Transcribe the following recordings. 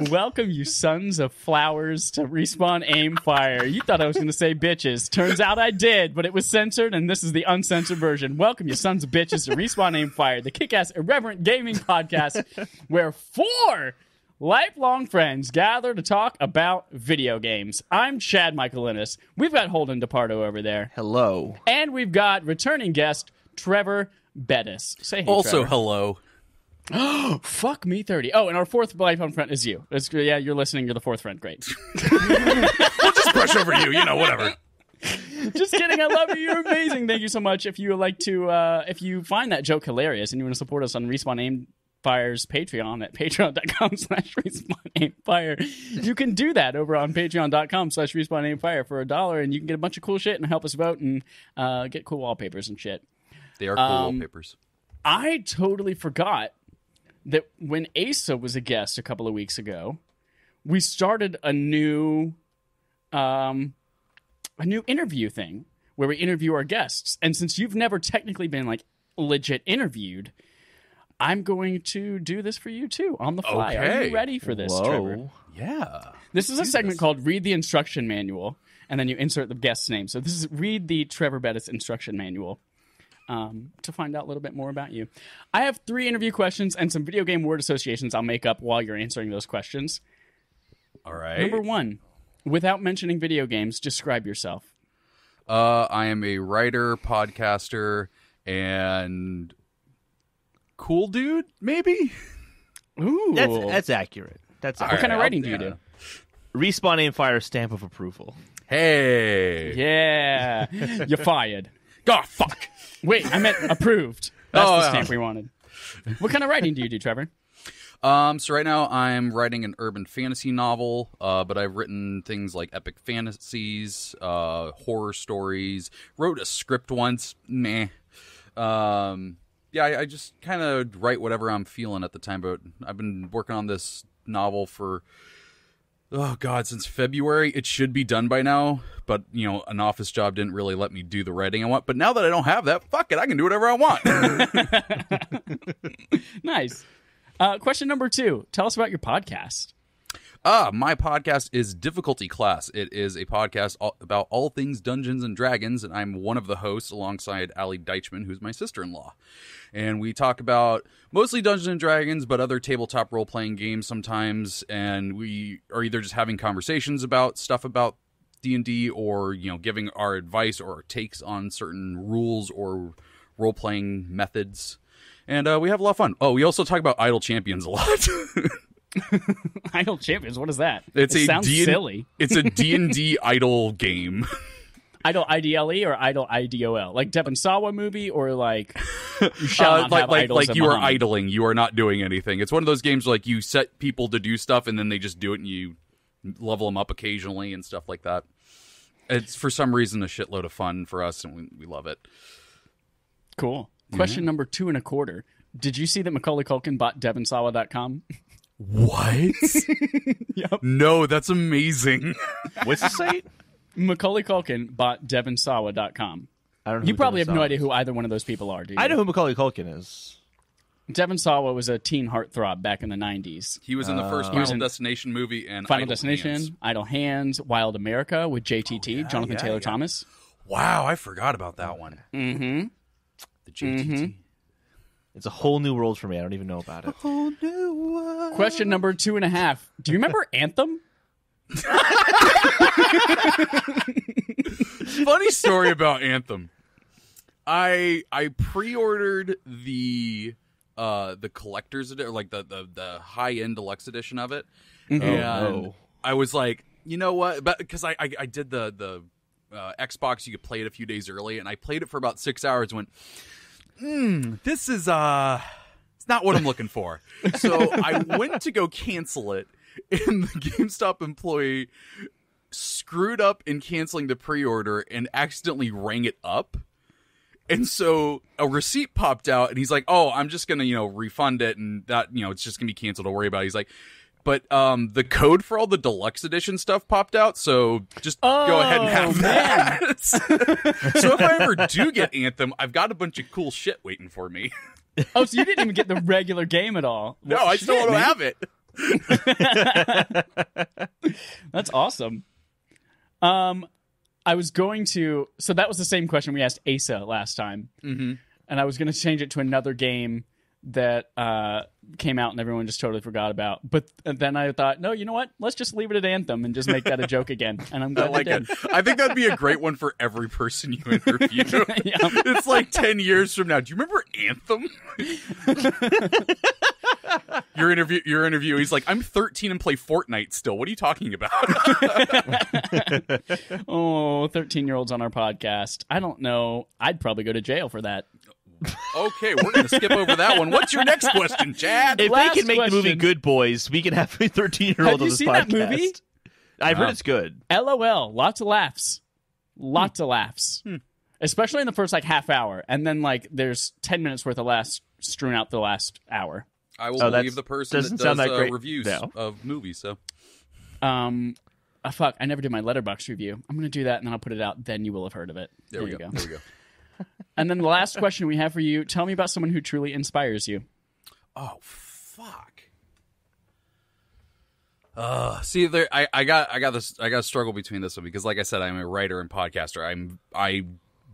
Welcome, you sons of flowers, to Respawn Aim Fire. You thought I was going to say bitches. Turns out I did, but it was censored, and this is the uncensored version. Welcome, you sons of bitches, to Respawn Aim Fire, the kick-ass, irreverent gaming podcast where 4 lifelong friends gather to talk about video games. I'm Chad Michaelinis. We've got Holden DePardo over there. Hello. And we've got returning guest Treavor Bettis. Say hey, also, Trevor. hello. Fuck me 30. Oh, and our 4th lifelong friend is you. Yeah, you're listening. You're the 4th friend. Great. We'll just brush over you. You know, whatever. Just kidding. I love you. You're amazing. Thank you so much. If you would like to, if you find that joke hilarious and you want to support us on Respawn Aim Fire's Patreon at patreon.com/RespawnAimFire, you can do that over on patreon.com/RespawnAimFire for $1, and you can get a bunch of cool shit and help us vote and get cool wallpapers and shit. They are cool wallpapers. I totally forgot that when Asa was a guest a couple of weeks ago, we started a new interview thing where we interview our guests. And since you've never technically been like legit interviewed, I'm going to do this for you too on the fly. Okay. Are you ready for this, Trevor? Yeah. This is a segment called Read the Instruction Manual, and then you insert the guest's name. So this is Read the Treavor Bettis Instruction Manual. To find out a little bit more about you. I have 3 interview questions and some video game word associations I'll make up while you're answering those questions. All right. Number 1, without mentioning video games, describe yourself. I am a writer, podcaster, and cool dude, maybe? Ooh. That's accurate. That's What kind of writing do you do? Respawn Aim Fire stamp of approval. Hey. Yeah. You're fired. Oh, fuck. Wait, I meant approved. That's the stamp we wanted. What kind of writing do you do, Trevor? So right now I'm writing an urban fantasy novel, but I've written things like epic fantasies, horror stories, wrote a script once, meh. Yeah, I just kind of write whatever I'm feeling at the time, but I've been working on this novel for, since February. It should be done by now, but, you know, an office job didn't really let me do the writing I want. But now that I don't have that, fuck it, I can do whatever I want. Nice. Question number 2. Tell us about your podcast. My podcast is Difficulty Class. It is a podcast about all things Dungeons and Dragons, and I'm one of the hosts alongside Allie Deichman, who's my sister-in-law. And we talk about mostly Dungeons and Dragons, but other tabletop role-playing games sometimes, and we are either just having conversations about stuff about D&D or, you know, giving our advice or our takes on certain rules or role-playing methods. And we have a lot of fun. Oh, we also talk about Idle Champions a lot. Idle Champions, what is that? It sounds silly. It's a D&D idle game. Idle IDLE or Idle IDOL? Like Devon Sawa movie or like you shall not have idols like in you are Muhammad? idling. You are not doing anything. It's one of those games where, like, you set people to do stuff and then they just do it and you level them up occasionally and stuff like that. It's for some reason a shitload of fun for us and we love it. Cool. Question number 2 1/4. Did you see that Macaulay Culkin bought DevonSawa.com? What? Yep. No, that's amazing. What's the site? Macaulay Culkin bought DevonSawa.com. I don't know. You probably have no idea who either one of those people are, do you? I know who Macaulay Culkin is. Devon Sawa was a teen heartthrob back in the 90s. He was in the first Final Destination movie and Final Idle Destination, Hands. Idle Hands, Wild America with JTT, Jonathan Taylor Thomas. Wow, I forgot about that one. Mm-hmm. The JTT. It's a whole new world for me. I don't even know about it. Whole new world. Question number 2 1/2. Do you remember Anthem? Funny story about Anthem. I pre-ordered the collector's edition, like the high-end deluxe edition of it. Mm-hmm. And I was like, you know what? But because I did the Xbox, you could play it a few days early, and I played it for about 6 hours and went, this is it's not what I'm looking for. So I went to go cancel it, and the GameStop employee screwed up in canceling the pre-order and accidentally rang it up. And so a receipt popped out, and he's like, oh, I'm just going to, refund it, and that, it's just going to be canceled. Don't worry about it. He's like, but the code for all the deluxe edition stuff popped out, so just go ahead and have that. So if I ever do get Anthem, I've got a bunch of cool shit waiting for me. Oh, so you didn't even get the regular game at all? No, I still want to have it. That's awesome. I was going to... So that was the same question we asked Asa last time. Mm-hmm. And I was going to change it to another game that came out and everyone just totally forgot about. But then I thought, no, you know what? Let's just leave it at Anthem and just make that a joke again. And I'm glad I like I did. it. I think that'd be a great one for every person you interview. Yeah. It's like 10 years from now. Do you remember Anthem? Your interview. He's like, I'm 13 and play Fortnite still. What are you talking about? Oh, 13-year-olds on our podcast. I don't know. I'd probably go to jail for that. Okay, we're going to skip over that one. What's your next question, Chad? If Last they can make the movie question. Good Boys, we can have a 13-year-old Have on you this seen podcast. that movie? I've heard it's good. LOL. Lots of laughs. Lots of laughs. Especially in the first, half hour. And then, there's 10 minutes worth of laughs strewn out the last hour. I will Oh, believe the person that doesn't does sound that great reviews now. of movies. So, Fuck, I never did my Letterboxd review. I'm going to do that, and then I'll put it out. Then you will have heard of it. there we go. There we go. And then the last question we have for you, tell me about someone who truly inspires you. Oh, fuck. See, I got to struggle between this one because, like I said, I'm a writer and podcaster. I've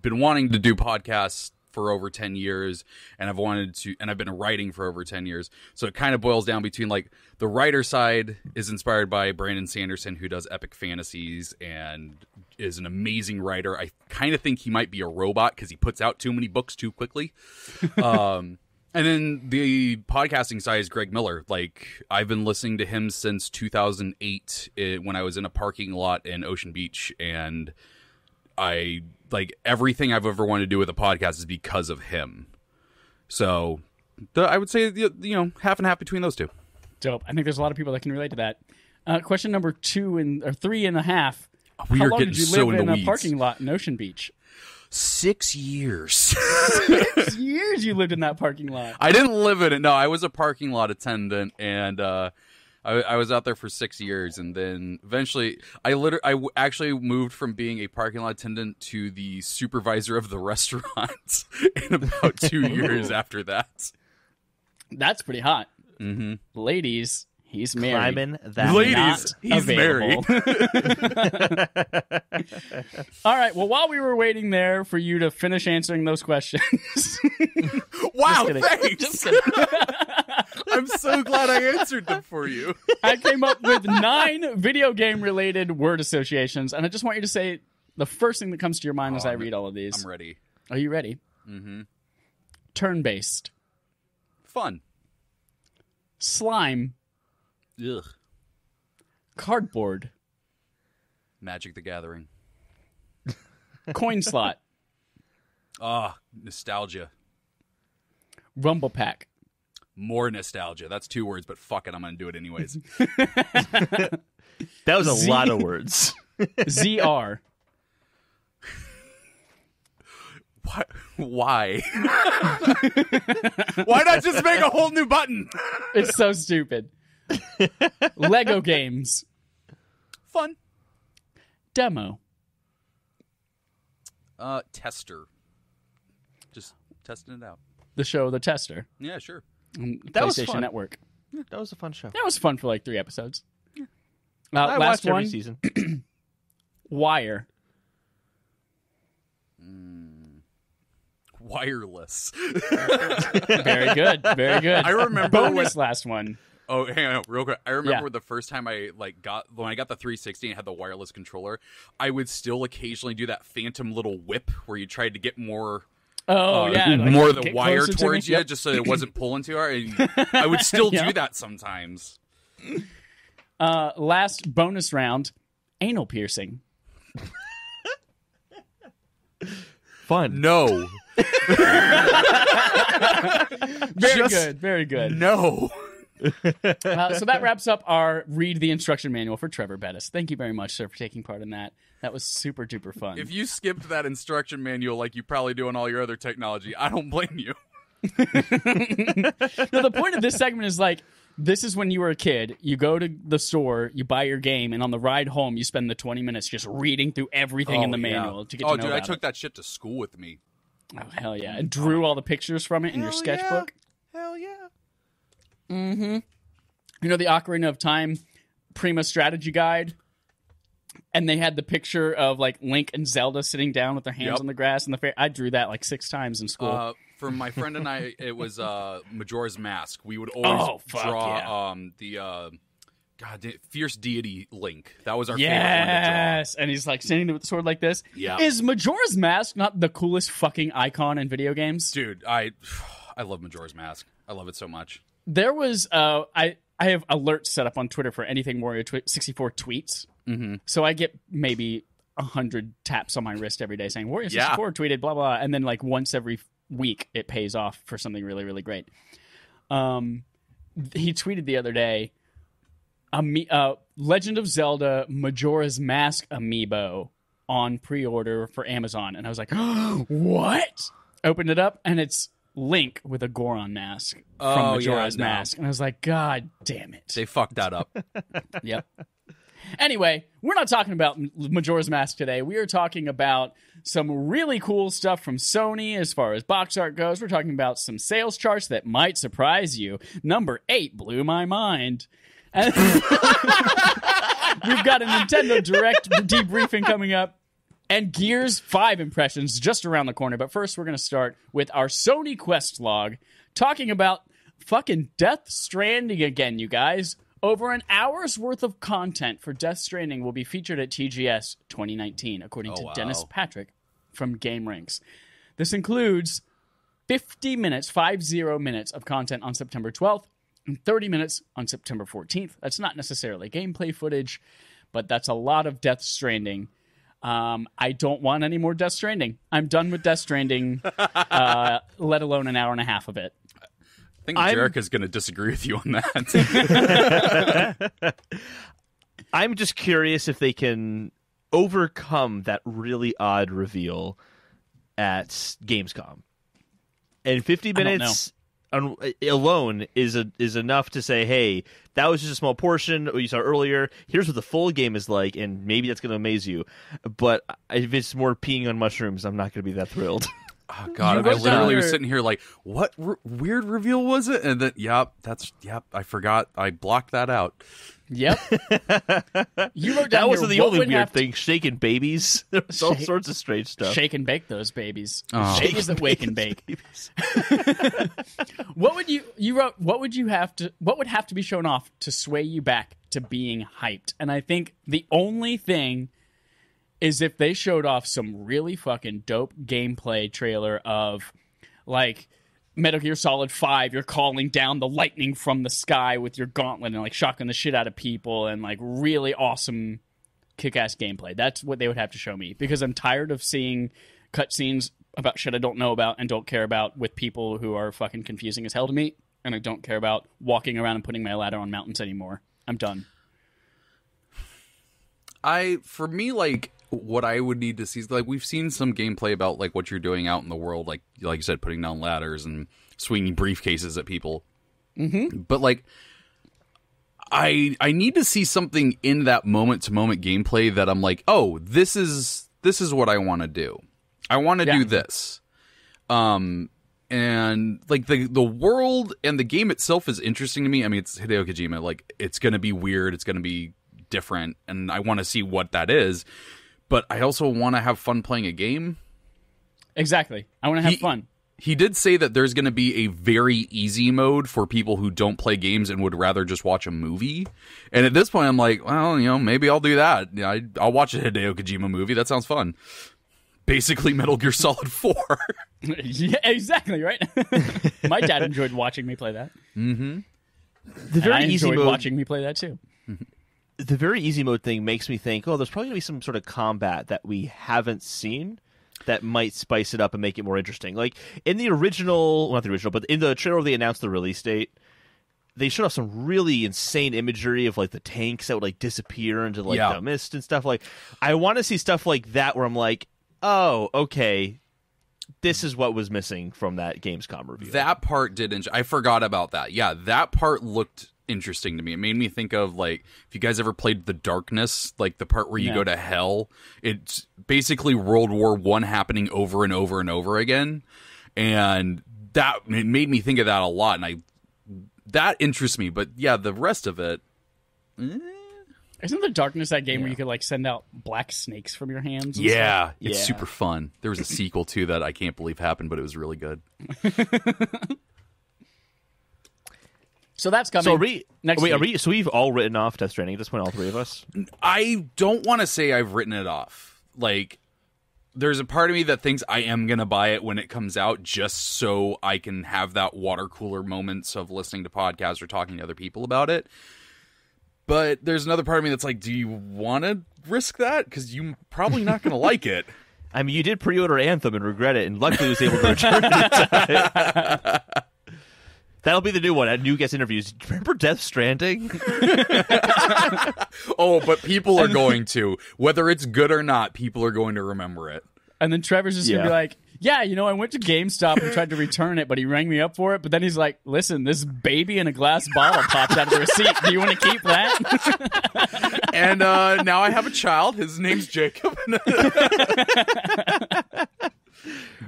been wanting to do podcasts for over 10 years, and I've been writing for over 10 years. So it kind of boils down between the writer side is inspired by Brandon Sanderson, who does epic fantasies and is an amazing writer. I kind of think he might be a robot because he puts out too many books too quickly. And then the podcasting side is Greg Miller. I've been listening to him since 2008 when I was in a parking lot in Ocean Beach, and everything I've ever wanted to do with a podcast is because of him. So I would say, half and half between those two. Dope. I think there's a lot of people that can relate to that. Question number 3.5. We How are long getting did you so live into in a weeds. parking lot in Ocean Beach? 6 years. 6 years you lived in that parking lot. I didn't live in it. No, I was a parking lot attendant, and I was out there for 6 years, and then eventually I actually moved from being a parking lot attendant to the supervisor of the restaurant in about 2 years after that. That's pretty hot. Mm-hmm. Ladies, he's married. Climbing that. Ladies, he's available. married. All right. Well, while we were waiting there for you to finish answering those questions. Wow, kidding. thanks. Just kidding. I'm so glad I answered them for you. I came up with 9 video game related word associations, and I just want you to say the first thing that comes to your mind as I read all of these. I'm ready. Are you ready? Mm-hmm. Turn-based. Fun. Slime. Ugh. Cardboard. Magic the Gathering. Coin slot. Nostalgia. Rumble pack. More nostalgia. That's 2 words, but fuck it, I'm going to do it anyways. That was a lot of words. ZR. Why? Why not just make a whole new button? It's so stupid. Lego games. Fun. Demo. Tester. Just testing it out. The show The Tester. Yeah, sure. On That was PlayStation fun. Network. That was a fun show. That was fun for 3 episodes. I Last watched every one. season. Wire. Wireless. Very good. Very good. I remember Bonus last one. Oh, hang on, real quick. I remember Yeah. the first time when I got the 360 and had the wireless controller, I would still occasionally do that phantom little whip where you tried to get more Oh, yeah. more of the get wire closer to towards me. you Yep. just so it wasn't pulling too hard. And I would still Yeah. do that sometimes. Last bonus round. Anal piercing. Fun. No. Very Just- good. Very good. No. So that wraps up our read the instruction manual for Treavor Bettis. Thank you very much, sir, for taking part in that. That was super duper fun. If you skipped that instruction manual like you probably do on all your other technology, I don't blame you. No, the point of this segment is This is when you were a kid. You go to the store, you buy your game, and on the ride home, you spend the 20 minutes just reading through everything in the manual to get to know dude, about I took it. that shit to school with me. Oh, hell yeah. And drew all the pictures from it in your sketchbook. Hell yeah. Mm-hmm. You know the Ocarina of Time Prima strategy guide? And they had the picture of like Link and Zelda sitting down with their hands on the grass and the I drew that like 6 times in school. For my friend and I, it was Majora's Mask. We would always draw the fierce deity Link. That was our favorite one to draw. Yes, and he's like standing there with the sword like this. Yeah. Is Majora's Mask not the coolest fucking icon in video games? Dude, I love Majora's Mask. I love it so much. There was I have alerts set up on Twitter for anything Wario 64 tweets. Mm-hmm. So I get maybe 100 taps on my wrist every day saying Wario 64 tweeted blah blah, and then like once every week it pays off for something really really great. He tweeted the other day, Legend of Zelda Majora's Mask amiibo on pre-order for Amazon, and I was like, what? Opened it up, and it's Link with a Goron mask from Majora's Mask, and I was like, God damn it! They fucked that up. Yep. Anyway, we're not talking about Majora's Mask today. We are talking about some really cool stuff from Sony as far as box art goes. We're talking about some sales charts that might surprise you. Number 8 blew my mind. And we've got a Nintendo Direct debriefing coming up and Gears 5 impressions just around the corner. But first, we're going to start with our Sony Quest log talking about fucking Death Stranding again, you guys. Over an hour's worth of content for Death Stranding will be featured at TGS 2019, according to Dennis Patrick from GameRanks. This includes 50 minutes of content on September 12th and 30 minutes on September 14th. That's not necessarily gameplay footage, but that's a lot of Death Stranding. I don't want any more Death Stranding. I'm done with Death Stranding, let alone an hour and a half of it. I think Jarek is going to disagree with you on that. I'm just curious if they can overcome that really odd reveal at Gamescom. And 50 minutes alone is enough to say, hey, that was just a small portion what you saw earlier. Here's what the full game is like, and maybe that's going to amaze you. But if it's more peeing on mushrooms, I'm not going to be that thrilled. Oh, God, I literally was sitting here like, what weird reveal was it? And then, I forgot. I blocked that out. Yep. You wrote down that wasn't the only weird thing. To... Shaking babies. There's all sorts of strange stuff. Shake and bake those babies. Oh. Babies that wake and bake. What would have to be shown off to sway you back to being hyped? And I think the only thing is if they showed off some really fucking dope gameplay trailer of, like, Metal Gear Solid 5, you're calling down the lightning from the sky with your gauntlet and, like, shocking the shit out of people and, like, really awesome kick-ass gameplay. That's what they would have to show me, because I'm tired of seeing cutscenes about shit I don't know about and don't care about with people who are fucking confusing as hell to me, and I don't care about walking around and putting my ladder on mountains anymore. I'm done. For me, like, what I would need to see is, like, we've seen some gameplay about, like, what you're doing out in the world, like you said, putting down ladders and swinging briefcases at people. Mm-hmm. But, like, I need to see something in that moment-to-moment gameplay that I'm like, oh, this is what I want to do. I want to do this. And, like, the world and the game itself is interesting to me. I mean, it's Hideo Kojima. Like, it's going to be weird. It's going to be different. And I want to see what that is. But I also want to have fun playing a game. Exactly. I want to have fun. He did say that there's going to be a very easy mode for people who don't play games and would rather just watch a movie. And at this point, I'm like, well, maybe I'll do that. I'll watch a Hideo Kojima movie. That sounds fun. Basically, Metal Gear Solid 4. Yeah, exactly, right? My dad enjoyed watching me play that. Mm-hmm. The very I easy enjoyed mode, watching me play that, too. The very easy mode thing makes me think, there's probably going to be some sort of combat that we haven't seen that might spice it up and make it more interesting. Like, in the original, not the original, but in the trailer where they announced the release date, they showed off some really insane imagery of, like, the tanks that would, like, disappear into, like, the mist and stuff. Like, I want to see stuff like that where I'm like, oh, okay, this is what was missing from that Gamescom review. That part didn't. I forgot about that. Yeah, that part looked interesting to me. It made me think of, like, if you guys ever played The Darkness, like the part where you go to hell, it's basically World War I happening over and over and over again. And it made me think of that a lot. And that interests me. But yeah, the rest of it, Isn't The Darkness that game where you could like send out black snakes from your hands? And yeah, stuff? it's super fun. There was a sequel too that I can't believe happened, but it was really good. So that's coming. So next week. so we've all written off Death Stranding at this point, all three of us? I don't want to say I've written it off. Like, there's a part of me that thinks I am going to buy it when it comes out just so I can have that water cooler moments of listening to podcasts or talking to other people about it. But there's another part of me that's like, do you want to risk that? Because you're probably not going to like it. I mean, you did pre-order Anthem and regret it, and luckily was able to return it in time. That'll be the new one at New Guest Interviews. Remember Death Stranding? Oh, but people are going to. Whether it's good or not, people are going to remember it. And then Trevor's just going to be like, yeah, I went to GameStop and tried to return it, but he rang me up for it. But then he's like, listen, this baby in a glass bottle pops out of the receipt. Do you want to keep that? And now I have a child. His name's Jacob.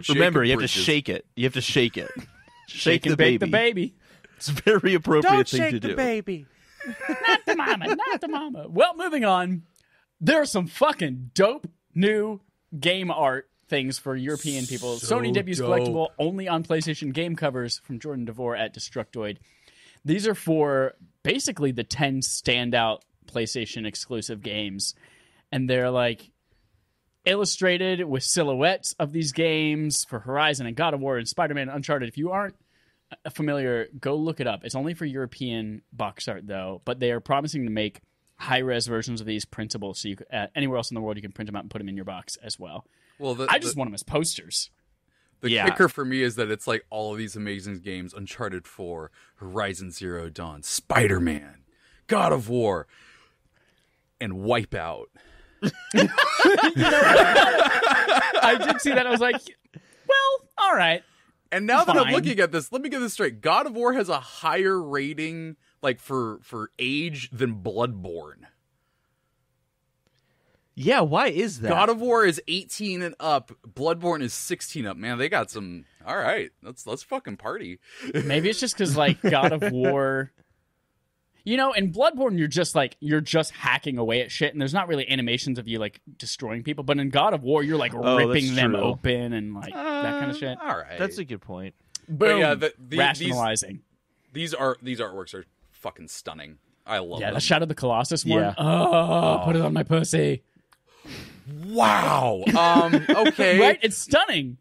Remember, you have to shake it. You have to shake it. Shake and the bake baby. the baby. It's a very appropriate thing to do. Baby. Not the mama, not the mama. Well, moving on. There are some fucking dope new game art things for European people. Sony debuts collectible only on PlayStation game covers from Jordan DeVore at Destructoid. These are for basically the 10 standout PlayStation exclusive games. And they're like illustrated with silhouettes of these games for Horizon and God of War and Spider-Man and Uncharted. If you aren't familiar, go look it up. It's only for European box art, though, but they are promising to make high-res versions of these printable, so you anywhere else in the world you can print them out and put them in your box as well. Well, I just want them as posters. The kicker for me is that it's like all of these amazing games: Uncharted 4, Horizon Zero Dawn, Spider-Man, God of War, and Wipeout. I did see that. I was like, well, all right. And now that I'm looking at this, let me get this straight. God of War has a higher rating, like, for age than Bloodborne. Yeah, why is that? God of War is 18 and up. Bloodborne is 16 up. Man, they got some... All right, let's fucking party. Maybe it's just because, like, God of War... in Bloodborne, you're just hacking away at shit, and there's not really animations of you, like, destroying people. But in God of War, you're, like, ripping them open and, like, that kind of shit. All right. That's a good point. Boom. Yeah, rationalizing. These artworks are fucking stunning. I love them. Yeah, the Shadow of the Colossus one. Yeah. Oh, put it on my pussy. Wow. Okay. Right? It's stunning.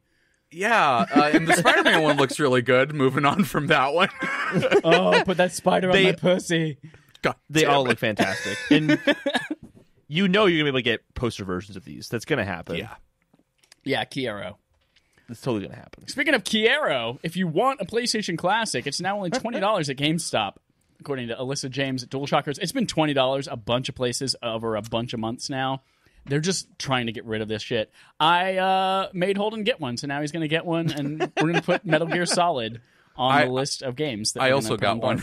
Yeah, and the Spider-Man one looks really good. Moving on from that one. Oh, put that spider on my pussy. God, they all look fantastic. And you're going to be able to get poster versions of these. That's going to happen. Yeah. Yeah, Kiero. It's totally going to happen. Speaking of Kiero, if you want a PlayStation Classic, it's now only $20 at GameStop, according to Alyssa James at DualShockers. It's been $20 a bunch of places over a bunch of months now. They're just trying to get rid of this shit. I made Holden get one, so now he's going to get one, and we're going to put Metal Gear Solid on the list of games. That I also got one.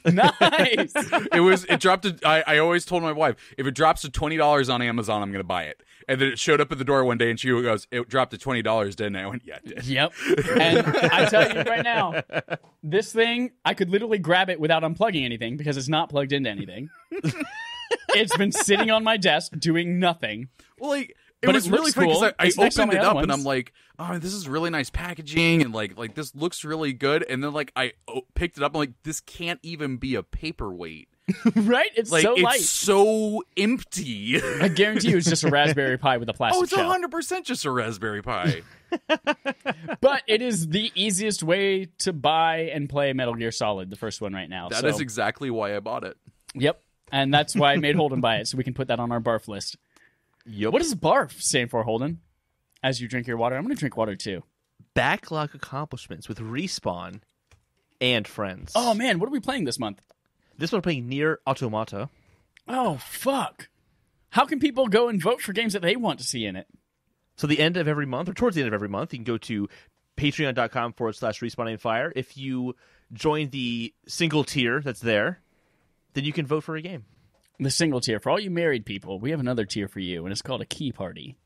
Nice. It dropped to, I always told my wife, if it drops to $20 on Amazon, I'm going to buy it. And then it showed up at the door one day, and she goes, it dropped to $20, didn't it? I went, yeah, it did. Yep. And I tell you right now, this thing, I could literally grab it without unplugging anything because it's not plugged into anything. It's been sitting on my desk doing nothing. Well, like, it was really funny because I opened it up and I'm like, oh, this is really nice packaging and like this looks really good. And then like I picked it up and like, this can't even be a paperweight. Right? It's like, so light. It's so empty. I guarantee you it's just a Raspberry Pi with a plastic shell. It's 100% just a Raspberry Pi. But it is the easiest way to buy and play Metal Gear Solid, the first one right now. That is exactly why I bought it. Yep. And that's why I made Holden buy it, so we can put that on our barf list. Yep. What does barf stand for, Holden? As you drink your water. I'm going to drink water, too. Backlog accomplishments with Respawn and friends. Oh, man. What are we playing this month? This one we're playing NieR Automata. Oh, fuck. How can people go and vote for games that they want to see in it? So the end of every month, or towards the end of every month, you can go to patreon.com/RespawnAimFire. If you join the single tier that's there, then you can vote for a game. The single tier. For all you married people, we have another tier for you, and it's called a key party.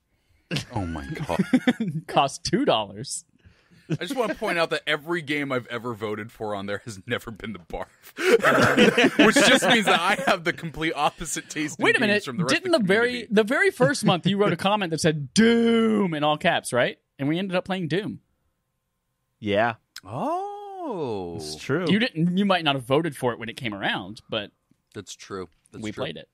Oh my god. Costs $2. I just want to point out that every game I've ever voted for on there has never been the barf. Which just means that I have the complete opposite taste in Wait a games minute. from the rest Didn't of the community. the very first month you wrote a comment that said Doom in all caps, right? And we ended up playing Doom. Yeah, Oh. it's true. You might not have voted for it when it came around, but That's true. we played it.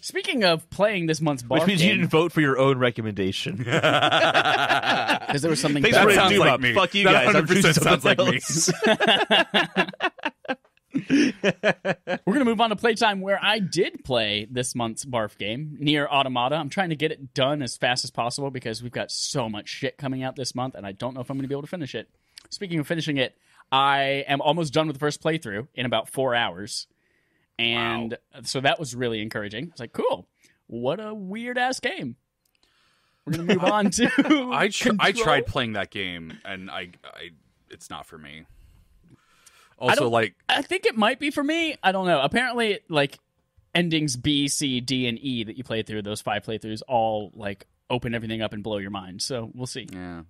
Speaking of playing this month's barf Which means you game, didn't vote for your own recommendation. because there was something Thanks better. for That sounds Doom like up. me. Fuck you That guys. I'm 100% choosing sounds like me. We're going to move on to playtime, where I did play this month's barf game, NieR Automata. I'm trying to get it done as fast as possible because we've got so much shit coming out this month, and I don't know if I'm going to be able to finish it. Speaking of finishing it, I am almost done with the first playthrough in about 4 hours. And so that was really encouraging. I was like, cool. What a weird-ass game. We're going to move on to I Control. tried playing that game, and I it's not for me. Also, like, I think it might be for me. I don't know. Apparently, like, endings B, C, D, and E that you play through, those 5 playthroughs, all, like, open everything up and blow your mind. So we'll see. yeah.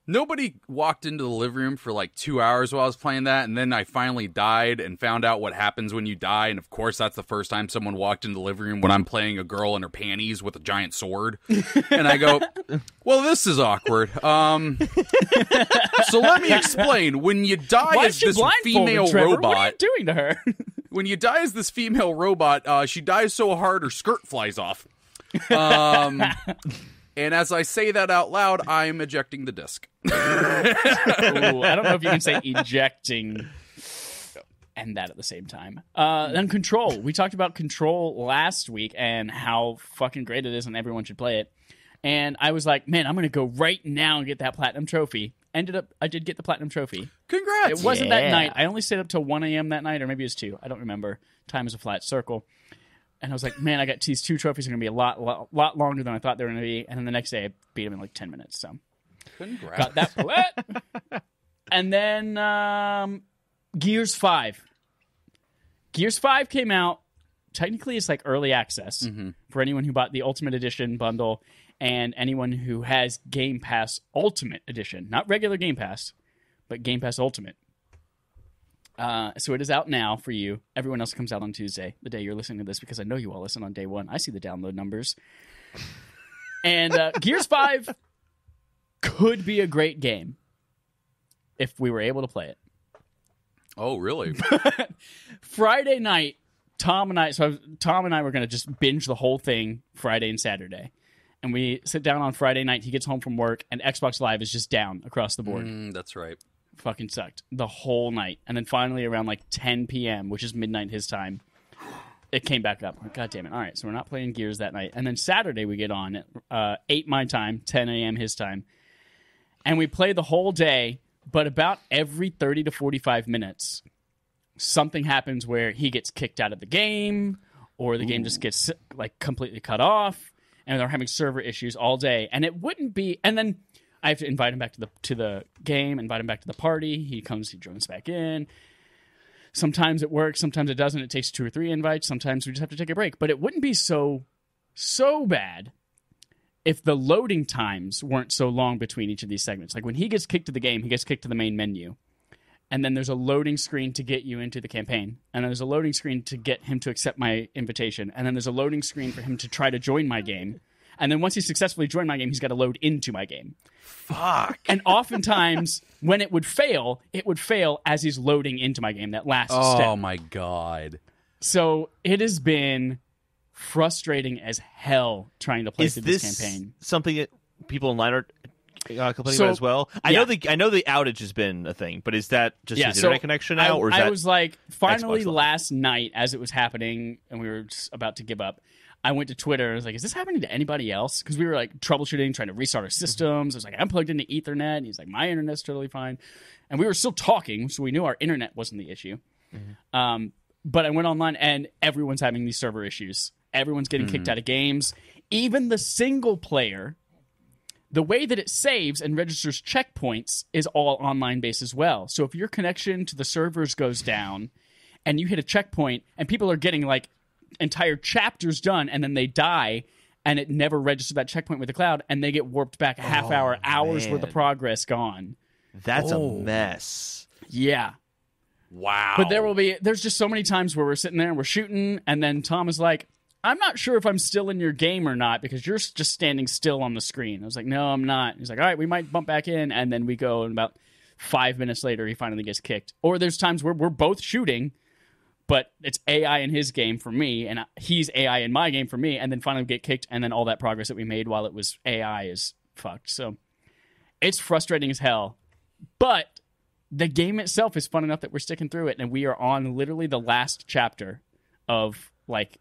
Nobody walked into the living room for like 2 hours while I was playing that, and then I finally died and found out what happens when you die. And of course, that's the first time someone walked into the living room when I'm playing a girl in her panties with a giant sword. And I go, well, this is awkward. So let me explain. When you die Why as is she this blindfolded, female Trevor? robot, What are you doing to her? when you die as this female robot, she dies so hard her skirt flies off. And as I say that out loud, I'm ejecting the disc. Ooh, I don't know if you can say ejecting and that at the same time. Then Control. We talked about Control last week and how fucking great it is and everyone should play it. And I was like, man, I'm going to go right now and get that Platinum Trophy. Ended up, I did get the Platinum Trophy. Congrats! It wasn't that Yeah. night. I only stayed up till 1 a.m. that night, or maybe it was 2. I don't remember. Time is a flat circle. And I was like, man, I got these 2 trophies are going to be a lot longer than I thought they were going to be. And then the next day, I beat them in like 10 minutes. So Congrats. got that plat. And then Gears 5. Gears 5 came out. Technically, it's like early access for anyone who bought the Ultimate Edition bundle and anyone who has Game Pass Ultimate Edition. Not regular Game Pass, but Game Pass Ultimate. So it is out now for you. Everyone else comes out on Tuesday, the day you're listening to this, because I know you all listen on day 1. I see the download numbers. And Gears 5 could be a great game if we were able to play it. Oh, really? Friday night, Tom and I were going to just binge the whole thing Friday and Saturday. And we sit down on Friday night. He gets home from work, and Xbox Live is just down across the board. That's right. Fucking sucked the whole night. And then finally around like 10 p.m., which is midnight his time, it came back up. Like, God damn it. All right, so we're not playing Gears that night. And then Saturday we get on at 8 my time, 10 a.m. his time. And we play the whole day, but about every 30 to 45 minutes, something happens where he gets kicked out of the game, or the game just gets like completely cut off, and they're having server issues all day. And it wouldn't be... And then I have to invite him back to the game, invite him back to the party. He comes, he joins back in. Sometimes it works, sometimes it doesn't. It takes 2 or 3 invites. Sometimes we just have to take a break. But it wouldn't be so bad if the loading times weren't so long between each of these segments. Like when he gets kicked to the game, he gets kicked to the main menu. And then there's a loading screen to get you into the campaign. And then there's a loading screen to get him to accept my invitation. And then there's a loading screen for him to try to join my game. And then once he successfully joined my game, he's got to load into my game. Fuck. And oftentimes, when it would fail as he's loading into my game, that last step. Oh, my God. So it has been frustrating as hell trying to play Is through this this campaign. something that people online are complaining So, about as well? I yeah. know the outage has been a thing, but is that just his so internet connection now, or is I that was like, finally Xbox Live? last night as it was happening and we were just about to give up, I went to Twitter and I was like, is this happening to anybody else? Because we were like troubleshooting, trying to restart our systems. I was like, I'm plugged into Ethernet. And he's like, my internet's totally fine. And we were still talking, so we knew our internet wasn't the issue. But I went online and everyone's having these server issues. Everyone's getting kicked out of games. Even the single player, the way that it saves and registers checkpoints is all online based as well. So if your connection to the servers goes down and you hit a checkpoint, and people are getting like entire chapters done, and then they die, and it never registered that checkpoint with the cloud, and they get warped back a half hour, hours worth of progress gone. That's a mess. Yeah. Wow. But there's just so many times where we're sitting there and we're shooting, and then Tom is like, I'm not sure if I'm still in your game or not because you're just standing still on the screen. I was like, no, I'm not. He's like, all right, we might bump back in, and then we go, and about 5 minutes later, he finally gets kicked. Or there's times where we're both shooting, but it's AI in his game for me, and he's AI in my game for me, and then finally we get kicked, and then all that progress that we made while it was AI is fucked. So it's frustrating as hell. But the game itself is fun enough that we're sticking through it, and we are on literally the last chapter of, like,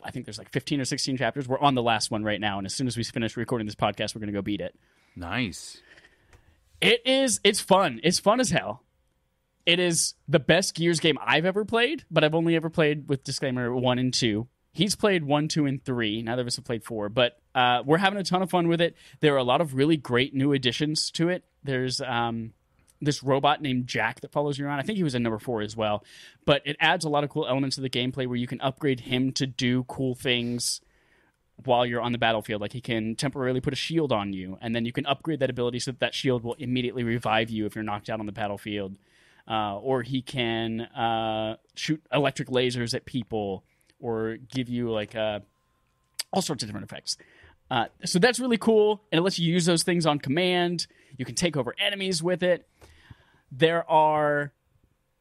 I think there's like 15 or 16 chapters. We're on the last one right now, and as soon as we finish recording this podcast, we're going to go beat it. Nice. It's fun. It's fun as hell. It is the best Gears game I've ever played, but I've only ever played, with disclaimer, 1 and 2. He's played 1, 2, and 3. Neither of us have played 4, but we're having a ton of fun with it. There are a lot of really great new additions to it. There's this robot named Jack that follows you around. I think he was in number 4 as well. But it adds a lot of cool elements to the gameplay where you can upgrade him to do cool things while you're on the battlefield. Like, he can temporarily put a shield on you, and then you can upgrade that ability so that shield will immediately revive you if you're knocked out on the battlefield. Or he can shoot electric lasers at people, or give you like all sorts of different effects. So that's really cool, and it lets you use those things on command. You can take over enemies with it. There are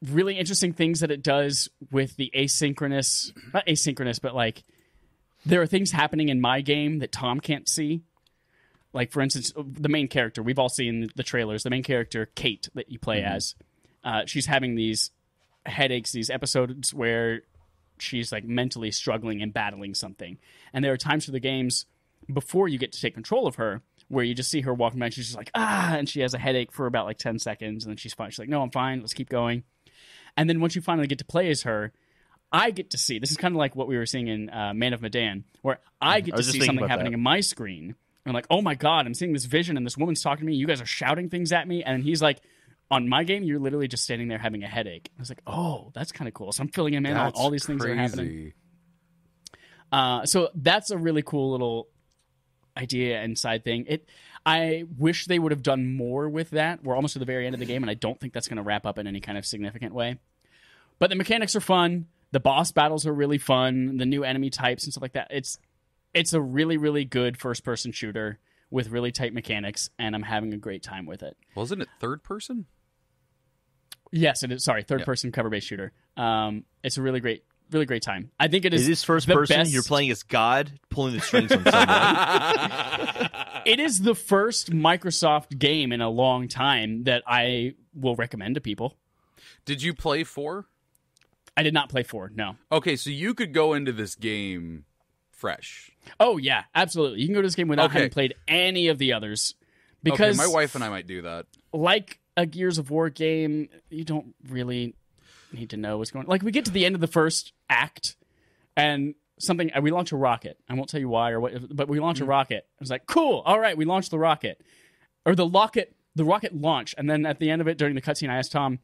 really interesting things that it does with the asynchronous, not asynchronous, but like there are things happening in my game that Tom can't see. Like, for instance, the main character, we've all seen the trailers, the main character, Kate, that you play as, she's having these headaches, these episodes where she's like mentally struggling and battling something. And there are times for the games before you get to take control of her where you just see her walking by and she's just like, and she has a headache for about like 10 seconds, and then she's fine. She's like, no, I'm fine. Let's keep going. And then once you finally get to play as her, I get to see, this is kind of like what we were seeing in Man of Medan, where I get to see something happening in my screen. And I'm like, oh my God, I'm seeing this vision and this woman's talking to me. You guys are shouting things at me. And he's like, on my game, you're literally just standing there having a headache. I was like, oh, that's kind of cool. So I'm filling him in on all these things that are happening. So that's a really cool little idea and side thing. I wish they would have done more with that. We're almost to the very end of the game, and I don't think that's going to wrap up in any kind of significant way. But the mechanics are fun. The boss battles are really fun. The new enemy types and stuff like that. It's a really, really good first-person shooter with really tight mechanics, and I'm having a great time with it. Wasn't it third person? Yes, it is. Sorry, third-person cover-based shooter. It's a really great time. I think it is. Is this first person? You're playing as God pulling the strings on someone. It is the first Microsoft game in a long time that I will recommend to people. Did you play 4? I did not play 4, no. Okay, so you could go into this game fresh. Oh, yeah, absolutely. You can go to this game without having played any of the others. Because my wife and I might do that. Like a Gears of War game, you don't really need to know what's going on. Like, we get to the end of the first act, and we launch a rocket. I won't tell you why or what, but we launch a rocket. I was like, cool, all right, we launched the rocket. Or the rocket launch, and then at the end of it, during the cutscene, I asked Tom,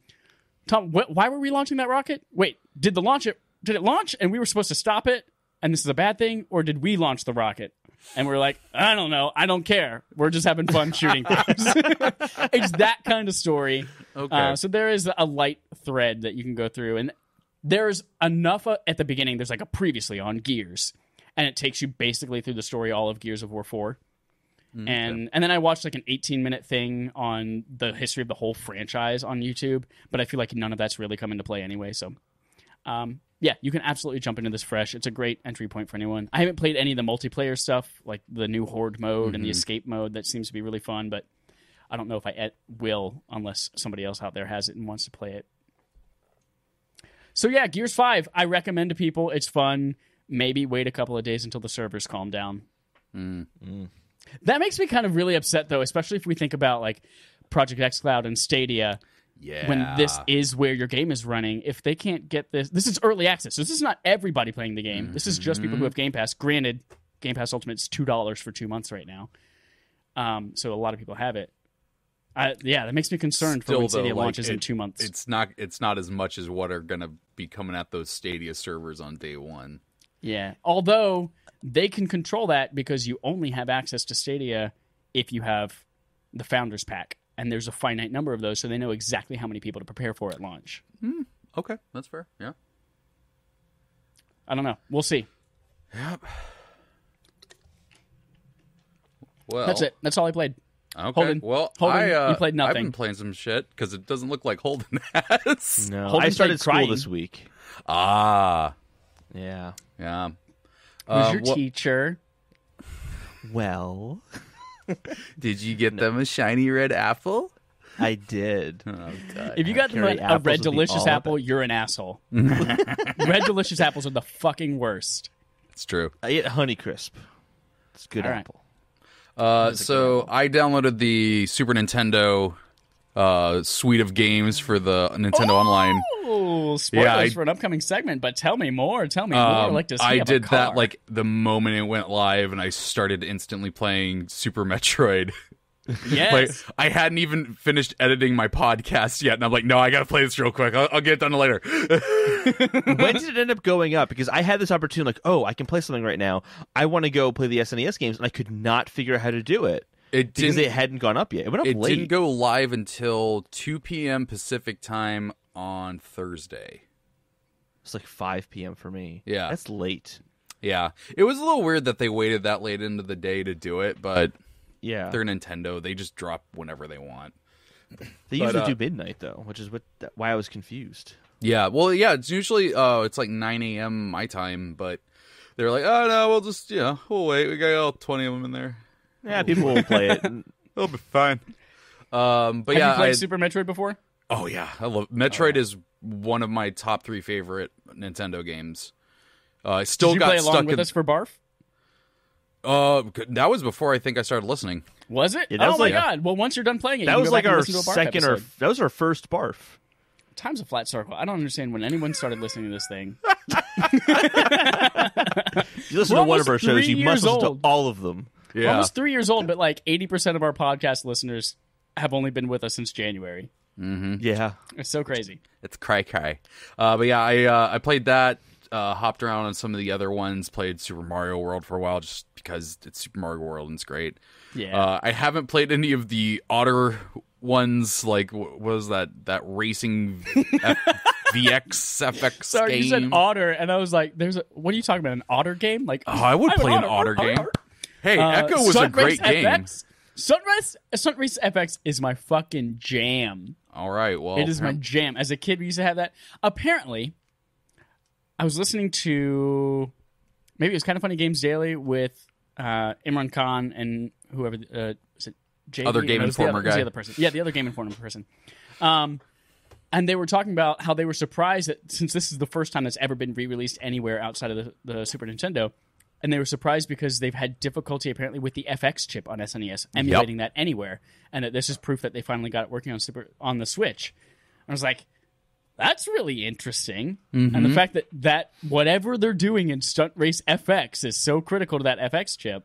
why were we launching that rocket? Wait, did it launch and we were supposed to stop it, and this is a bad thing, or did we launch the rocket? And we're like, I don't know. I don't care. We're just having fun shooting things. It's that kind of story. Okay. So there is a light thread that you can go through. And there's enough at the beginning. There's like a previously on Gears. And it takes you basically through the story all of Gears of War 4. And then I watched like an 18-minute thing on the history of the whole franchise on YouTube. But I feel like none of that's really come into play anyway. So yeah, you can absolutely jump into this fresh. It's a great entry point for anyone. I haven't played any of the multiplayer stuff, like the new Horde mode and the escape mode. That seems to be really fun, but I don't know if I will unless somebody else out there has it and wants to play it. So yeah, Gears 5, I recommend to people. It's fun. Maybe wait a couple of days until the servers calm down. That makes me kind of really upset, though, especially if we think about like Project xCloud and Stadia. Yeah. When this is where your game is running, if they can't get this is early access, so this is not everybody playing the game. This is just people who have Game Pass. Granted, Game Pass Ultimate is $2 for 2 months right now, so a lot of people have it. Yeah, that makes me concerned for when Stadia launches in 2 months. It's not as much as what are going to be coming at those Stadia servers on day one. Yeah, although they can control that because you only have access to Stadia if you have the Founders Pack, and there's a finite number of those, so they know exactly how many people to prepare for at launch. Okay, that's fair. Yeah. I don't know. We'll see. Yep. Well, That's it. That's all I played. Okay. Holden, you played nothing. I've been playing some shit because it doesn't look like Holden has. No, Holden I started school crying. this week. Ah. Yeah. Yeah. Who's your teacher? Well, Did you get them a shiny red apple? I did. Oh, God. If you got them Carry a apples red would be delicious all apple, you're an asshole. Red delicious apples are the fucking worst. It's true. I ate Honeycrisp. It's a good All right. apple. So I downloaded the Super Nintendo suite of games for the Nintendo Online. Oh, spoilers Yeah, for an upcoming segment, but tell me more. Tell me more. I'd like to see I a did car. that like the moment it went live, and I started instantly playing Super Metroid. Yes. Like, I hadn't even finished editing my podcast yet, and I'm like, no, I gotta play this real quick. I'll get it done later. When did it end up going up? Because I had this opportunity, like, oh, I can play something right now. I want to go play the SNES games, and I could not figure out how to do it because it hadn't gone up yet. It went up It late. didn't go live until 2 p.m. Pacific time on Thursday. It's like 5 p.m. for me. Yeah. That's late. Yeah, it was a little weird that they waited that late into the day to do it, but Yeah. they're Nintendo. They just drop whenever they want. They usually do midnight, though, which is why I was confused. Yeah, well, yeah, it's usually it's like 9 a.m. my time, but they're like, oh, no, we'll just, we'll wait. We got all 20 of them in there. Yeah, people will play it. It'll be fine. But Have yeah, you played Super Metroid before? oh yeah, I love Metroid. Is one of my top 3 favorite Nintendo games. I still Did you got play stuck along with in. us for Barf? That was before I think I started listening. Was it? Yeah, that oh was my like- god! Well, once you're done playing it, That you can was go like back and our listen to a Barf second episode. that was our first barf. Time's a flat circle. I don't understand when anyone started listening to this thing. If you listen We're to one of almost our shows, 3 you must years listen old. to all of them. We're almost 3 years old, but like 80% of our podcast listeners have only been with us since January. Yeah. It's so crazy. It's cry. But yeah, I played that. Hopped around on some of the other ones. Played Super Mario World for a while, just because it's Super Mario World and it's great. Yeah. I haven't played any of the Otter ones. Like, what was that racing VX FX Sorry, game? you said otter, and I was like, what are you talking about, an otter game? Like, Oh, I would play an otter game. Hey, Echo was a great game. Sunrise FX is my fucking jam. All right, well, It is my jam. As a kid, we used to have that. Apparently, I was listening to maybe it was Kind of Funny Games Daily with Imran Khan and whoever was it JV? Other Game No, it was the Informer other- it was guy. the other person. Yeah, the other Game Informer person. And they were talking about how they were surprised that since this is the first time that's ever been re-released anywhere outside of the Super Nintendo, and they were surprised because they've had difficulty apparently with the FX chip on SNES emulating that anywhere, and that this is proof that they finally got it working on the Switch. I was like, that's really interesting. And the fact that whatever they're doing in Stunt Race FX is so critical to that FX chip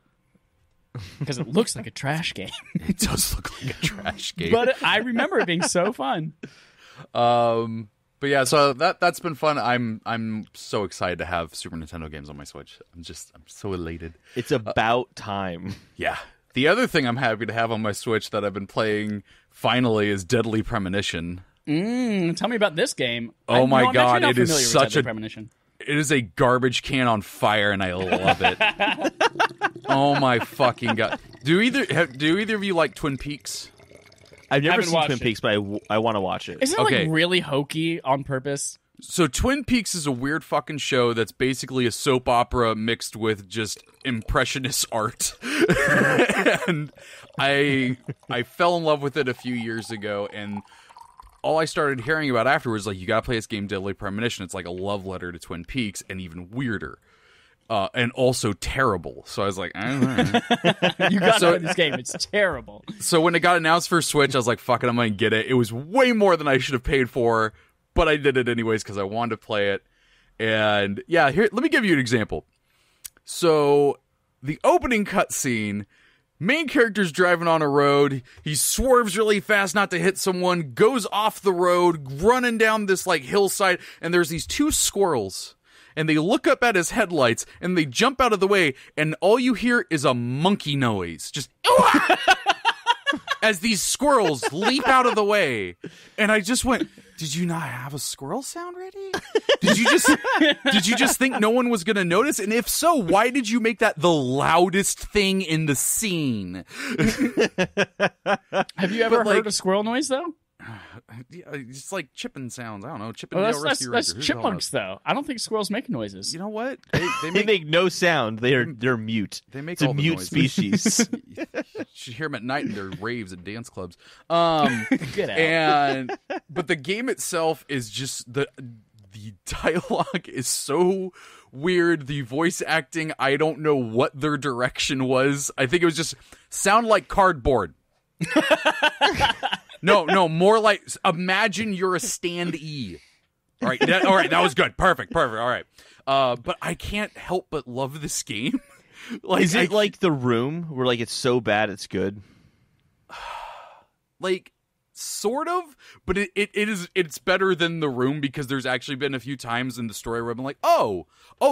because it looks like a trash game. It does look like a trash game. But I remember it being so fun. But yeah, so that's been fun. I'm so excited to have Super Nintendo games on my Switch. I'm so elated. It's about time. Yeah. The other thing I'm happy to have on my Switch that I've been playing finally is Deadly Premonition. Tell me about this game. Oh my I'm God, actually not it is familiar with such Deadly a- Premonition. It is a garbage can on fire, and I love it. Oh my fucking God! Do either of you like Twin Peaks? I've never Haven't seen watched Twin it. Peaks, but I want to watch it. Isn't it Okay. like really hokey on purpose? So Twin Peaks is a weird fucking show that's basically a soap opera mixed with just impressionist art. And I fell in love with it a few years ago, and all I started hearing about afterwards, like, you gotta play this game, Deadly Premonition. It's like a love letter to Twin Peaks, and even weirder. And also terrible. So I was like, I don't know. You got to play this game. It's terrible. So when it got announced for Switch, I was like, fuck it, I'm gonna get it. It was way more than I should have paid for, but I did it anyways because I wanted to play it. And yeah, here, let me give you an example. So the opening cutscene Main character's driving on a road. He swerves really fast not to hit someone, goes off the road, running down this like hillside, and there's these two squirrels. And they look up at his headlights, and they jump out of the way, and all you hear is a monkey noise. Just as these squirrels leap out of the way. And I just went, did you not have a squirrel sound ready? Did you just think no one was going to notice? And if so, why did you make that the loudest thing in the scene? Have you ever heard a squirrel noise, though? It's like chipping sounds. I don't know. That's chipmunks, though. I don't think squirrels make noises. You know what? They make no sound. They're mute. They make it's all a the mute noises. species. You should hear them at night in their raves and dance clubs. Get out. But the game itself is just the dialogue is so weird. The voice acting, I don't know what their direction was. I think it was just sound like cardboard. No, more like imagine you're a standee. All right, that was good. Perfect. All right. But I can't help but love this game. Like, is it like The Room, where like it's so bad it's good? Like, sort of, but it's better than The Room, because there's actually been a few times in the story where I'm like, oh,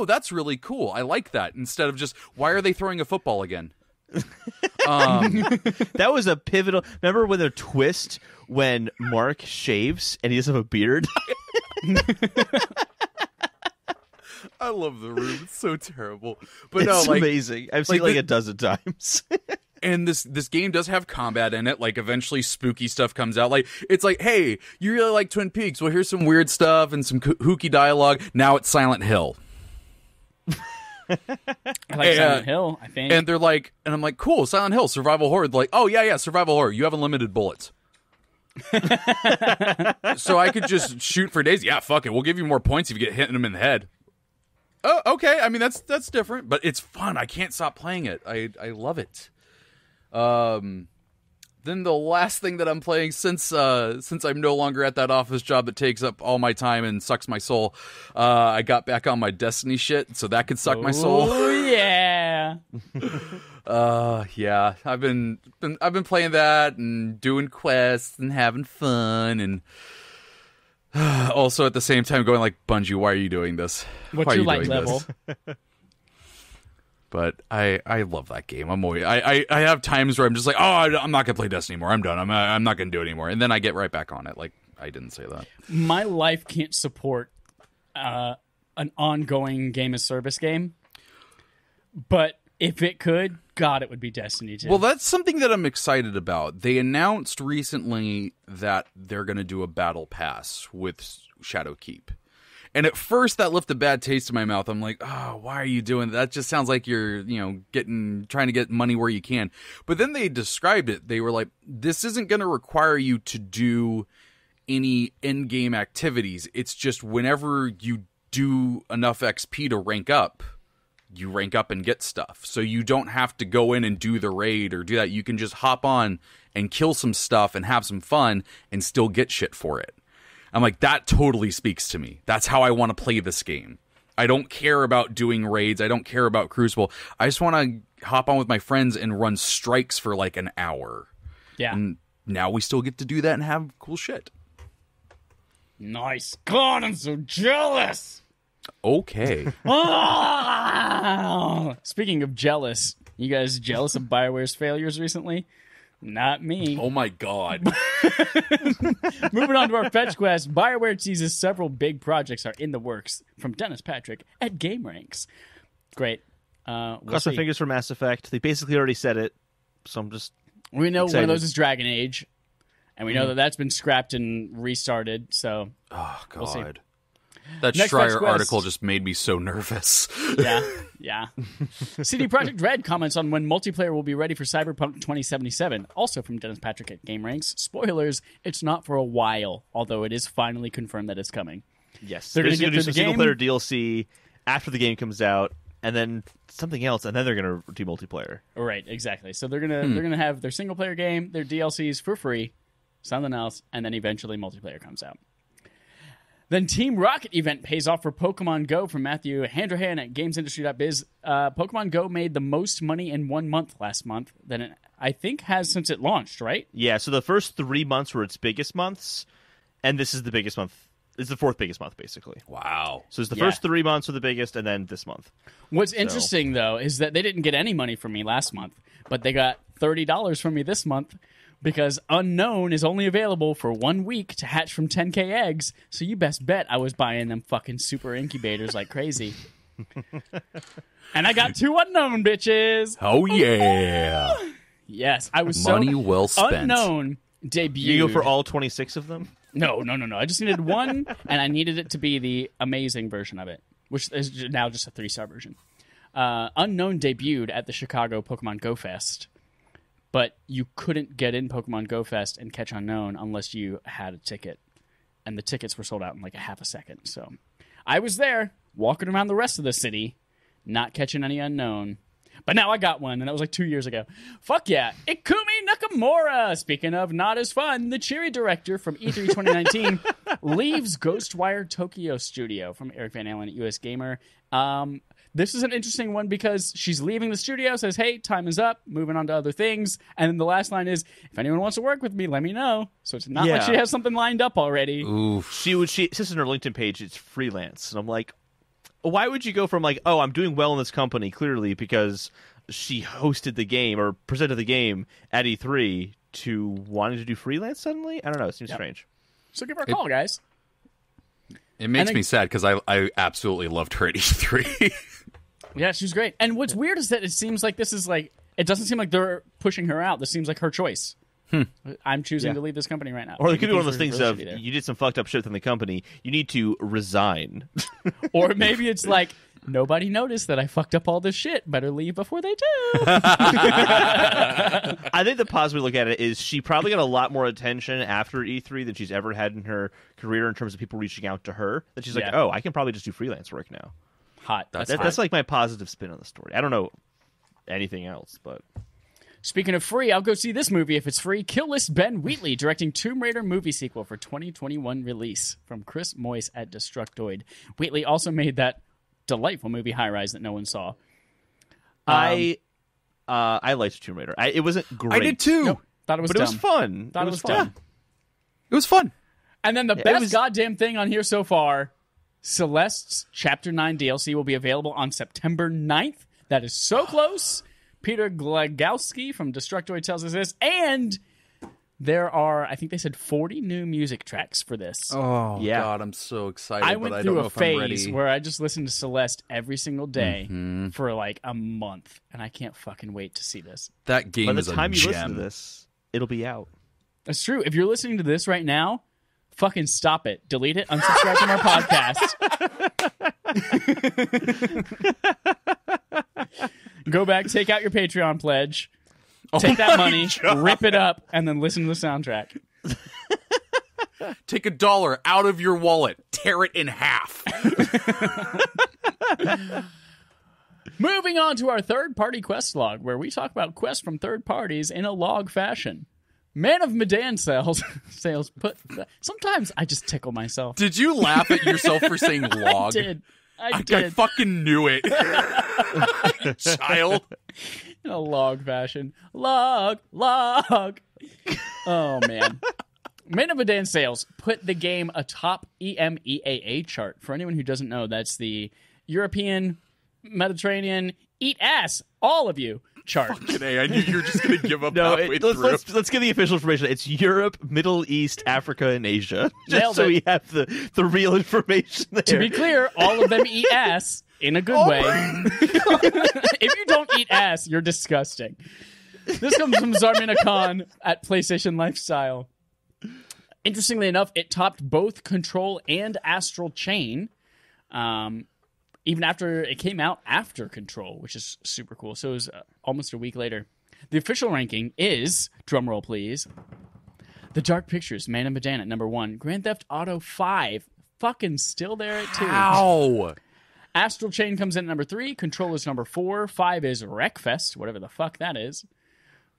that's really cool. I like that. Instead of just, why are they throwing a football again? That was a pivotal. Remember when the twist when Mark shaves and he doesn't have a beard? I love The Room. It's so terrible, but It's no, like, amazing. I've seen like a dozen times. And this game does have combat in it. Like, eventually spooky stuff comes out. Like, it's like, hey, you really like Twin Peaks? Well, here's some weird stuff and some kooky dialogue. Now it's Silent Hill. I like Silent Hill, I think. And they're like, and I'm like, cool, Silent Hill, survival horror. They're like, oh yeah, survival horror. You have unlimited bullets. So I could just shoot for days. Yeah, fuck it. We'll give you more points if you get hitting them in the head. Oh, okay. I mean, that's different, but it's fun. I can't stop playing it. I love it. Then the last thing that I'm playing, since I'm no longer at that office job that takes up all my time and sucks my soul, I got back on my Destiny shit, so that could suck my soul. Oh yeah. Yeah. I've been playing that and doing quests and having fun, and also at the same time going like, Bungie, why are you doing this? What's Why are your you like doing level? this? But I love that game. I have times where I'm just like, oh, I'm not gonna play Destiny anymore. I'm done. I'm not gonna do it anymore. And then I get right back on it. Like, I didn't say that. My life can't support an ongoing game as service game, but if it could, God, it would be Destiny 2. Well, that's something that I'm excited about. They announced recently that they're gonna do a battle pass with Shadowkeep. And at first, that left a bad taste in my mouth. I'm like, oh, why are you doing that? That just sounds like you're, trying to get money where you can. But then they described it. They were like, this isn't going to require you to do any in-game activities. It's just whenever you do enough XP to rank up, you rank up and get stuff. So you don't have to go in and do the raid or do that. You can just hop on and kill some stuff and have some fun and still get shit for it. I'm like, that totally speaks to me. That's how I want to play this game. I don't care about doing raids. I don't care about Crucible. I just want to hop on with my friends and run strikes for like an hour. Yeah. And now we still get to do that and have cool shit. Nice. God, I'm so jealous. Okay. Speaking of jealous, you guys jealous of BioWare's failures recently? Not me. Oh my God. Moving on to our fetch quest, BioWare teases several big projects are in the works from Dennis Patrick at GameRanks. Great. Cross my fingers for Mass Effect. They basically already said it, so I'm just We know excited. one of those is Dragon Age, and we know that that's been scrapped and restarted, so Oh God. We'll see. That Next Schreier Fetch Quest. article just made me so nervous. yeah. CD Projekt Red comments on when multiplayer will be ready for Cyberpunk 2077, also from Dennis Patrick at GameRanks. Spoilers, it's not for a while, although it is finally confirmed that it's coming. Yes, They're going to do get some through the single game. player DLC after the game comes out, and then something else, and then they're going to do multiplayer. Right, exactly. So they're gonna have their single player game, their DLCs for free, something else, and then eventually multiplayer comes out. Then Team Rocket event pays off for Pokemon Go from Matthew Handrahan at GamesIndustry.biz. Pokemon Go made the most money in 1 month last month than it, I think, has since it launched, right? Yeah, so the first 3 months were its biggest months, and this is the biggest month. It's the fourth biggest month, basically. Wow. So it's the first 3 months were the biggest, and then this month. What's interesting, though, is that they didn't get any money from me last month, but they got $30 from me this month because Unknown is only available for 1 week to hatch from 10K eggs, so you best bet I was buying them fucking super incubators like crazy. And I got 2 Unknown, bitches! Oh, yeah. Yes, I was Money well spent. Unknown debuted. You go for all 26 of them? No. I just needed one, and I needed it to be the amazing version of it, which is now just a 3-star version. Unknown debuted at the Chicago Pokemon Go Fest, but you couldn't get in Pokemon Go Fest and catch Unknown unless you had a ticket, and the tickets were sold out in like a half a second. So I was there, walking around the rest of the city, not catching any Unknown. But now I got one, and that was like 2 years ago. Fuck yeah. Ikumi Nakamura! Speaking of not as fun, the cheery director from E3 2019 leaves Ghostwire Tokyo Studio from Eric Van Allen at US Gamer. This is an interesting one because she's leaving the studio, says, hey, time is up, moving on to other things. And then the last line is, if anyone wants to work with me, let me know. So it's not like she has something lined up already. Oof. She says in her LinkedIn page, it's freelance. And I'm like, why would you go from like, oh, I'm doing well in this company, clearly, because she hosted the game or presented the game at E3 to wanting to do freelance suddenly? I don't know. It seems strange. So give her a call, guys. It makes me sad because I absolutely loved her at E3. Yeah, she was great. And what's weird is that it seems like this is like, it doesn't seem like they're pushing her out. This seems like her choice. I'm choosing to leave this company right now. Or it could be one of those things of, you did some fucked up shit within the company, you need to resign. Or maybe it's like, nobody noticed that I fucked up all this shit. Better leave before they do. I think the positive look at it is she probably got a lot more attention after E3 than she's ever had in her career in terms of people reaching out to her. That she's like, oh, I can probably just do freelance work now. Hot. That's like my positive spin on the story. I don't know anything else, but... Speaking of free, I'll go see this movie if it's free. Kill List Ben Wheatley directing Tomb Raider movie sequel for 2021 release from Chris Moyse at Destructoid. Wheatley also made that delightful movie High Rise that no one saw. I liked Tomb Raider. It wasn't great. I did too. Nope, thought it was but dumb. It was fun. Thought it was dumb. It was fun. And then the best goddamn thing on here so far, Celeste's Chapter 9 DLC will be available on September 9th. That is so close. Peter Glagowski from Destructoid tells us this. And there are, I think they said 40 new music tracks for this. Oh, yeah. God, I'm so excited. I went through a phase where I just listened to Celeste every single day for like a month. And I can't fucking wait to see this. That game is a gem. By the time you listen to this, it'll be out. That's true. If you're listening to this right now, fucking stop it. Delete it. Unsubscribe from our podcast. Go back, take out your Patreon pledge, take that money, rip it up, and then listen to the soundtrack. Take $1 out of your wallet, tear it in half. Moving on to our third-party quest log, where we talk about quests from third parties in a log fashion. Man of Medan sales put... Sometimes I just tickle myself. Did you laugh at yourself for saying log? I did. I fucking knew it. Child. In a log fashion. Log. Oh, man. Man of Medan sales put the game atop EMEAA chart. For anyone who doesn't know, that's the European, Mediterranean, eat ass, all of you chart. Fucking A, I knew you were just going to give up let's give the official information. It's Europe, Middle East, Africa, and Asia. Nailed so it. we have the real information there. To be clear, all of them eat ass in a good way. If you don't eat ass, you're disgusting. This comes from Zarmina Khan at PlayStation Lifestyle. Interestingly enough, it topped both Control and Astral Chain. Even after it came out after Control, which is super cool. So it was almost a week later. The official ranking is, drumroll please, The Dark Pictures, Man of Medan at number 1. Grand Theft Auto 5, fucking still there at 2. How? Astral Chain comes in at number 3. Control is number 4. 5 is Wreckfest, whatever the fuck that is.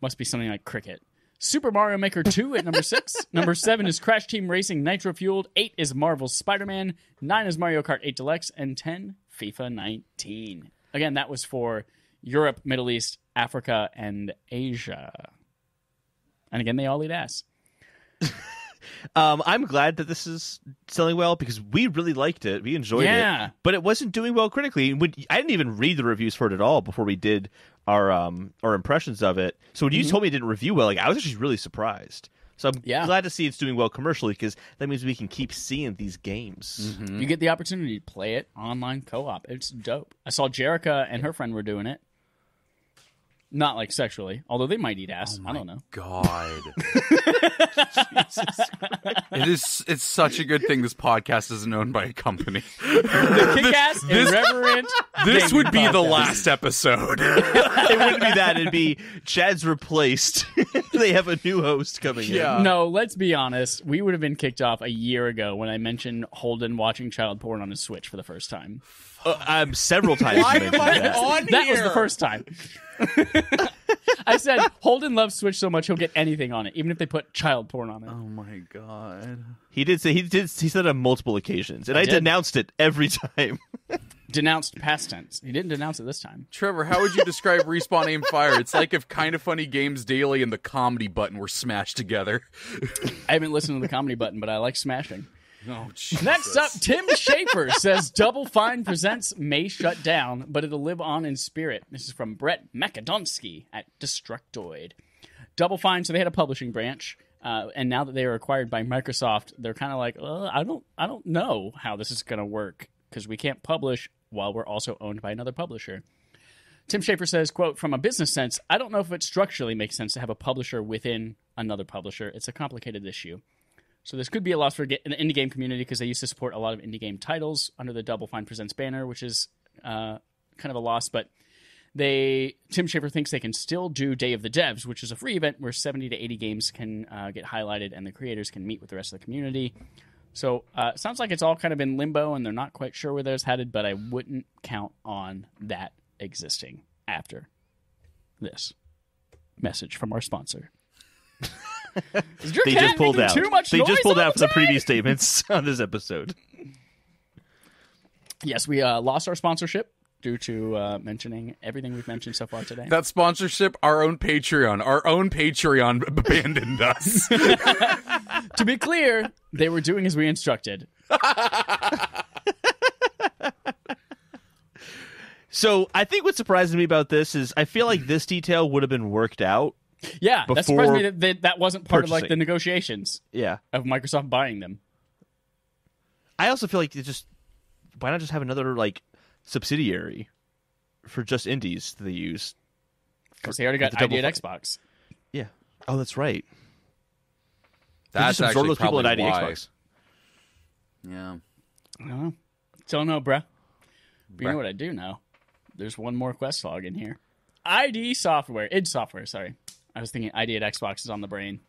Must be something like cricket. Super Mario Maker 2 at number 6. Number 7 is Crash Team Racing Nitro Fueled. 8 is Marvel's Spider-Man. 9 is Mario Kart 8 Deluxe. And 10, FIFA 19. Again, that was for Europe, Middle East, Africa, and Asia. And again, they all eat ass. I'm glad that this is selling well because we really liked it. We enjoyed it. But it wasn't doing well critically. I didn't even read the reviews for it at all before we did our impressions of it. So when you told me it didn't review well, I was actually really surprised. So I'm glad to see it's doing well commercially because that means we can keep seeing these games. You get the opportunity to play it online co-op. It's dope. I saw Jerica and her friend were doing it. Not like sexually, although they might eat ass. I don't know. God. It's such a good thing this podcast isn't owned by a company. The kick-ass, irreverent. This would be podcast. the last episode. It wouldn't be that. It'd be Chad's replaced. They have a new host coming in. No, let's be honest. We would have been kicked off a year ago when I mentioned Holden watching child porn on his Switch for the first time. Several times. Why you mentioned am I that. on That here? was the first time. I said Holden loves Switch so much he'll get anything on it, even if they put child porn on it. Oh my God. He said it on multiple occasions, and I did. denounced it every time. Denounced past tense. He didn't denounce it this time. Treavor, how would you describe Respawn Aim Fire? It's like if Kinda Funny Games Daily and the comedy button were smashed together. I haven't listened to the comedy button, but I like smashing. Oh, Jesus. Next up, Tim Schafer says Double Fine Presents may shut down, but it'll live on in spirit. This is from Brett Makadonsky at Destructoid. Double Fine, so they had a publishing branch, and now that they are acquired by Microsoft, they're kind of like, I don't know how this is going to work because we can't publish while we're also owned by another publisher. Tim Schafer says, quote, from a business sense, I don't know if it structurally makes sense to have a publisher within another publisher. It's a complicated issue. So this could be a loss for the indie game community because they used to support a lot of indie game titles under the Double Fine Presents banner, which is kind of a loss. But Tim Schafer thinks they can still do Day of the Devs, which is a free event where 70 to 80 games can get highlighted and the creators can meet with the rest of the community. So it sounds like it's all kind of in limbo and they're not quite sure where that's headed, but I wouldn't count on that existing after this message from our sponsor. They just pulled out. They just pulled out from the time? previous statements on this episode. Yes, we lost our sponsorship due to mentioning everything we've mentioned so far today. That sponsorship, our own Patreon abandoned us. To be clear, they were doing as we instructed. So I think what's surprising me about this is I feel like this detail would have been worked out. Yeah, that surprised me that wasn't part of like purchasing. the negotiations Yeah. of Microsoft buying them. I also feel like why not just have another like subsidiary for just indies that they use? Because they already got the ID at Double Xbox. Yeah. Oh, that's right. That's just absorb actually those people probably at ID why. Xbox. Yeah. I don't know. Don't know, bruh. But you know what I do know? There's one more quest log in here. id Software, sorry. I was thinking ID at Xbox is on the brain.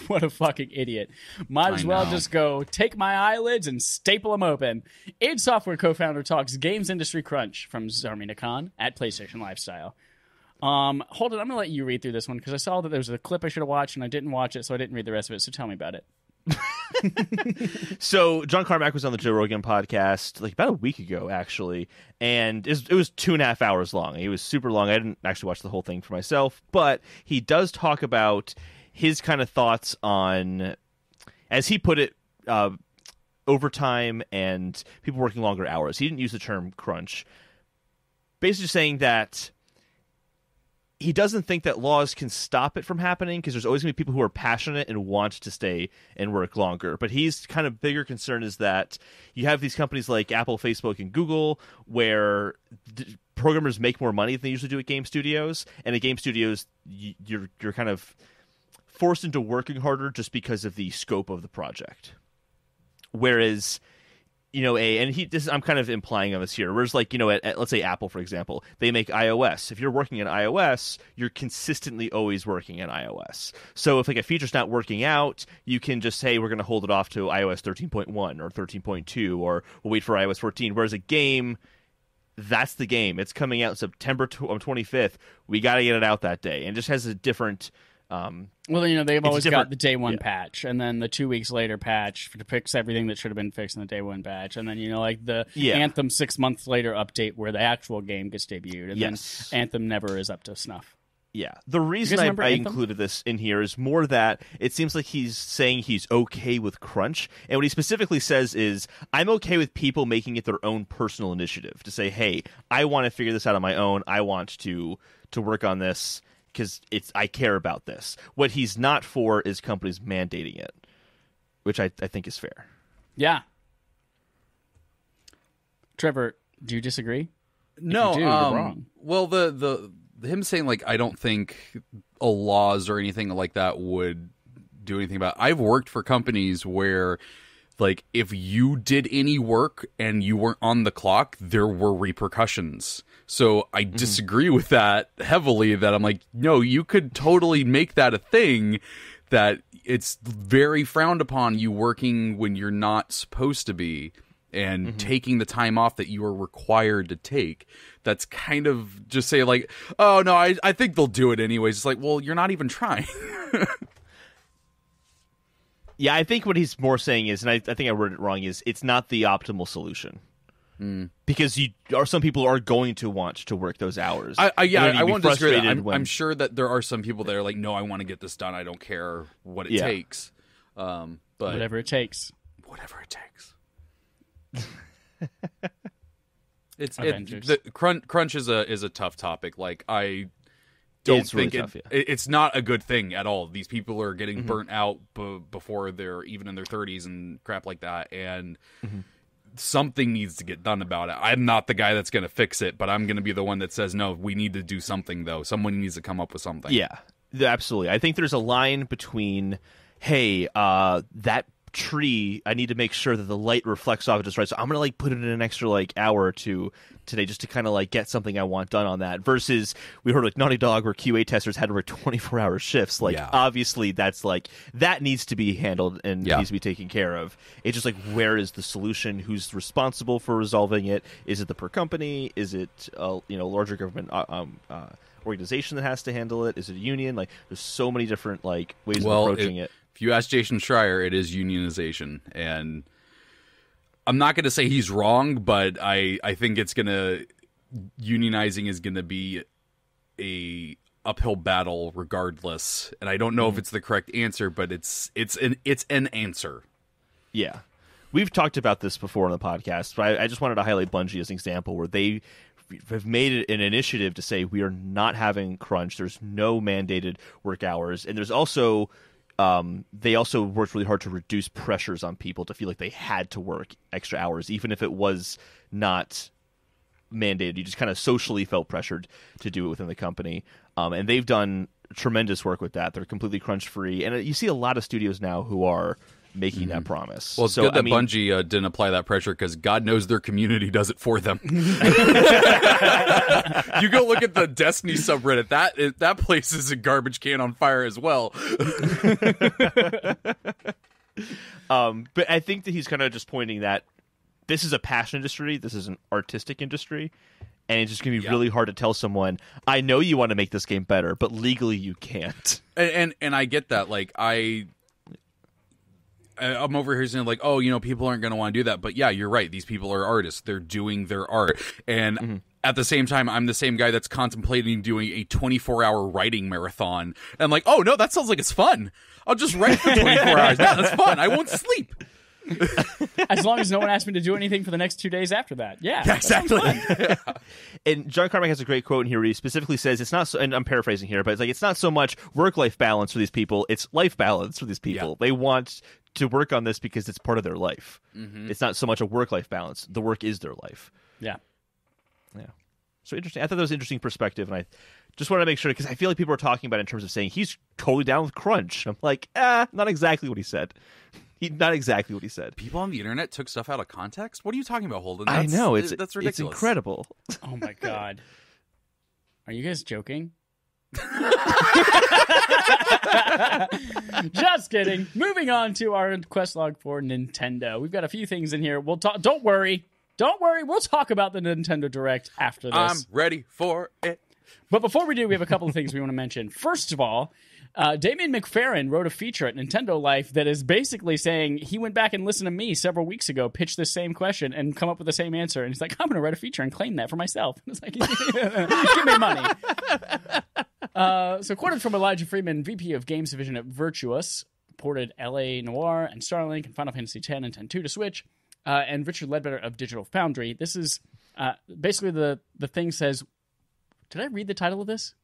What a fucking idiot. Might as well just go take my eyelids and staple them open. id Software co-founder talks games industry crunch from Zarmina Khan at PlayStation Lifestyle. Hold on, I'm going to let you read through this one because I saw that there was a clip I should have watched and I didn't watch it, so I didn't read the rest of it. So tell me about it. So John Carmack was on the Joe Rogan podcast like about a week ago, actually, and it was 2.5 hours long. It was super long. I didn't actually watch the whole thing for myself, but he does talk about his kind of thoughts on, as he put it, overtime and people working longer hours. He didn't use the term crunch. Basically saying that he doesn't think that laws can stop it from happening because there's always going to be people who are passionate and want to stay and work longer. But he's kind of bigger concern is that you have these companies like Apple, Facebook, and Google where programmers make more money than they usually do at game studios. And at game studios, you're kind of forced into working harder just because of the scope of the project. Whereas, I'm kind of implying on this here. Whereas, like, at let's say Apple, for example, they make iOS. If you're working in iOS, you're consistently always working in iOS. So if like a feature's not working out, you can just say we're going to hold it off to iOS 13.1 or 13.2, or we'll wait for iOS 14. Whereas a game, that's the game. It's coming out September 25th. We got to get it out that day, and it just has a different Well, they've always got different- the day one patch, and then the 2 weeks later patch to fix everything that should have been fixed in the day one patch, and then like the Anthem 6 months later update where the actual game gets debuted, and then Anthem never is up to snuff. Yeah, the reason I included this in here is more that it seems like he's saying he's okay with crunch, and what he specifically says is, I'm okay with people making it their own personal initiative, to say, hey, I want to figure this out on my own, I want to work on this, because I care about this. What he's not for is companies mandating it, which I think is fair. Yeah. Trevor, do you disagree? No, if you do, you're wrong. Well, the him saying like I don't think laws or anything like that would do anything about it. I've worked for companies where like if you did any work and you weren't on the clock, there were repercussions. So I disagree with that heavily, that I'm like, no, you could totally make that a thing, that it's very frowned upon you working when you're not supposed to be, and taking the time off that you are required to take. That's kind of just say like, oh no, I think they'll do it anyways. It's like, well, you're not even trying. Yeah, I think what he's more saying is, and I think I worded it wrong, is it's not the optimal solution. Because some people are going to want to work those hours. I won't disagree with that. I'm sure that there are some people that are like, no, I want to get this done. I don't care what it takes. But whatever it takes. Whatever it takes. Crunch is a tough topic. Like I don't think it's not a good thing at all. These people are getting burnt out before they're even in their 30s and crap like that, and something needs to get done about it. I'm not the guy that's going to fix it, but I'm going to be the one that says, no, we need to do something, though. Someone needs to come up with something. Yeah, absolutely. I think there's a line between, hey, that tree, I need to make sure that the light reflects off it just right, so I'm gonna put it in an extra hour or two today just to kind of get something I want done on that, versus we heard Naughty Dog where QA testers had to work 24-hour shifts. Obviously that's that needs to be handled and needs to be taken care of. It's just where is the solution? Who's responsible for resolving it? Is it the per company? Is it larger government organization that has to handle it? Is it a union? There's so many different ways of approaching it. If you ask Jason Schreier, it is unionization, and I'm not going to say he's wrong, but I think unionizing is going to be a uphill battle regardless. And I don't know if it's the correct answer, but it's an answer. Yeah, we've talked about this before on the podcast, but I just wanted to highlight Bungie as an example where they have made it an initiative to say we are not having crunch. There's no mandated work hours, and there's also. They also worked really hard to reduce pressures on people to feel like they had to work extra hours, even if it was not mandated. You just kind of socially felt pressured to do it within the company. And they've done tremendous work with that. They're completely crunch-free. And you see a lot of studios now who are making that promise. Well, it's good that Bungie didn't apply that pressure, because God knows their community does it for them. You go look at the Destiny subreddit. That place is a garbage can on fire as well. But I think that he's kind of just pointing that this is a passion industry. This is an artistic industry. And it's just going to be really hard to tell someone, I know you want to make this game better, but legally you can't. And I get that. I'm over here saying people aren't going to want to do that. But yeah, you're right. These people are artists. They're doing their art. And at the same time, I'm the same guy that's contemplating doing a 24-hour writing marathon. And I'm like, oh, no, that sounds like it's fun. I'll just write for 24 hours. Yeah, that's fun. I won't sleep. As long as no one asks me to do anything for the next 2 days after that. Yeah, exactly. And John Carmack has a great quote in here where he specifically says it's not so, and I'm paraphrasing here, but it's not so much work-life balance for these people, it's life balance for these people. They want to work on this because it's part of their life. It's not so much a work-life balance. The work is their life. Yeah. So interesting. I thought that was an interesting perspective, and I just wanted to make sure, because I feel like people are talking about it in terms of saying he's totally down with crunch. I'm like, not exactly what he said. Not exactly what he said. People on the internet took stuff out of context? What are you talking about, Holden? I know. That's ridiculous. It's incredible. Oh, my God. Are you guys joking? Just kidding. Moving on to our quest log for Nintendo. We've got a few things in here. We'll talk. Don't worry. We'll talk about the Nintendo Direct after this. I'm ready for it. But before we do, we have a couple of things we want to mention. First of all, Damien McFerrin wrote a feature at Nintendo Life that is basically saying he went back and listened to me several weeks ago, pitch this same question, and come up with the same answer. And he's like, I'm going to write a feature and claim that for myself. And it's like, give me money. So quoted from Elijah Freeman, VP of Games Division at Virtuous, ported LA Noire and Starlink and Final Fantasy X and X-2 to Switch, and Richard Ledbetter of Digital Foundry. This is basically the thing says, did I read the title of this?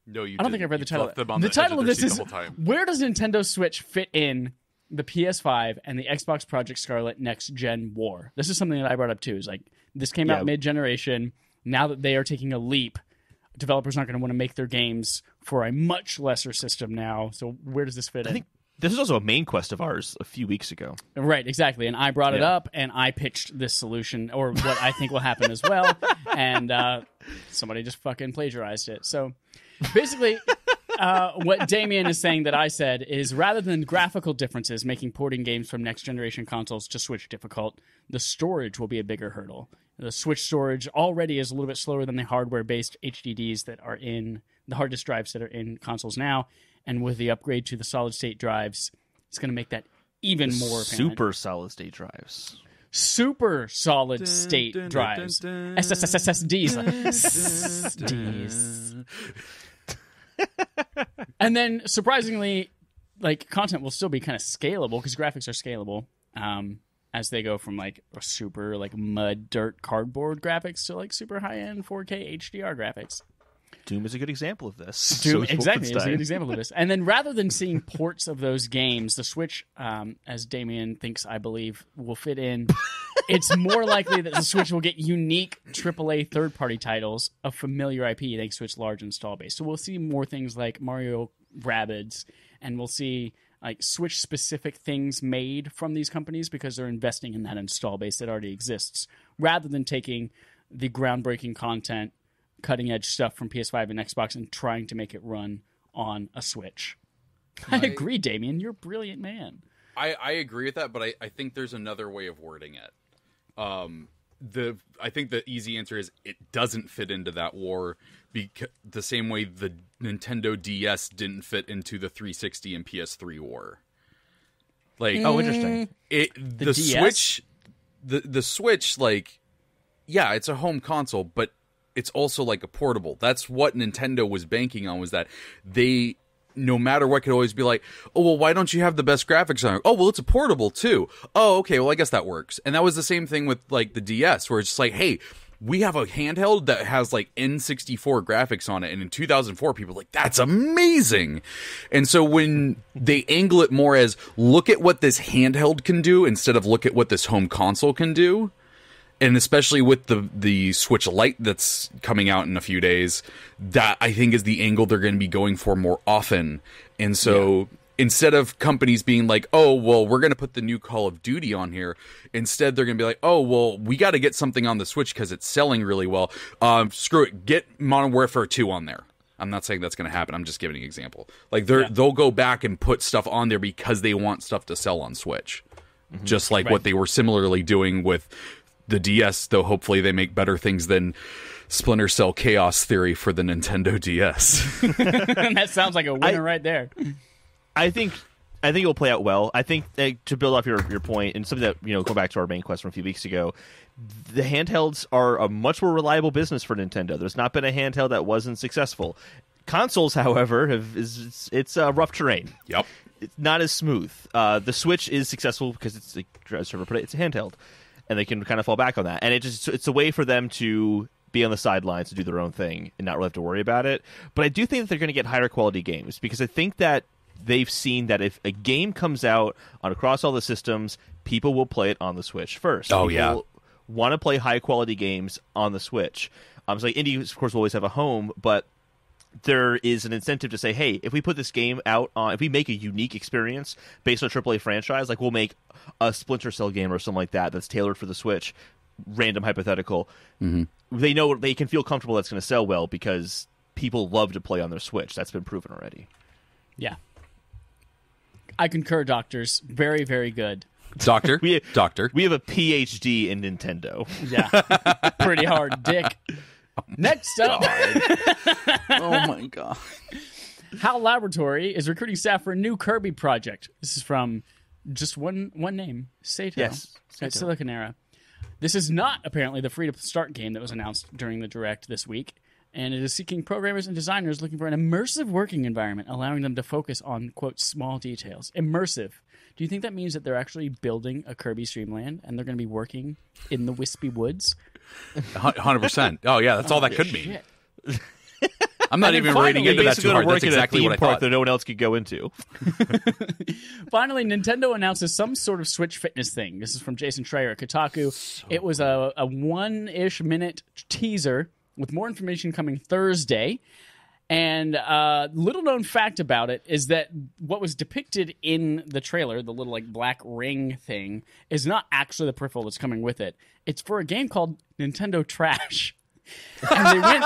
No, you I don't didn't. think I read the title. The title of this is, time. where does Nintendo Switch fit in the PS5 and the Xbox Project Scarlet Next Gen War? This is something that I brought up too. Is like, this came out mid-generation. Now that they are taking a leap, developers aren't going to want to make their games for a much lesser system now. So where does this fit in? I think this is also a main quest of ours a few weeks ago. Right, exactly. And I brought it up, and I pitched this solution, or what I think will happen as well. And somebody just fucking plagiarized it. So basically, what Damien is saying that I said is, rather than graphical differences making porting games from next-generation consoles to Switch difficult, the storage will be a bigger hurdle. The Switch storage already is a little bit slower than the hardware-based HDDs that are in the hard disk drives that are in consoles now. And with the upgrade to the solid-state drives, it's going to make that even more apparent. Super solid-state drives. Super solid-state drives. SSDs. And then, surprisingly, like, content will still be kind of scalable because graphics are scalable as they go from like a super like mud, dirt, cardboard graphics to like super high-end 4K HDR graphics. Doom is a good example of this. Doom, exactly, is a good example of this. And then rather than seeing ports of those games, the Switch, as Damien thinks, I believe, will fit in. It's more likely that the Switch will get unique AAA third-party titles of familiar IP thanks to its large install base. So we'll see more things like Mario Rabbids, and we'll see like Switch-specific things made from these companies because they're investing in that install base that already exists, rather than taking the groundbreaking content, cutting-edge stuff from PS5 and Xbox and trying to make it run on a Switch. I agree, Damien. You're a brilliant man. I agree with that, but I think there's another way of wording it. I think the easy answer is it doesn't fit into that war the same way the Nintendo DS didn't fit into the 360 and PS3 war. Like, oh, interesting. The Switch, the Switch, like, yeah, it's a home console, but it's also like a portable. That's what Nintendo was banking on, was that they, no matter what, could always be like, oh, well, why don't you have the best graphics on it? Oh, well, it's a portable too. Oh, okay, well, I guess that works. And that was the same thing with like the DS, where it's just like, hey, we have a handheld that has like N64 graphics on it. And in 2004, people were like, that's amazing. And so when they angle it more as, look at what this handheld can do instead of look at what this home console can do, and especially with the Switch Lite that's coming out in a few days, that I think is the angle they're going to be going for more often. And so instead of companies being like, oh, well, we're going to put the new Call of Duty on here, instead they're going to be like, oh, well, we got to get something on the Switch because it's selling really well. Screw it, get Modern Warfare 2 on there. I'm not saying that's going to happen. I'm just giving an example. Like they'll go back and put stuff on there because they want stuff to sell on Switch. Mm-hmm. Just like what they were similarly doing with the DS, though hopefully they make better things than Splinter Cell Chaos Theory for the Nintendo DS. That sounds like a winner right there. I think it will play out well. I think to build off your point, and something that, go back to our main quest from a few weeks ago, the handhelds are a much more reliable business for Nintendo. There's not been a handheld that wasn't successful. Consoles, however, it's rough terrain. Yep, it's not as smooth. The Switch is successful because it's it's a handheld, and they can kind of fall back on that. And it's a way for them to be on the sidelines to do their own thing and not really have to worry about it. But I do think that they're going to get higher quality games, because I think that they've seen that if a game comes out across all the systems, people will play it on the Switch first. Oh, people want to play high quality games on the Switch. So like indies, of course, will always have a home, but there is an incentive to say, hey, if we put this game out on, if we make a unique experience based on a AAA franchise, like we'll make a Splinter Cell game or something like that that's tailored for the Switch, random hypothetical, they know they can feel comfortable that's going to sell well because people love to play on their Switch. That's been proven already. Yeah. I concur, doctors. Very, very good. Doctor? We have a PhD in Nintendo. Yeah. Pretty hard dick. Next up, Oh my god. HAL Laboratory is recruiting staff for a new Kirby project. This is from just one name, Sato. Yes, At Silicon Era. This is not apparently the free-to-start game that was announced during the Direct this week, and it is seeking programmers and designers looking for an immersive working environment, allowing them to focus on, quote, small details. Immersive. Do you think that means that they're actually building a Kirby Streamland, and they're going to be working in the wispy woods? 100%. Oh yeah, that's all that could mean. Shit. I'm not even reading into that too hard. That's Work in a exactly theme what I park thought. that no one else could go into. Finally, Nintendo announces some sort of Switch fitness thing. This is from Jason Schreier at Kotaku. It was a one-ish minute teaser with more information coming Thursday. And little known fact about it is that what was depicted in the trailer, the little like black ring thing, is not actually the peripheral that's coming with it. It's for a game called Nintendo Trash. And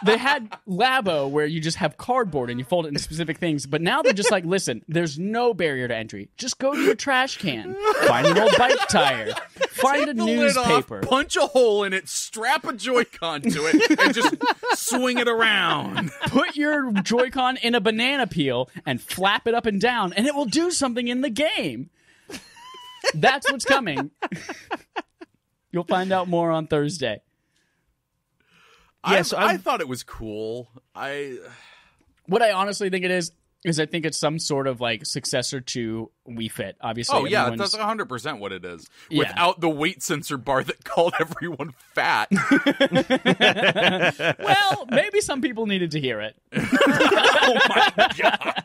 they had Labo where you just have cardboard and you fold it into specific things. But now they're just like, listen, there's no barrier to entry. Just go to your trash can, find an old bike tire, find a Take the lid off, newspaper. punch a hole in it, strap a Joy-Con to it, and just swing it around. Put your Joy-Con in a banana peel and flap it up and down, and it will do something in the game. That's what's coming. You'll find out more on Thursday. Yeah, I thought it was cool. What I honestly think it is I think it's some sort of like successor to Wii Fit. Obviously, Oh yeah, that's 100% what it is. Yeah. Without the weight sensor bar that called everyone fat. Well, maybe some people needed to hear it. Oh my god.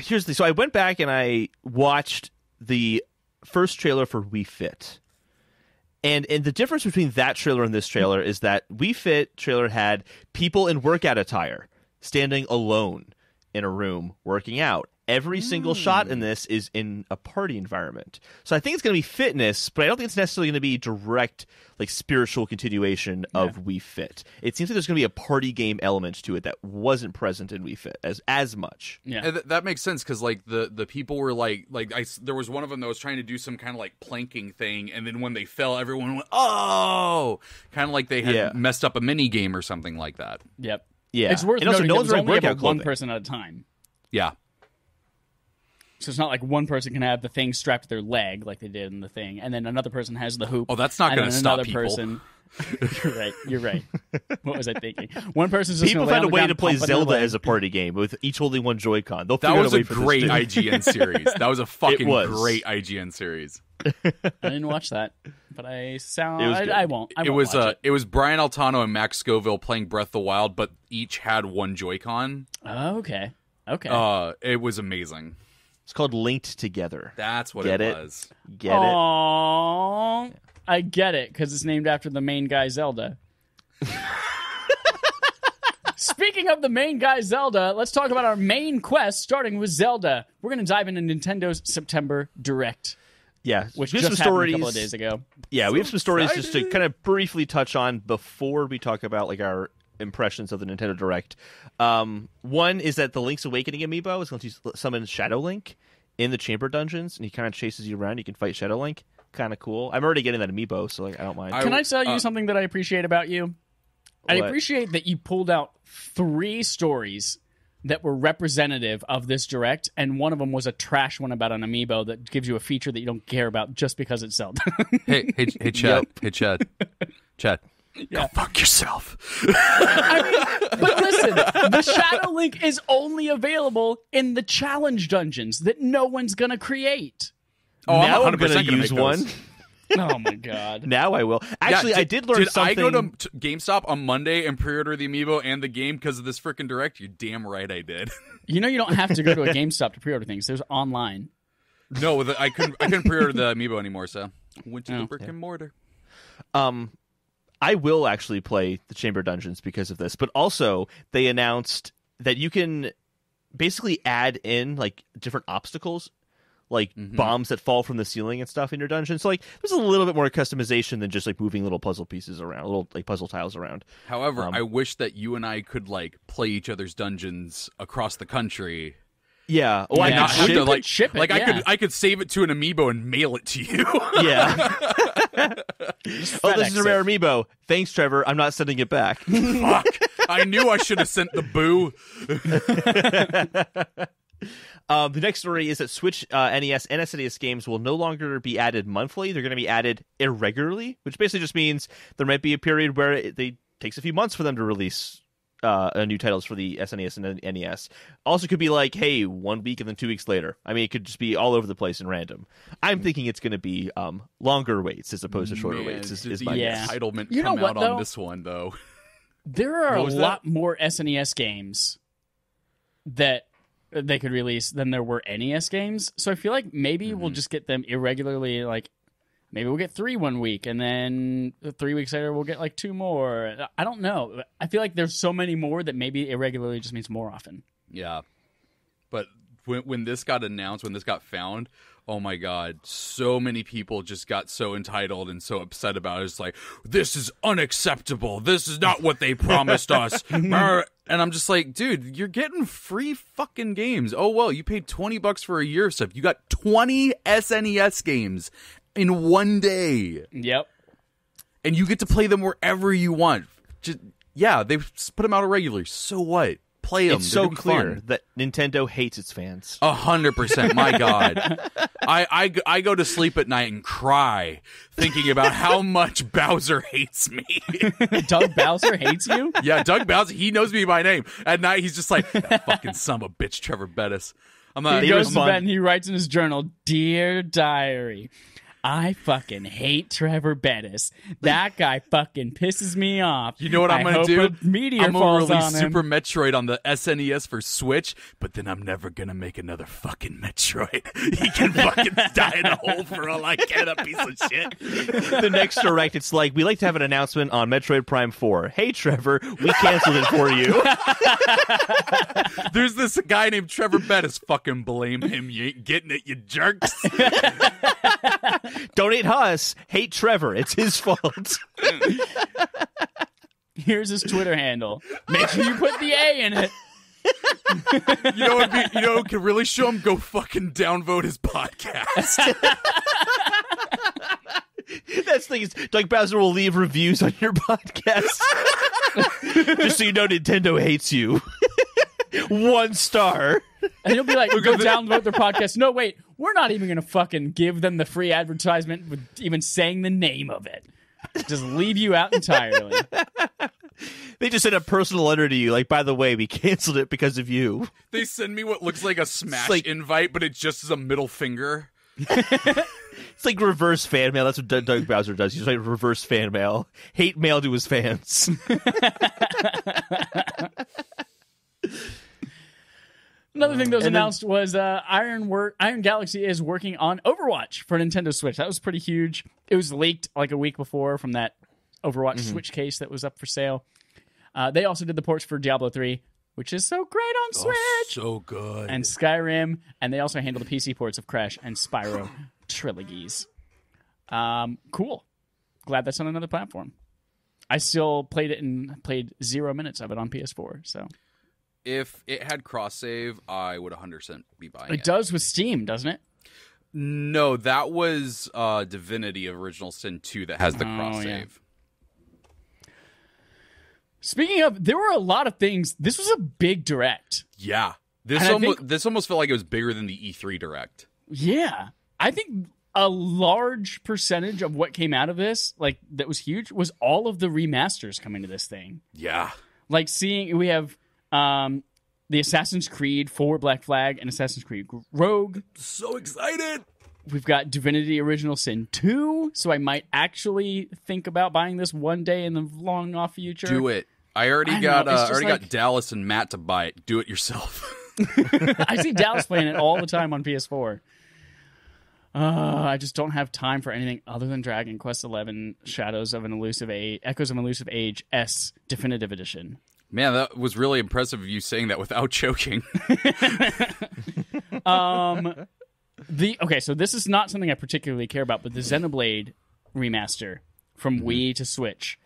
Here's the so I went back and I watched the first trailer for Wii Fit. And the difference between that trailer and this trailer is that Wii Fit trailer had people in workout attire standing alone in a room working out. Every single shot in this is in a party environment. So I think it's going to be fitness, but I don't think it's necessarily going to be direct, like spiritual continuation of Wii Fit. It seems like there's going to be a party game element to it that wasn't present in Wii Fit as much. Yeah. And that makes sense because like the people were like there was one of them that was trying to do some kind of like planking thing, and then when they fell, everyone went oh, kind of like they had messed up a mini game or something like that. Yep. Yeah. It's worth And also, noting no that one's it's wearing only workout about one clothing. person at a time. Yeah. So it's not like one person can have the thing strapped to their leg like they did in the thing, and then another person has the hoop. Oh, that's not going gonna to stop people. Person... You're right. What was I thinking? One person's just People gonna lay find a on the way ground to play pumping their Zelda leg. as a party game with each holding one Joy-Con. They'll That figure was out a a way for great this too. IGN series. That was a fucking was. great IGN series. I didn't watch that, but I sound. It was good. I won't. I It won't was watch it was Brian Altano and Max Scoville playing Breath of the Wild, but each had one Joy-Con. Oh, okay. Okay. It was amazing. It's called Linked Together. That's what Get it it? was. Get it? Aww. I get it because it's named after the main guy Zelda. Speaking of the main guy Zelda, let's talk about our main quest, starting with Zelda. We're going to dive into Nintendo's September Direct, Yeah. which We have just some happened stories. a couple of days ago. Yeah, we have some stories just to excited. kind of briefly touch on before we talk about like our impressions of the Nintendo Direct. One is that the Link's Awakening amiibo is going to summon Shadow Link in the chamber dungeons, and he kind of chases you around. You can fight Shadow Link. Kind of cool. I'm already getting that amiibo, so like I don't mind. Can I tell you something that I appreciate about you? I What? appreciate that you pulled out 3 stories that were representative of this Direct, and one of them was a trash one about an amiibo that gives you a feature that you don't care about just because it's Zelda. Hey, Chad. Hey, Chad. Chad. Go fuck yourself. But listen, the Shadow Link is only available in the challenge dungeons that no one's gonna create. Oh, now I'm I'm 100% going to gonna use make those. one. Oh my god. Now I will. Actually, Yeah, I did learn something. Did I go to GameStop on Monday and pre-order the amiibo and the game because of this freaking Direct? You're damn right I did. You know you don't have to go to a GameStop to pre-order things. There's online. No, I couldn't pre-order the amiibo anymore, so went to the Oh. brick and mortar. I will actually play the chamber dungeons because of this, but also they announced that you can basically add in like different obstacles, like bombs that fall from the ceiling and stuff in your dungeon. So like there's a little bit more customization than just like moving little puzzle pieces around, little like puzzle tiles around. However, I wish that you and I could like play each other's dungeons across the country. Yeah. Oh, I Yeah. not could have ship to it. like ship it, like yeah. I could save it to an amiibo and mail it to you. Yeah. Oh, this is a FedEx rare it. amiibo. Thanks, Trevor. I'm not sending it back. Fuck. I knew I should have sent the boo. The next story is that Switch, NES, and SNES games will no longer be added monthly. They're going to be added irregularly, which basically just means there might be a period where it takes a few months for them to release new titles for the SNES and NES. Also could be like, hey, 1 week and then 2 weeks later. I mean, it could just be all over the place and random. I'm thinking it's going to be longer waits as opposed to shorter waits. Is my Yeah. guess. Entitlement You know come what, out though? on this one though. There are a What was lot more SNES games that they could release than there were NES games. So I feel like maybe we'll just get them irregularly. Like maybe we'll get 3 1 week, and then 3 weeks later we'll get like 2 more. I don't know. I feel like there's so many more that maybe irregularly just means more often. Yeah. But when this got announced, when this got found, oh my god, so many people just got so entitled and so upset about it. It's like, this is unacceptable. This is not what they promised us. And I'm just like, dude, you're getting free fucking games. Oh, well, you paid $20 for a year of stuff. You got 20 SNES games in one day. Yep. And you get to play them wherever you want. Just, yeah, they put them out regularly. So what? Play them. It's so clear that Nintendo hates its fans. 100%. My God. I go to sleep at night and cry thinking about how much Bowser hates me. Doug Bowser hates you? Yeah, Doug Bowser, he knows me by name. At night, he's just like, that fucking son of a bitch, Treavor Bettis. I'm not. He goes to respond- bed and he writes in his journal, "Dear Diary, I fucking hate Trevor Bettis. That guy fucking pisses me off. You know what I'm I going to hope do? a meteor I'm going falls to release on him." Super Metroid on the SNES for Switch, but then I'm never going to make another fucking Metroid. He can fucking die in a hole for all I care, that piece of shit. The next direct, it's like, we like to have an announcement on Metroid Prime 4. Hey, Trevor, we canceled it for you. There's this guy named Trevor Bettis. Fucking blame him. You ain't getting it, you jerks. Don't hate us. Hate Trevor. It's his fault. Here's his Twitter handle. Make sure you put the A in it. You know what could really show him? Go fucking downvote his podcast. That's the thing is, Doug Bowser will leave reviews on your podcast. Just so you know Nintendo hates you. 1 star. And he'll be like, go download their podcast. No, wait, we're not even going to fucking give them the free advertisement with even saying the name of it. Just leave you out entirely. They just sent a personal letter to you, like, by the way, we canceled it because of you. They send me what looks like a Smash like- invite, but it just is a middle finger. It's like reverse fan mail. That's what Doug Bowser does. He's like reverse fan mail. Hate mail to his fans. Another thing that was And then- announced was Iron Galaxy is working on Overwatch for Nintendo Switch. That was pretty huge. It was leaked like a week before from that Overwatch Switch case that was up for sale. They also did the ports for Diablo 3, which is so great on Switch, So good. and Skyrim, and they also handle the PC ports of Crash and Spyro trilogies. Cool. Glad that's on another platform. I still played it and played 0 minutes of it on PS4, so... If it had cross save, I would 100% be buying it. It does with Steam, doesn't it? No, that was Divinity Original Sin 2 that has the cross yeah. save. Speaking of, there were a lot of things. This was a big direct. Yeah. And I think- This almost felt like it was bigger than the E3 Direct. Yeah. I think a large percentage of what came out of this, like that was huge, was all of the remasters coming to this thing. Yeah. Like seeing, we have the Assassin's Creed 4 Black Flag and Assassin's Creed Rogue. So excited. We've got Divinity Original Sin 2, so I might actually think about buying this one day in the long off future. Do it. I already I got know, it's just got like- Dallas and Matt to buy it. Do it yourself. I see Dallas playing it all the time on PS4. I just don't have time for anything other than Dragon Quest XI Shadows of an Elusive Age, Echoes of an Elusive Age S Definitive Edition. Man, that was really impressive of you saying that without choking. Okay, so this is not something I particularly care about, but the Xenoblade remaster from Wii to Switch.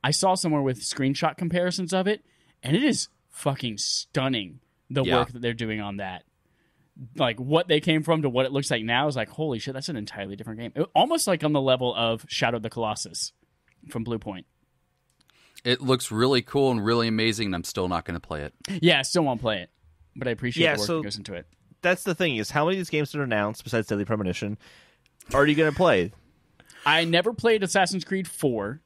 I saw somewhere with screenshot comparisons of it, and it is fucking stunning, the Yeah. work that they're doing on that. like what they came from to what it looks like now is like, holy shit, that's an entirely different game. Almost like on the level of Shadow of the Colossus from Blue Point. It looks really cool and really amazing, and I'm still not going to play it. Yeah, I still won't play it, but I appreciate the work that goes into it. That's the thing, is how many of these games that are announced, besides Deadly Premonition, are you going to play? I never played Assassin's Creed 4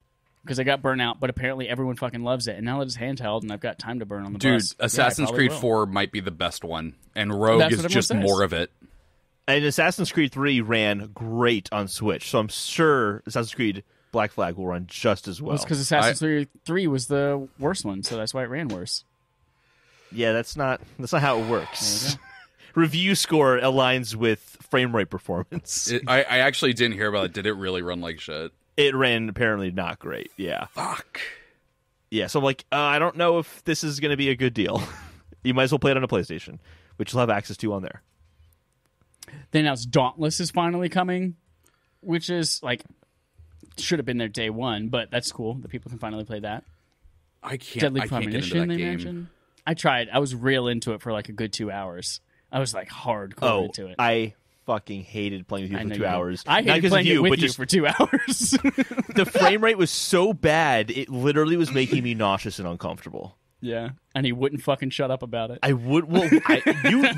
because I got burnt out, but apparently everyone fucking loves it. And now that it's handheld and I've got time to burn on the bus. Dude, Assassin's Creed 4 might be the best one, and Rogue is just more of it. And Assassin's Creed 3 ran great on Switch, so I'm sure Assassin's Creed Black Flag will run just as well. It's because Assassin's Creed 3 was the worst one, so that's why it ran worse. Yeah, that's not how it works. Review score aligns with frame rate performance. I actually didn't hear about it. Did it really run like shit? It ran apparently not great. Yeah. Fuck. Yeah, so I'm like, I don't know if this is going to be a good deal. You might as well play it on a PlayStation, which you'll have access to on there. They announced Dauntless is finally coming, which is like should have been there day one, but that's cool that people can finally play that. I can't Deadly get into Premonition, that they game. mentioned. I tried. I was real into it for like a good 2 hours. I was like hardcore into it. I fucking hated playing with you for 2 hours. I hated playing it with you for 2 hours. The frame rate was so bad, it literally was making me nauseous and uncomfortable. Yeah, and he wouldn't fucking shut up about it. I would. Well,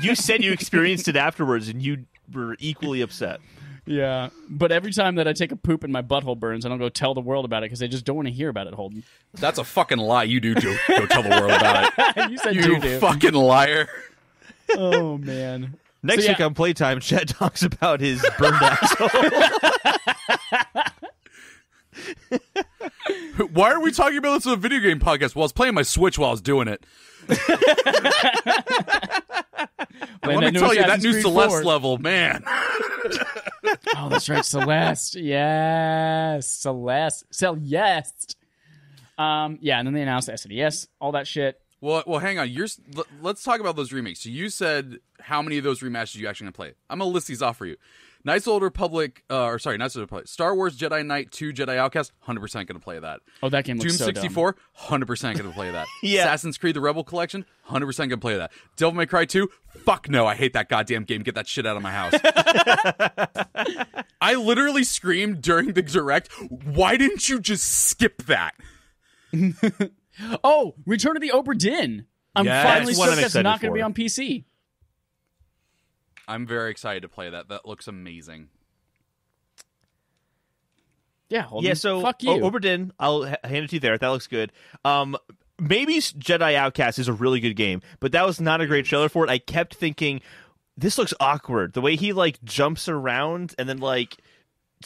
you said you experienced it afterwards, and you were equally upset. Yeah, but every time that I take a poop and my butthole burns, I don't go tell the world about it because they just don't want to hear about it, Holden. That's a fucking lie. You do go tell the world about it. You said you fucking liar. Oh, man. Next week on Playtime, Chad talks about his burned asshole. Why are we talking about this on a video game podcast? Well, I was playing my Switch while I was doing it. Let me tell you, that new Celeste level, man. Oh, that's right, Celeste. Yes, Celeste. Celeste. Yeah, and then they announced SNES, all that shit. Well, hang on. Let's talk about those remakes. So you said how many of those remasters you actually going to play? I'm going to list these off for you. Knights of the Old Republic, Star Wars Jedi Knight 2, Jedi Outcast, 100% going to play that. Oh, that game looks Doom so 64, 100% going to play that. Yeah. Assassin's Creed The Rebel Collection, 100% going to play that. Devil May Cry 2, fuck no, I hate that goddamn game. Get that shit out of my house. I literally screamed during the direct, why didn't you just skip that? Oh, Return of the Obra Dinn. I'm finally stoked that's not going to be on PC. I'm very excited to play that. That looks amazing. Yeah, Holden, yeah. So fuck you. Obra Dinn, I'll hand it to you there. That looks good. Maybe Jedi Outcast is a really good game, but that was not a great trailer for it. I kept thinking, this looks awkward. The way he like jumps around and then like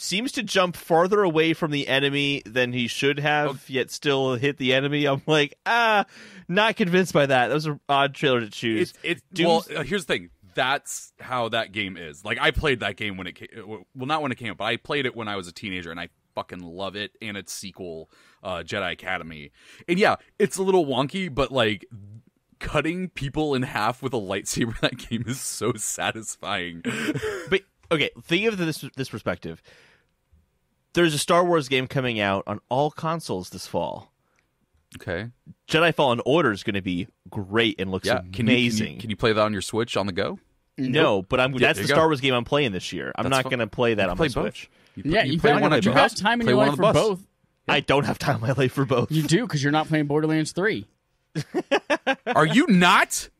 seems to jump farther away from the enemy than he should have, yet still hit the enemy. I'm like, not convinced by that. That was an odd trailer to choose. Well, here's the thing. That's how that game is. Like, I played that game when it came... Well, not when it came out, but I played it when I was a teenager, and I fucking love it, and its sequel, Jedi Academy. And yeah, it's a little wonky, but, like, cutting people in half with a lightsaber in that game is so satisfying. But, okay, think of this perspective. There's a Star Wars game coming out on all consoles this fall. Okay. Jedi Fallen Order is going to be great and looks amazing. Can you play that on your Switch on the go? No, but that's the Star Wars game I'm playing this year. I'm not going to play that on my Switch. You have time in your life for both. I don't have time in my life for both. You do, because you're not playing Borderlands 3. Are you not?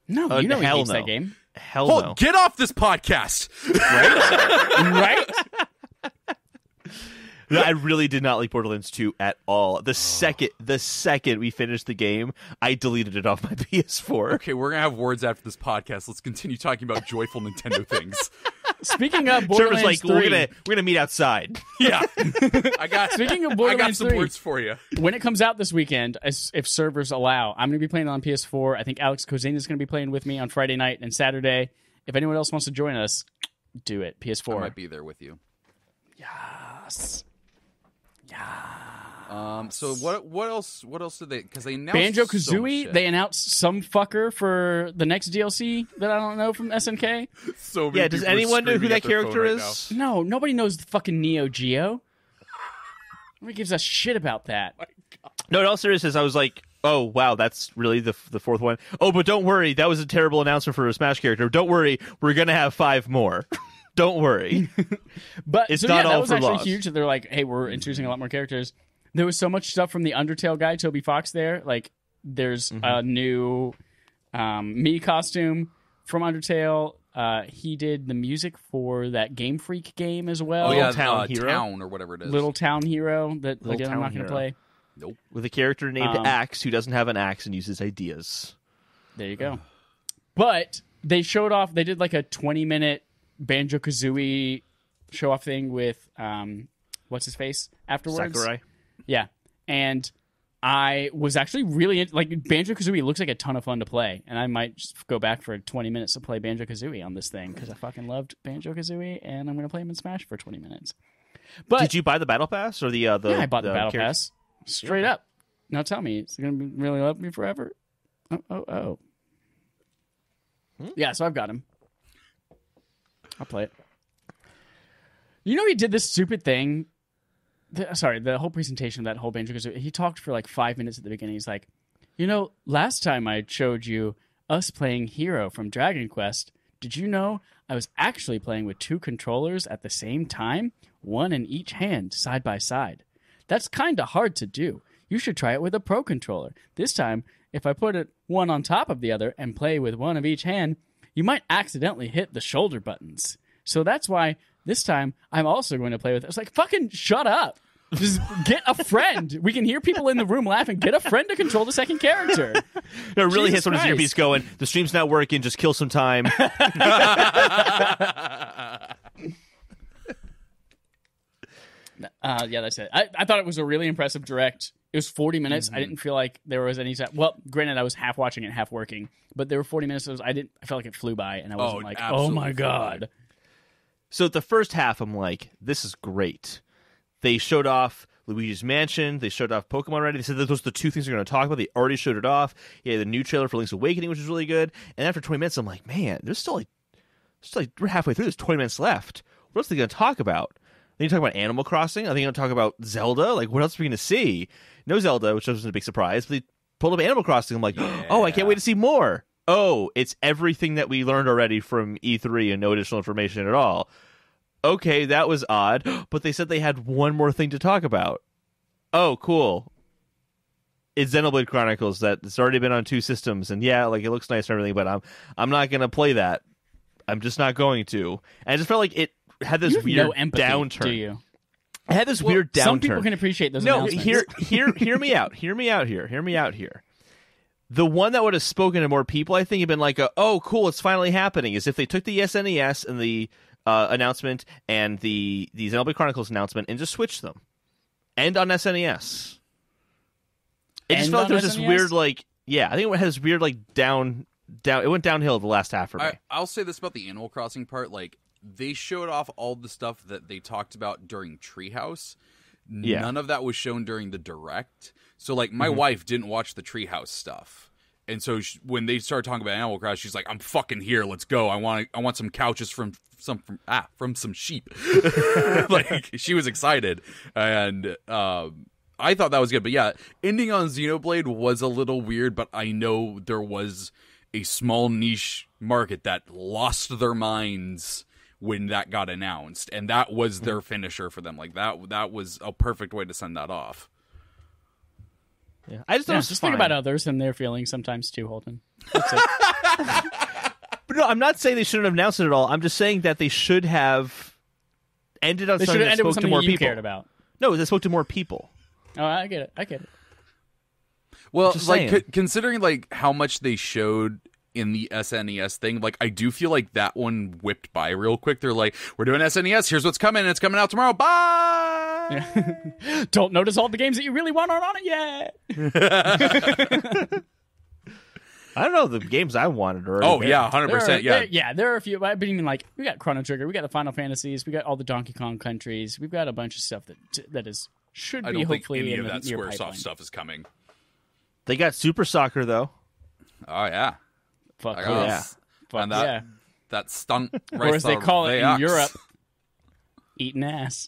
No, you know he hates that game. Hell no. Get off this podcast. Right? No, I really did not like Borderlands 2 at all. The second we finished the game, I deleted it off my PS4. Okay, we're gonna have words after this podcast. Let's continue talking about joyful Nintendo things. Speaking of Borderlands like, 3, we're gonna meet outside. Yeah, Speaking of Borderlands I got some 3, words for you. When it comes out this weekend, if servers allow, I'm gonna be playing it on PS4. I think Alex Kozina is gonna be playing with me on Friday night and Saturday. If anyone else wants to join us, do it. PS4. I might be there with you. Yes. So what else did they? Because they announced Banjo-Kazooie. They announced some fucker for the next DLC that I don't know from SNK. So many does anyone know who that character is? No, nobody knows the fucking Neo Geo. Nobody gives a shit about that. No, in all seriousness, I was like, Oh, wow, that's really the fourth one. Oh, but don't worry, that was a terrible announcement for a Smash character. Don't worry, we're going to have 5 more. Don't worry. But it's so, not yeah, that all was for actually loss. huge. They're like, hey, we're introducing a lot more characters. There was so much stuff from the Undertale guy, Toby Fox, there. Like, there's a new Mii costume from Undertale. He did the music for that Game Freak game as well. Oh yeah, Town Hero? Town or whatever it is. Little Town Hero that, Little again, I'm Town not going Hero. to play. Nope. With a character named Axe who doesn't have an axe and uses ideas. There you go. But they showed off, they did like a 20-minute Banjo-Kazooie show-off thing with, what's his face afterwards? Sakurai. Yeah. And I was actually really, like, Banjo-Kazooie looks like a ton of fun to play. And I might just go back for 20 minutes to play Banjo-Kazooie on this thing because I fucking loved Banjo-Kazooie and I'm going to play him in Smash for 20 minutes. But Did you buy the Battle Pass or the yeah, I bought the Battle character? Pass. Straight up. Now tell me, it's going to really love me forever? Oh. Yeah, so I've got him. I'll play it. You know, he did this stupid thing. The whole presentation of that whole Banjo-Kazooie, he talked for like 5 minutes at the beginning. He's like, you know, last time I showed you us playing Hero from Dragon Quest, did you know I was actually playing with 2 controllers at the same time? One in each hand, side by side. That's kind of hard to do. You should try it with a Pro Controller. This time, if I put it one on top of the other and play with one of each hand, you might accidentally hit the shoulder buttons. So that's why this time I'm also going to play with it. It's like, fucking shut up. Just get a friend. We can hear people in the room laughing. Get a friend to control the second character. No, it really Jesus hits on his Christ. earpiece going, the stream's not working, just kill some time. Yeah, that's it. I thought it was a really impressive direct. It was 40 minutes. I didn't feel like there was any time. Well, granted, I was half watching it, half working, but there were 40 minutes. I felt like it flew by, and I wasn't like, oh my absolutely god. So the first half, I'm like, this is great. They showed off Luigi's Mansion. They showed off Pokemon already. They said that those are the 2 things they're going to talk about. They already showed it off. Yeah, the new trailer for Link's Awakening, which is really good. And after 20 minutes, I'm like, man, there's still like we're halfway through. There's 20 minutes left. What else are they going to talk about? Then you talk about Animal Crossing. Are they going to talk about Zelda? Like, what else are we going to see? No Zelda, which wasn't a big surprise. But they pulled up Animal Crossing. I'm like, oh, I can't wait to see more. Oh, it's everything that we learned already from E3 and no additional information at all. Okay, that was odd. But they said they had one more thing to talk about. Oh, cool. It's Xenoblade Chronicles that it's already been on 2 systems. And yeah, like it looks nice and everything, but I'm not going to play that. I'm just not going to. And I just felt like it had this You have weird no empathy, downturn. do you? It had this weird downturn. Some people can appreciate those No, announcements. hear me out. Hear me out here. The one that would have spoken to more people, I think, had been like, oh, cool, it's finally happening, is if they took the SNES and the announcement and the Xenoblade Chronicles announcement and just switched them. And on SNES. It just And felt like on there was this SNES? weird, like, yeah, I think it had this weird, like, down. It went downhill the last half for me. I'll say this about the Animal Crossing part. Like, they showed off all the stuff that they talked about during Treehouse. Yeah. None of that was shown during the Direct. So, like, my wife didn't watch the Treehouse stuff. And so when they started talking about Animal Crossing, she's like, I'm fucking here. Let's go. I want some couches from some sheep. Like, she was excited. And I thought that was good. But yeah, ending on Xenoblade was a little weird, but I know there was a small niche market that lost their minds when that got announced, and that was their finisher for them. Like that was a perfect way to send that off. Yeah. I just thought it was Just fine. think about others and their feelings sometimes too, Holden. That's it. But no, I'm not saying they shouldn't have announced it at all. I'm just saying that they should have ended on They should something have that ended with spoke to something more you people. cared about. No, that spoke to more people. Oh, I get it. Well, Just like saying. considering like how much they showed in the SNES thing, like I do feel like that one whipped by real quick. They're like, we're doing SNES. Here's what's coming. It's coming out tomorrow. Bye. Yeah. Don't notice all the games that you really want aren't on it yet. I don't know. The games I wanted are Oh already yeah, there. 100%. Yeah. There are a few. But even like we got Chrono Trigger, we got the Final Fantasies, we got all the Donkey Kong countries, we've got a bunch of stuff that should I be don't think hopefully any in of the that near SquareSoft pipeline. stuff is coming. They got Super Soccer though. Oh yeah. Fuck I yeah. got yeah. Fuck and that yeah. that stunt Or as they call it in Race. Europe, eating ass.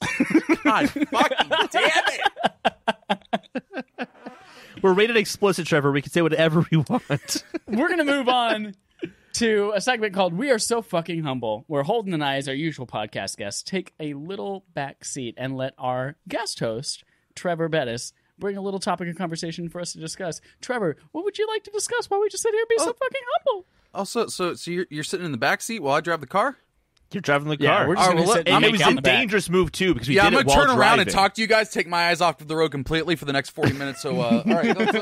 God fucking damn it. We're rated explicit, Trevor. We can say whatever we want. We're going to move on to a segment called We Are So Fucking Humble, where Holden and I, as our usual podcast guests, take a little back seat and let our guest host, Treavor Bettis, bring a little topic of conversation for us to discuss. Trevor, what would you like to discuss while we just sit here and be so fucking humble? Also, so you're sitting in the back seat while I drive the car? You're driving the Yeah, car. we're just All right, gonna well, sit look, and It make was out in a the back. dangerous move, too, because we Yeah, did I'm it going to while turn around and driving. talk to you guys, take my eyes off the road completely for the next 40 minutes. So, all right, let's,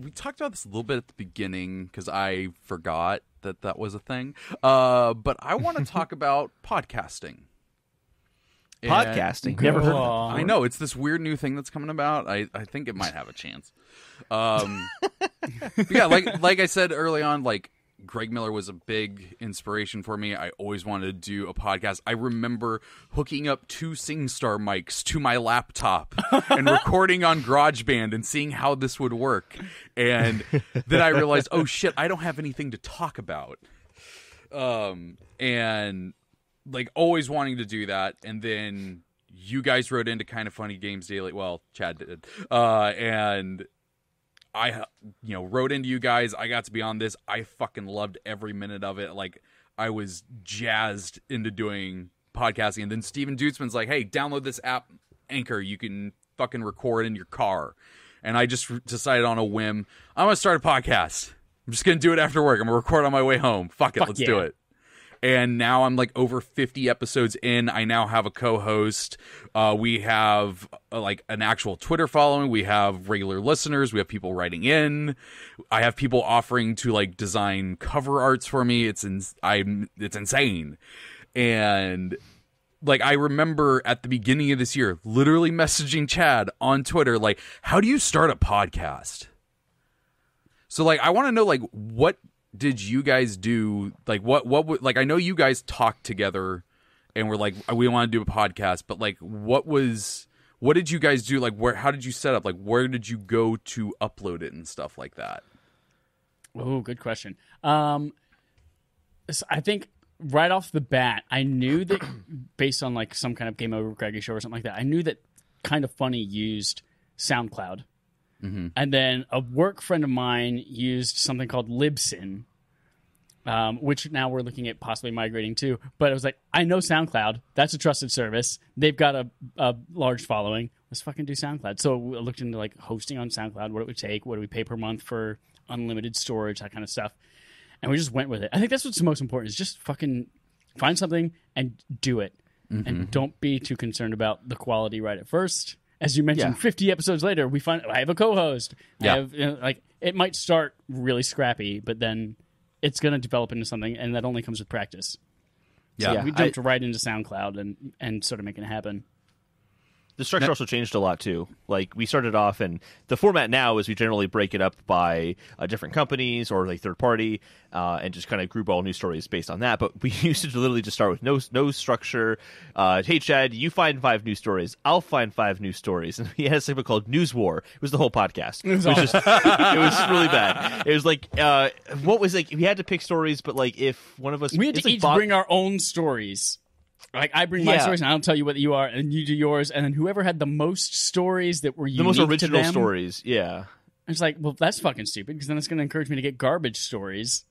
we talked about this a little bit at the beginning because I forgot that was a thing. But I want to talk about podcasting. And Podcasting? Never heard of Aw. that. I know, it's this weird new thing that's coming about. I think it might have a chance. But yeah, like I said early on, like, Greg Miller was a big inspiration for me. I always wanted to do a podcast. I remember hooking up 2 SingStar mics to my laptop and recording on GarageBand and seeing how this would work. And then I realized, oh shit, I don't have anything to talk about. And like always wanting to do that. And then you guys wrote into Kind of Funny Games Daily. Well, Chad did. And I, wrote into you guys. I got to be on this. I fucking loved every minute of it. Like, I was jazzed into doing podcasting. And then Steven Dutzman's like, hey, download this app, Anchor. You can fucking record in your car. And I just decided on a whim, I'm going to start a podcast. I'm just going to do it after work. I'm going to record on my way home. Fuck it. Let's do it. And now I'm like over 50 episodes in. I now have a co-host. We have like an actual Twitter following. We have regular listeners. We have people writing in. I have people offering to like design cover arts for me. It's insane. And like I remember at the beginning of this year, literally messaging Chad on Twitter, like, how do you start a podcast? So like I want to know like what did you guys do? Like what like I know you guys talked together and were like we want to do a podcast, but like what did you guys do? Like how did you set up? Like where did you go to upload it and stuff like that? Oh, good question. So I think right off the bat, I knew that based on like some kind of Game Over Craigie show or something like that, I knew that Kind of Funny used SoundCloud. Mm-hmm. And then a work friend of mine used something called Libsyn, which now we're looking at possibly migrating to. But I was like, I know SoundCloud. That's a trusted service. They've got a large following. Let's fucking do SoundCloud. So I looked into like hosting on SoundCloud, what it would take, what do we pay per month for unlimited storage, that kind of stuff. And we just went with it. I think that's what's the most important is just fucking find something and do it. Mm-hmm. And don't be too concerned about the quality right at first. As you mentioned, 50 episodes later, we find I have a co-host. Yeah. I have, like it might start really scrappy, but then it's going to develop into something, and that only comes with practice. Yeah, So we jumped right into SoundCloud and sort of making it happen. The structure also changed a lot, too. Like, we started off, and the format now is we generally break it up by different companies or, like, third party, and just kind of group all news stories based on that. But we used to literally just start with no structure. Hey, Chad, you find 5 news stories. I'll find 5 news stories. And we had a segment called News War. It was the whole podcast. It was really bad. It was like, what was, like, we had to pick stories, but, like, if one of us... We had to each bring our own stories. Like, I bring my stories, and I don't tell you what you are, and you do yours, and then whoever had the most stories that were unique the most original to them, stories, yeah. It's like, well, that's fucking stupid, because then it's going to encourage me to get garbage stories.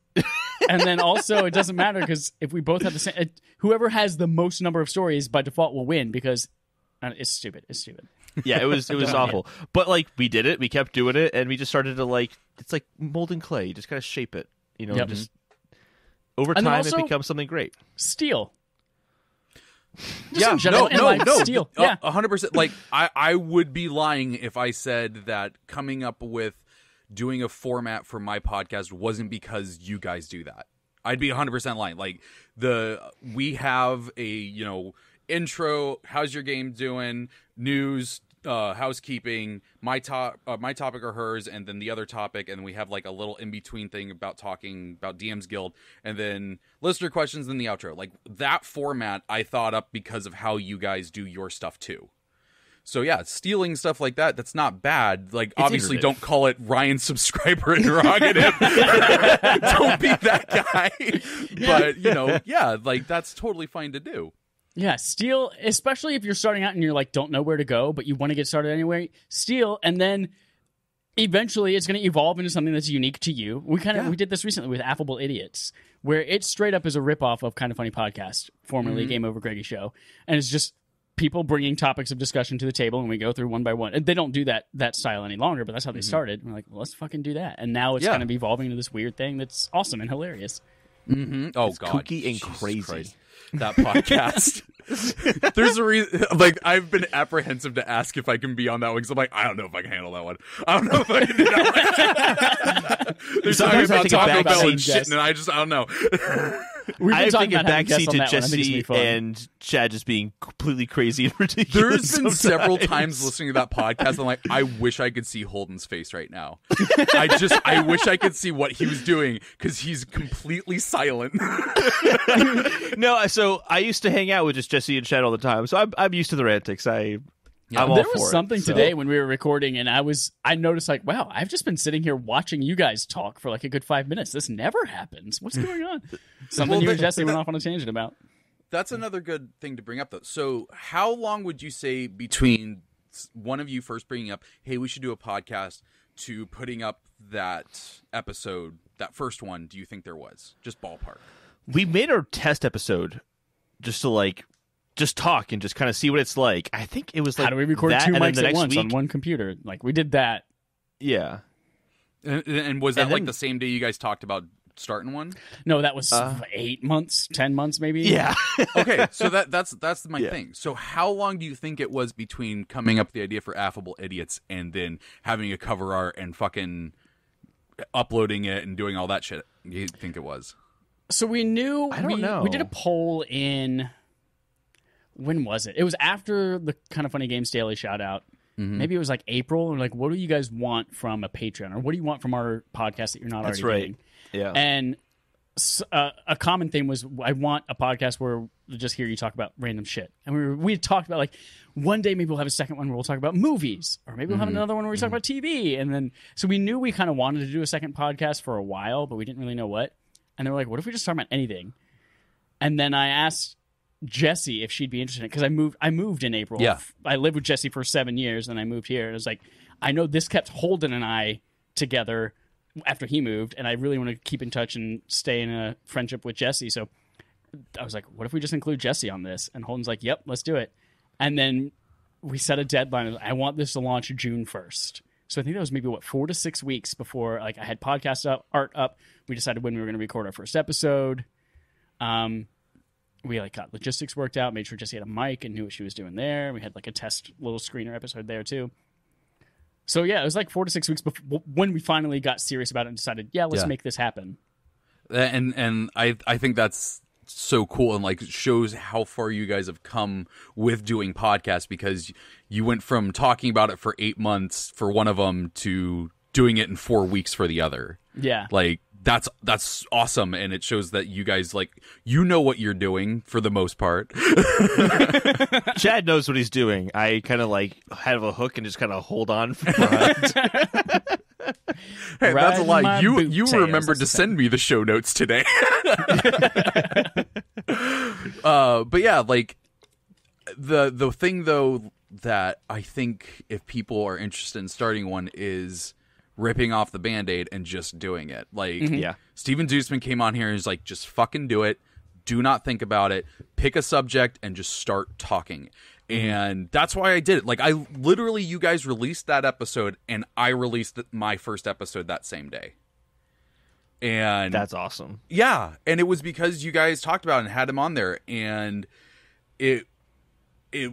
And then also, it doesn't matter, because if we both have the same... whoever has the most number of stories, by default, will win, because it's stupid. It's stupid. Yeah, it was awful. But, like, we did it, we kept doing it, and we just started to, like... It's like molding clay. You just kind of shape it, just... Over time, also, it becomes something great. Steal. Yeah, no, steal. Yeah, 100%. Like I would be lying if I said that coming up with doing a format for my podcast wasn't because you guys do that. I'd be 100% lying. Like we have a intro. How's your game doing? News. Housekeeping, my topic or hers, and then the other topic, and we have like a little in between thing about talking about DM's Guild, and then listener questions, then the outro. Like that format, I thought up because of how you guys do your stuff too. So yeah, stealing stuff like that's not bad. Like it's obviously, don't call it Ryan's subscriber interrogative. Don't be that guy. But like that's totally fine to do. Yeah, steal, especially if you're starting out and you're like, don't know where to go, but you want to get started anyway, steal, and then eventually it's going to evolve into something that's unique to you. We did this recently with Affable Idiots, where it straight up is a ripoff of Kind of Funny Podcast, formerly Game Over Greggy Show, and it's just people bringing topics of discussion to the table, and we go through one by one. And they don't do that style any longer, but that's how they started. We're like, well, let's fucking do that. And now it's kind of evolving into this weird thing that's awesome and hilarious. Oh, it's God. kooky and Jesus crazy. Christ. That podcast. There's a reason. Like, I've been apprehensive to ask if I can be on that one because I'm like, I don't know if I can handle that one. I don't know if I can do that one. There's talking about Taco Bell and shit, and I don't know. I have taken about backseat to that Jesse and Chad just being completely crazy and ridiculous. There's been several times listening to that podcast, I'm like, I wish I could see Holden's face right now. I wish I could see what he was doing because he's completely silent. No, so I used to hang out with just Jesse and Chad all the time, so I'm used to their antics. I'm all there for was it, something so. today when we were recording, and I noticed like, wow, I've just been sitting here watching you guys talk for like a good 5 minutes. This never happens. What's going on? Something you and Jesse went off on a tangent about. That's another good thing to bring up, though. So how long would you say between one of you first bringing up, hey, we should do a podcast, to putting up that episode, that first one, do you think there was? Just ballpark. We made our test episode just to just talk and just kind of see what it's like. I think it was like, how do we record that, two and then mics the at next once week, on one computer? Like, we did that. Yeah. And was that And like then- the same day you guys talked about starting one? No, that was 8 months, 10 months maybe. Yeah. Okay, so that's my Yeah. thing. So how long do you think it was between coming up with the idea for Affable Idiots and then having a cover art and fucking uploading it and doing all that shit? You think it was? So we knew. I don't know. We did a poll in. When was it? It was after the Kind of Funny Games Daily shout out. Maybe it was like April. Or like, what do you guys want from a Patreon, or what do you want from our podcast that you're not That's already right. getting? Yeah. And a common theme was, I want a podcast where we just hear you talk about random shit. And we talked about like, one day maybe we'll have a second one where we'll talk about movies, or maybe we'll have another one where we talk about TV. And then so we knew we kind of wanted to do a second podcast for a while, but we didn't really know what. And they were like, what if we just talk about anything? And then I asked Jesse if she'd be interested in it, because I moved in April. Yeah. I lived with Jesse for 7 years, and I moved here. And it was like, I know this kept Holden and I together after he moved, and I really want to keep in touch and stay in a friendship with Jesse. So I was like, what if we just include Jesse on this? And Holden's like, yep, let's do it. And then we set a deadline. I want this to launch June 1st. So I think that was maybe 4 to 6 weeks before like I had podcast art up. We decided when we were going to record our first episode. We like got logistics worked out, made sure Jessie had a mic and knew what she was doing there. We had like a test little screener episode there too. So yeah, it was like 4 to 6 weeks before when we finally got serious about it and decided, let's make this happen. And I think that's so cool, and like shows how far you guys have come with doing podcasts, because you went from talking about it for 8 months for one of them to doing it in 4 weeks for the other. Yeah. Like that's awesome, and it shows that you guys like know what you're doing for the most part. Chad knows what he's doing. I kind of like have a hook and just kind of hold on from behind. Hey, that's a lie. my You boots, remembered to that's the send me the show notes today. But yeah, like the thing though that I think if people are interested in starting one is ripping off the Band-Aid and just doing it. Like, Yeah. Steven Dusman came on here and was like, just fucking do it. Do not think about it. Pick a subject and just start talking. And that's why I did it. Like, I literally, you guys released that episode, and I released my first episode that same day. And That's awesome. yeah, and it was because you guys talked about it and had him on there, and it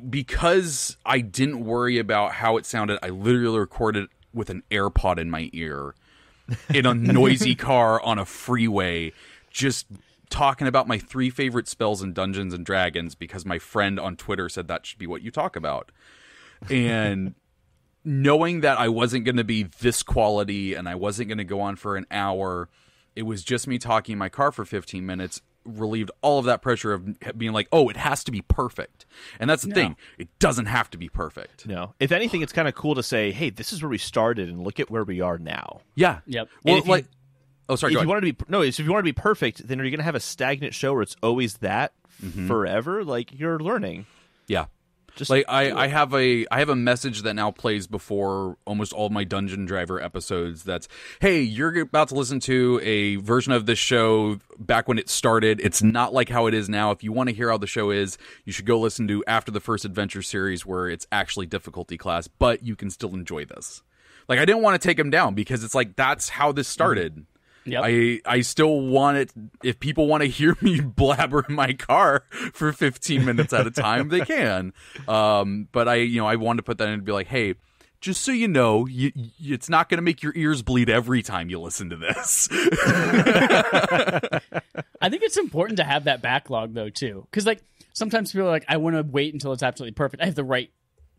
because I didn't worry about how it sounded. I literally recorded with an AirPod in my ear in a noisy car on a freeway, just talking about my 3 favorite spells in Dungeons and Dragons because my friend on Twitter said that should be what you talk about. And knowing that I wasn't going to be this quality and I wasn't going to go on for an hour, it was just me talking in my car for 15 minutes, relieved all of that pressure of being like, oh, it has to be perfect. And that's the thing. It doesn't have to be perfect. No. If anything, it's kind of cool to say, hey, this is where we started and look at where we are now. Yeah. Yep. Well, And if you- like, Oh, sorry. If you want to be if you want to be perfect, then are you going to have a stagnant show where it's always that forever? Like, you're learning. Yeah. Just like I have a message that now plays before almost all my Dungeon Driver episodes. That's, hey, you're about to listen to a version of this show back when it started. It's not like how it is now. If you want to hear how the show is, you should go listen to After the First Adventure series, where it's actually difficulty class, but you can still enjoy this. Like, I didn't want to take him down because it's like, that's how this started. Yep. I still want it. If people want to hear me blabber in my car for 15 minutes at a time, they can. But I wanted to put that in and be like, hey, just so you know, it's not going to make your ears bleed every time you listen to this. I think it's important to have that backlog, though, too. Because, like, sometimes people are like, I want to wait until it's absolutely perfect. I have the right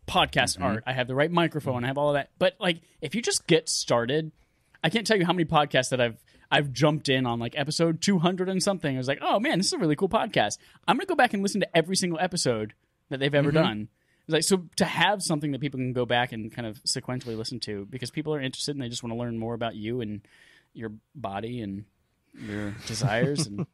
podcast art. I have the right microphone. I have all of that. But, like, if you just get started, I can't tell you how many podcasts that I've jumped in on, like, episode 200 and something. I was like, oh, man, this is a really cool podcast. I'm going to go back and listen to every single episode that they've ever done. It's like, so to have something that people can go back and kind of sequentially listen to, because people are interested and they just want to learn more about you and your body and your desires and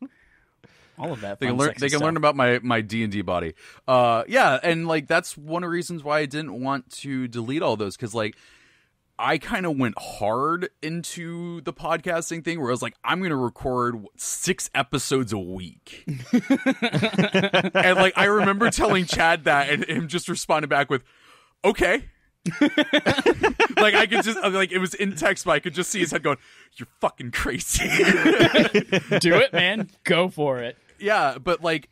all of that. They can learn about my D&D body. Yeah, and, like, that's one of the reasons why I didn't want to delete all those, because, like, I kind of went hard into the podcasting thing where I was like, I'm going to record 6 episodes a week. And, like, I remember telling Chad that and him just responding back with, okay. Like, I could just, like, it was in text, but I could just see his head going, you're fucking crazy. Do it, man. Go for it. Yeah, but, like,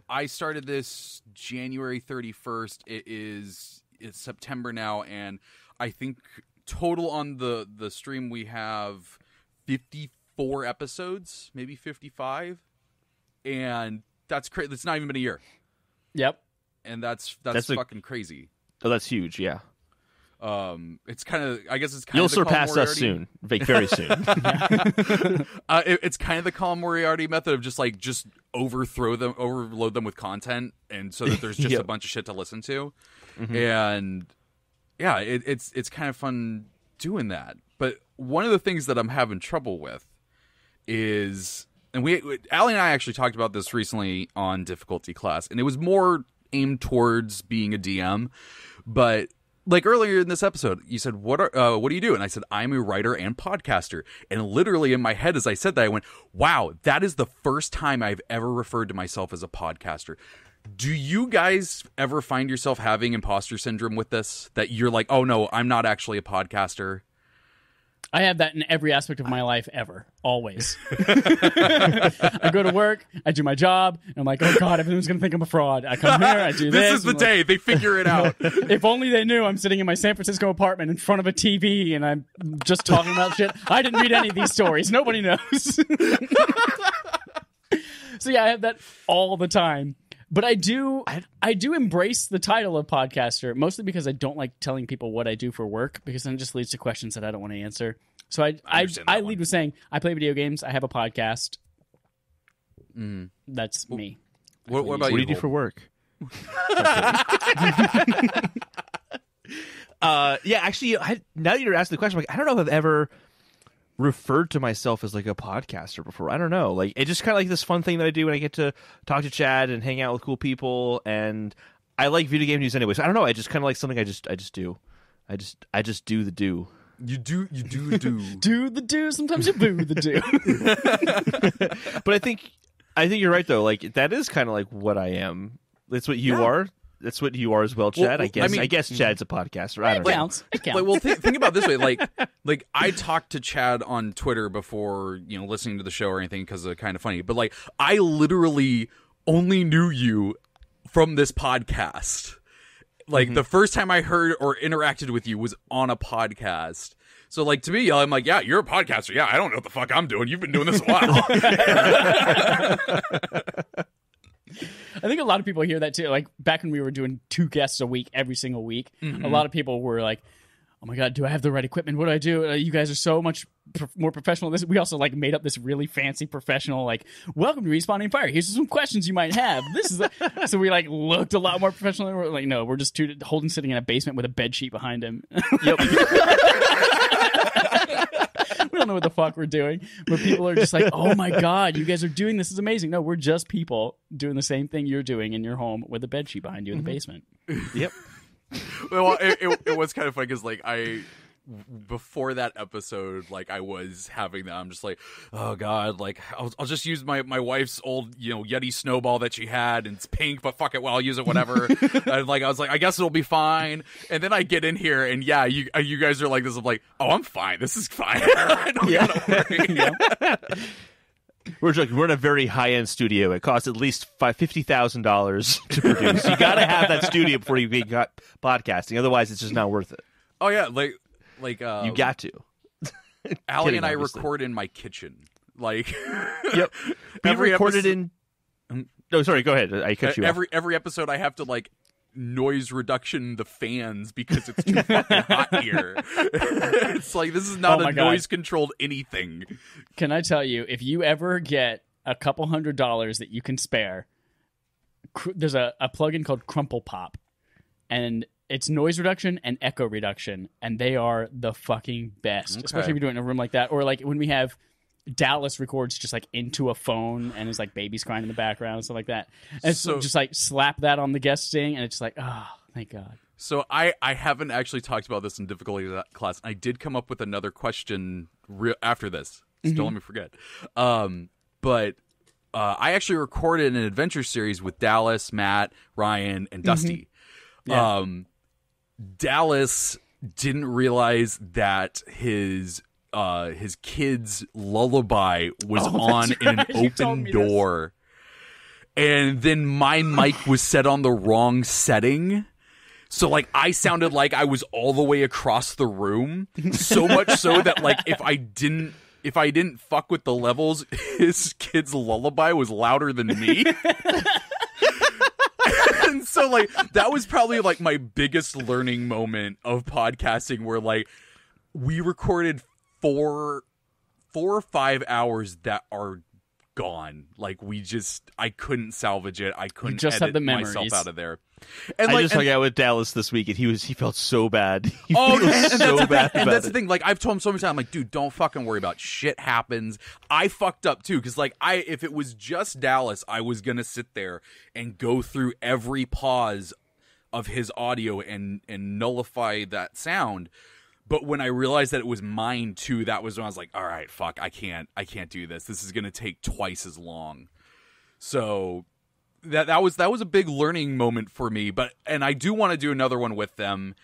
I started this January 31st. It's September now, and I think total on the stream we have 54 episodes, maybe 55, and that's crazy. It's not even been a year. Yep, and that's fucking crazy. Oh, that's huge. Yeah. It's kind of, I guess it's kind you'll of surpass us soon, very soon. It's kind of the Colin Moriarty method of just overload them with content, and so that there's just a bunch of shit to listen to, and. Yeah, it's kind of fun doing that. But one of the things that I'm having trouble with is, and Allie and I actually talked about this recently on difficulty class, and it was more aimed towards being a DM. But, like, earlier in this episode, you said, what do you do? And I said, I'm a writer and podcaster. And literally in my head, as I said that, I went, wow, that is the first time I've ever referred to myself as a podcaster. Do you guys ever find yourself having imposter syndrome with this? That you're like, oh no, I'm not actually a podcaster? I have that in every aspect of my life ever. Always. I go to work, I do my job, and I'm like, oh God, everyone's going to think I'm a fraud. I come here, I do this. This is the day. They figure it out. If only they knew I'm sitting in my San Francisco apartment in front of a TV and I'm just talking about shit. I didn't read any of these stories. Nobody knows. So yeah, I have that all the time. But I do embrace the title of podcaster, mostly because I don't like telling people what I do for work, because then it just leads to questions that I don't want to answer. So I lead with saying, I play video games, I have a podcast. That's me. What about you? What do you do for work? Yeah, actually, now that you're asking the question, like, I don't know if I've ever referred to myself as, like, a podcaster before. I don't know. Like, it's just kind of like this fun thing that I do when I get to talk to Chad and hang out with cool people, and I like video game news anyway. So I don't know. I just kind of like something I just do. I just do the do. You do the do. Do the do. Sometimes you boo the do. But I think you're right though. Like, that is kind of like what I am. That's what you are. That's what you are as well, Chad. Well, I guess Chad's a podcaster. I don't know. It counts. Like, well, think about it this way. Like I talked to Chad on Twitter before, listening to the show or anything, because it's kind of funny. But, like, I literally only knew you from this podcast. Like, the first time I heard or interacted with you was on a podcast. So, like, to me, I'm like, yeah, you're a podcaster. Yeah, I don't know what the fuck I'm doing. You've been doing this a while. I think a lot of people hear that too. Like, back when we were doing 2 guests a week, every single week, a lot of people were like, oh my God, do I have the right equipment? What do I do? You guys are so much more professional. We also, like, made up this really fancy professional, like, welcome to Respawning Fire. Here's some questions you might have. So we, like, looked a lot more professional. We're like, no, we're just Holden sitting in a basement with a bed sheet behind him. Yep. We don't know what the fuck we're doing. Where people are just like, oh my God, you guys are doing this. Is amazing. No, we're just people doing the same thing you're doing in your home with a bedsheet behind you in the basement. Yep. Well, it was kind of funny because like before that episode, like I was having that. I'm just like, oh God, like I'll just use my wife's old Yeti snowball that she had, and it's pink, but fuck it, well I'll use it whatever. And like I was like, I guess it'll be fine. And then I get in here, and yeah, you guys are like this. I'm like, oh, I'm fine. This is fine. I don't gotta worry. We're in a very high-end studio. It costs at least $50,000 to produce. You got to have that studio before you get podcasting. Otherwise, it's just not worth it. Oh yeah, like you got to. Allie and I obviously. record in my kitchen. Like, yep. We recorded in. No, sorry. Go ahead. I cut you off. Every episode, I have to like noise reduction the fans because it's too fucking hot here. It's like this is not a noise controlled anything. Can I tell you, if you ever get a couple $100 that you can spare, there's a plugin called Crumple Pop, and it's noise reduction and echo reduction, and they are the fucking best. Okay. Especially if you're doing it in a room like that, or like when we have Dallas records just like into a phone and it's like babies crying in the background and stuff like that. And so just like slap that on the guest sting, and it's just like, oh, thank God. So I haven't actually talked about this in difficulty class. I did come up with another question after this. So don't let me forget. But I actually recorded an adventure series with Dallas, Matt, Ryan, and Dusty. Yeah. Dallas didn't realize that his kid's lullaby was on in an open door. And then my mic was set on the wrong setting. So like I sounded like I was all the way across the room. So much so that like if I didn't fuck with the levels, his kid's lullaby was louder than me. And so like that was probably like my biggest learning moment of podcasting, where like we recorded 4 or 5 hours that are gone. Like I couldn't salvage it. I couldn't just edit the myself out of there. And I just hung out with Dallas this week, and he felt so bad. He feels so bad. And that's the thing. Like I've told him so many times, I'm like, dude, don't fucking worry about it. Shit happens. I fucked up too, because like if it was just Dallas, I was gonna sit there and go through every pause of his audio and nullify that sound. But when I realized that it was mine too, that was when I was like, all right, fuck, I can't do this. This is gonna take twice as long. So that was a big learning moment for me. And I do want to do another one with them.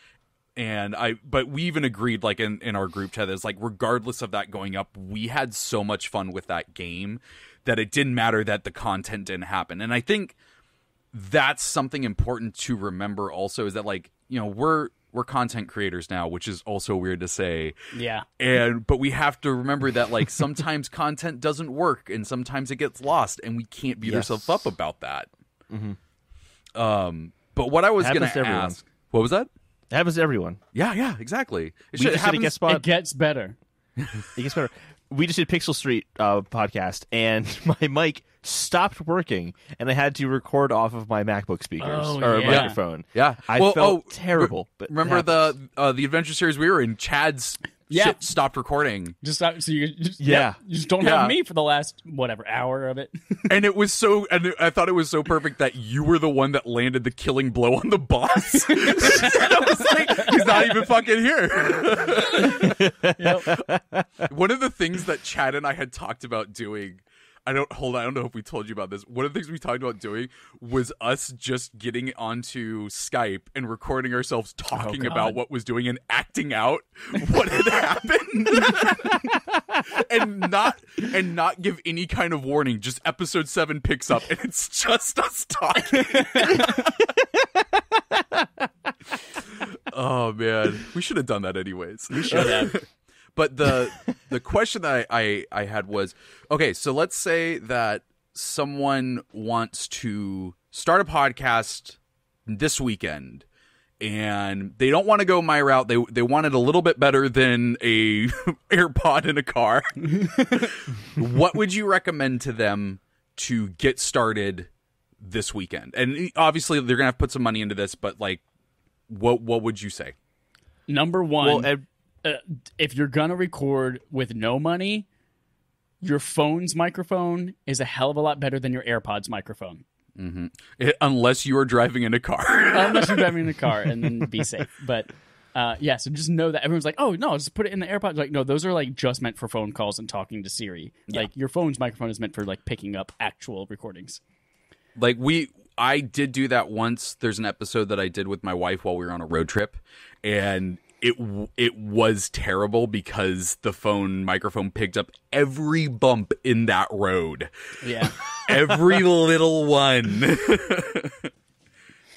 But we even agreed, like in our group chat, is like regardless of that going up, we had so much fun with that game that it didn't matter that the content didn't happen. And I think that's something important to remember also, is that like, we're content creators now, which is also weird to say. Yeah. But we have to remember that like sometimes content doesn't work and sometimes it gets lost, and we can't beat ourselves up about that. Mm-hmm. But what I was going to ask, what was that? It happens to everyone. Yeah, exactly. It gets better. It gets better. We just did Pixel Street podcast, and my mic stopped working, and I had to record off of my MacBook speakers or microphone. Yeah, I felt terrible. But remember the adventure series we were in? Chad's shit stopped recording. So you just don't have me for the last hour of it. And it was and I thought it was so perfect that you were the one that landed the killing blow on the boss. I was like, he's not even fucking here. Yep. One of the things that Chad and I had talked about doing, I don't know if we told you about this. One of the things we talked about doing was us just getting onto Skype and recording ourselves talking about what was doing and acting out what had happened. and not give any kind of warning. Just episode 7 picks up and it's just us talking. Oh man, we should have done that anyways. We should have. But the question that I had was, okay, so let's say that someone wants to start a podcast this weekend, and they don't want to go my route. They want it a little bit better than a AirPod in a car. What would you recommend to them to get started this weekend? And obviously they're gonna have to put some money into this, but like, what would you say? Number one. Well, if you're gonna record with no money, your phone's microphone is a hell of a lot better than your AirPods microphone. Unless you are driving in a car. Unless you're driving in a car, and then be safe. But yeah, so just know that everyone's like, oh no, just put it in the AirPods. Like, no, those are like just meant for phone calls and talking to Siri. Yeah. Like your phone's microphone is meant for like picking up actual recordings. Like I did do that once. There's an episode that I did with my wife while we were on a road trip, and it was terrible because the phone microphone picked up every bump in that road. Yeah. Every little one.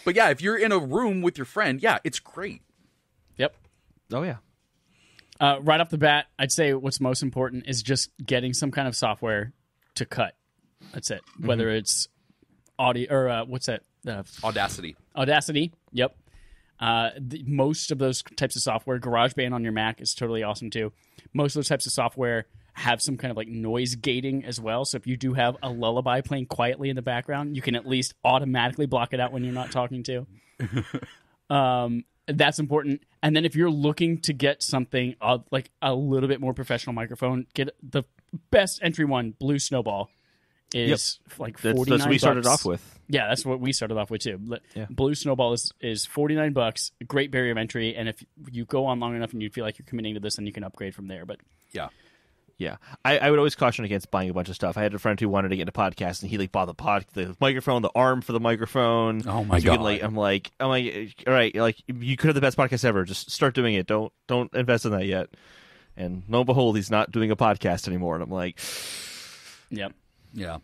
But yeah, if you're in a room with your friend, yeah, it's great. Yep. Oh yeah. Right off the bat, I'd say what's most important is just getting some kind of software to cut. That's it. Whether it's audio or what's that? Audacity. Audacity. Yep. Most of those types of software, GarageBand on your Mac is totally awesome too. Most of those types of software have some kind of like noise gating as well. So if you do have a lullaby playing quietly in the background, you can at least automatically block it out when you're not talking to. That's important. And then if you're looking to get something like a little bit more professional microphone, get the best entry one, Blue Snowball. Is like $49. That's what we started off with. Yeah, that's what we started off with too. Yeah. Blue Snowball is $49, a great barrier of entry, and if you go on long enough and you feel like you're committing to this, then you can upgrade from there. But yeah, I would always caution against buying a bunch of stuff. I had a friend who wanted to get into podcasts, and he like bought the microphone, the arm for the microphone. Oh my god! I'm like, all right, like you could have the best podcast ever. Just start doing it. Don't invest in that yet. And lo and behold, he's not doing a podcast anymore. And I'm like, yep. Yeah.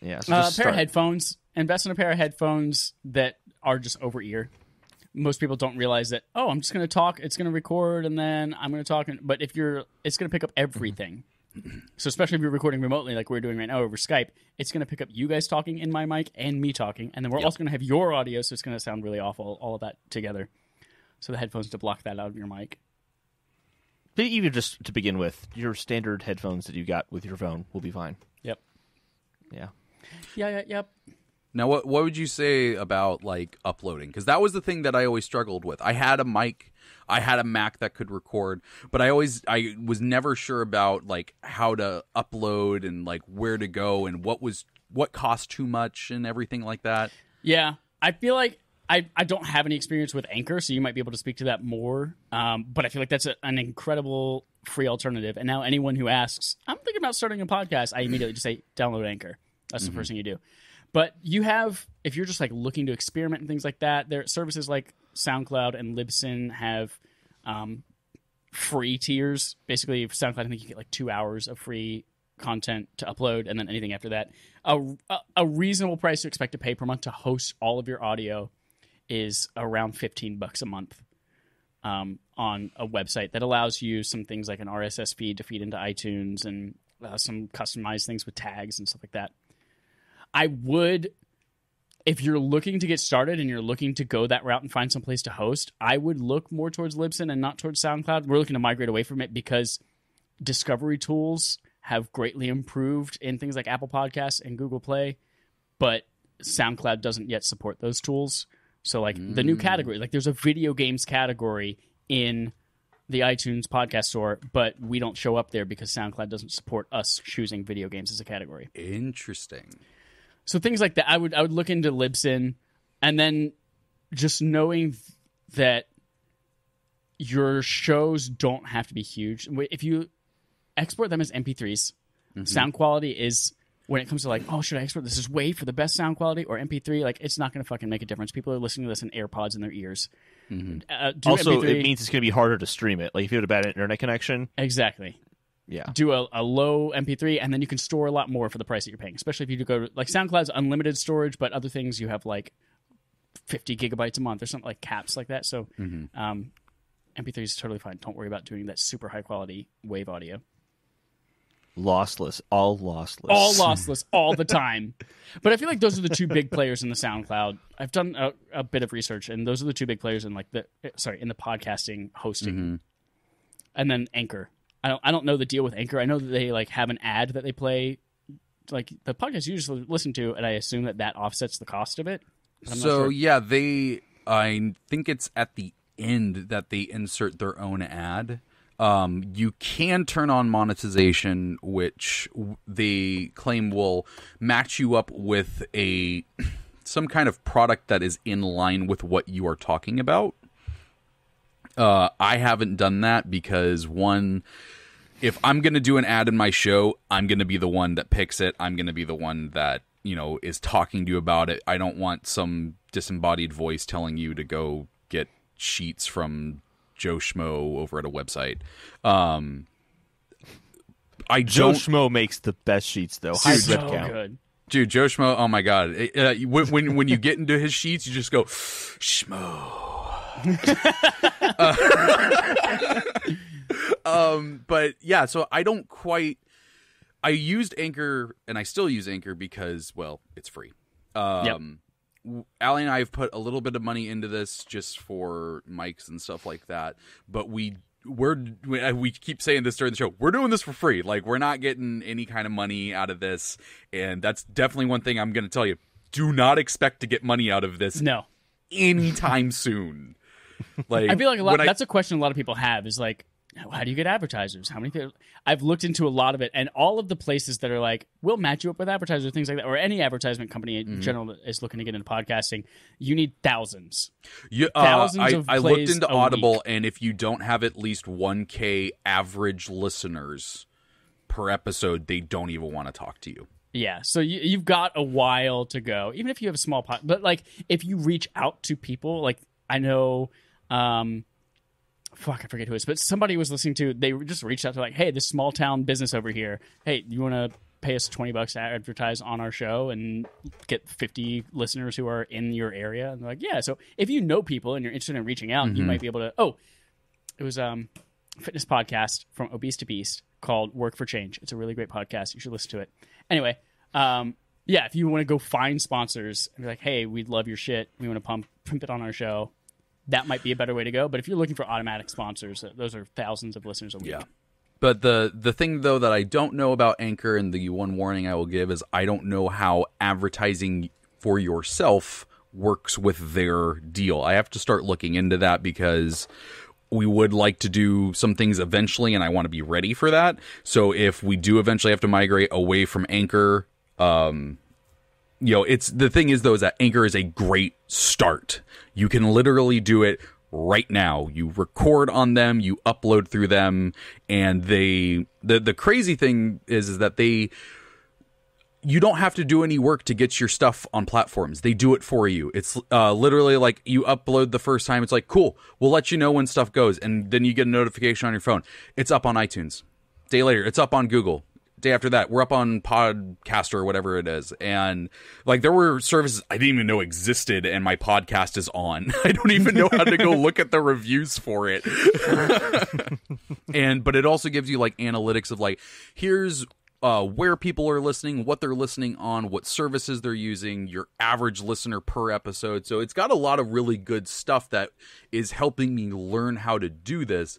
A So pair of headphones. Invest in a pair of headphones that are just over ear. Most people don't realize that. Oh, I'm just going to talk. It's going to record, and then I'm going to talk. But it's going to pick up everything. So especially if you're recording remotely, like we're doing right now over Skype, it's going to pick up you guys talking in my mic and me talking, and then we're also going to have your audio, so it's going to sound really awful. All of that together. So the headphones to block that out of your mic. But even just to begin with, your standard headphones that you got with your phone will be fine. Yep. Yeah. Yep. Now, what would you say about like uploading? Because that was the thing that I always struggled with. I had a mic, I had a Mac that could record, but I was never sure about like how to upload and like where to go and what cost too much and everything like that. Yeah, I feel like I don't have any experience with Anchor, so you might be able to speak to that more. But I feel like that's an incredible free alternative. And now anyone who asks, I'm thinking about starting a podcast, I immediately just say, download Anchor. That's the first thing you do. But you have, if you're just like looking to experiment and things like that, there services like SoundCloud and Libsyn have free tiers. Basically, for SoundCloud, I think you get like 2 hours of free content to upload, and then anything after that. A reasonable price to expect to pay per month to host all of your audio is around $15 a month on a website that allows you some things like an RSS feed to feed into iTunes and some customized things with tags and stuff like that. I would, if you're looking to get started and you're looking to go that route and find some place to host, I would look more towards Libsyn and not towards SoundCloud. We're looking to migrate away from it because discovery tools have greatly improved in things like Apple Podcasts and Google Play, but SoundCloud doesn't yet support those tools. So like the new category, like there's a video games category in the iTunes podcast store, but we don't show up there because SoundCloud doesn't support us choosing video games as a category. Interesting. So things like that, I would look into Libsyn, and then just knowing that your shows don't have to be huge. If you export them as MP3s, sound quality is, when it comes to like, oh, should I export this as WAV for the best sound quality or MP3? Like, it's not going to fucking make a difference. People are listening to this in AirPods in their ears. Also, MP3. it means it's going to be harder to stream it. Like if you had a bad internet connection. Exactly. Yeah. Do a low MP3, and then you can store a lot more for the price that you're paying. Especially if you do go to, like, SoundCloud's unlimited storage, but other things you have like 50 gigabytes a month or something, like caps like that. So MP3 is totally fine. Don't worry about doing that super high quality WAV audio. Lossless, all lossless. All lossless, all the time. But I feel like those are the two big players in the SoundCloud. I've done a bit of research, and those are the two big players in like in the podcasting hosting, and then Anchor. I don't know the deal with Anchor. I know that they like have an ad that they play, like the podcast you just listen to, and I assume that offsets the cost of it. So yeah, I think it's at the end that they insert their own ad. You can turn on monetization, which they claim will match you up with some kind of product that is in line with what you are talking about. I haven't done that because, one, if I'm going to do an ad in my show, I'm going to be the one that picks it. I'm going to be the one that, is talking to you about it. I don't want some disembodied voice telling you to go get sheets from Joe Schmo over at a website. Joe Schmo makes the best sheets, though. High so rip count. good. Dude, Joe Schmo, oh my God. When you get into his sheets, you just go, Schmo. But yeah, so I used Anchor, and I still use Anchor because, well, it's free. Allie and I have put a little bit of money into this just for mics and stuff like that, but we keep saying this during the show. We're doing this for free. Like, we're not getting any kind of money out of this, and that's definitely one thing I'm going to tell you. Do not expect to get money out of this anytime soon. Like, I feel like that's a question a lot of people have is like, how do you get advertisers? How many people? I've looked into a lot of it, and all of the places that are like, we'll match you up with advertisers, things like that, or any advertisement company in general that is looking to get into podcasting, you need thousands. Thousands of I plays looked into a Audible, week. and if you don't have at least 1K average listeners per episode, they don't even want to talk to you. Yeah, so you've got a while to go, even if you have a small pod. But like, if you reach out to people, like I know. I forget who it is, but somebody was listening to, they just reached out to like, hey, this small town business over here. Hey, you want to pay us $20 to advertise on our show and get 50 listeners who are in your area? And they're like, yeah. So if you know people and you're interested in reaching out, you might be able to, it was a fitness podcast from Obese to Beast called Work for Change. It's a really great podcast. You should listen to it. Anyway, if you want to go find sponsors and be like, hey, we'd love your shit. We want to pump it on our show. That might be a better way to go. But if you're looking for automatic sponsors, those are thousands of listeners a week. Yeah. But the thing, though, that I don't know about Anchor, and the one warning I will give is I don't know how advertising for yourself works with their deal. I have to start looking into that because we would like to do some things eventually, and I want to be ready for that. So if we do eventually have to migrate away from Anchor, it's the thing is, though, is that Anchor is a great start. You can literally do it right now. You record on them, you upload through them, and the crazy thing is that you don't have to do any work to get your stuff on platforms. They do it for you. It's literally like you upload the first time. It's like, cool, we'll let you know when stuff goes, and then you get a notification on your phone. It's up on iTunes. Day later, it's up on Google. Day after that, we're up on Podcaster or whatever it is. And like, there were services I didn't even know existed, and my podcast is on. I don't even know how to go look at the reviews for it. But it also gives you like analytics of like, here's where people are listening, what they're listening on, what services they're using, your average listener per episode. So it's got a lot of really good stuff that is helping me learn how to do this.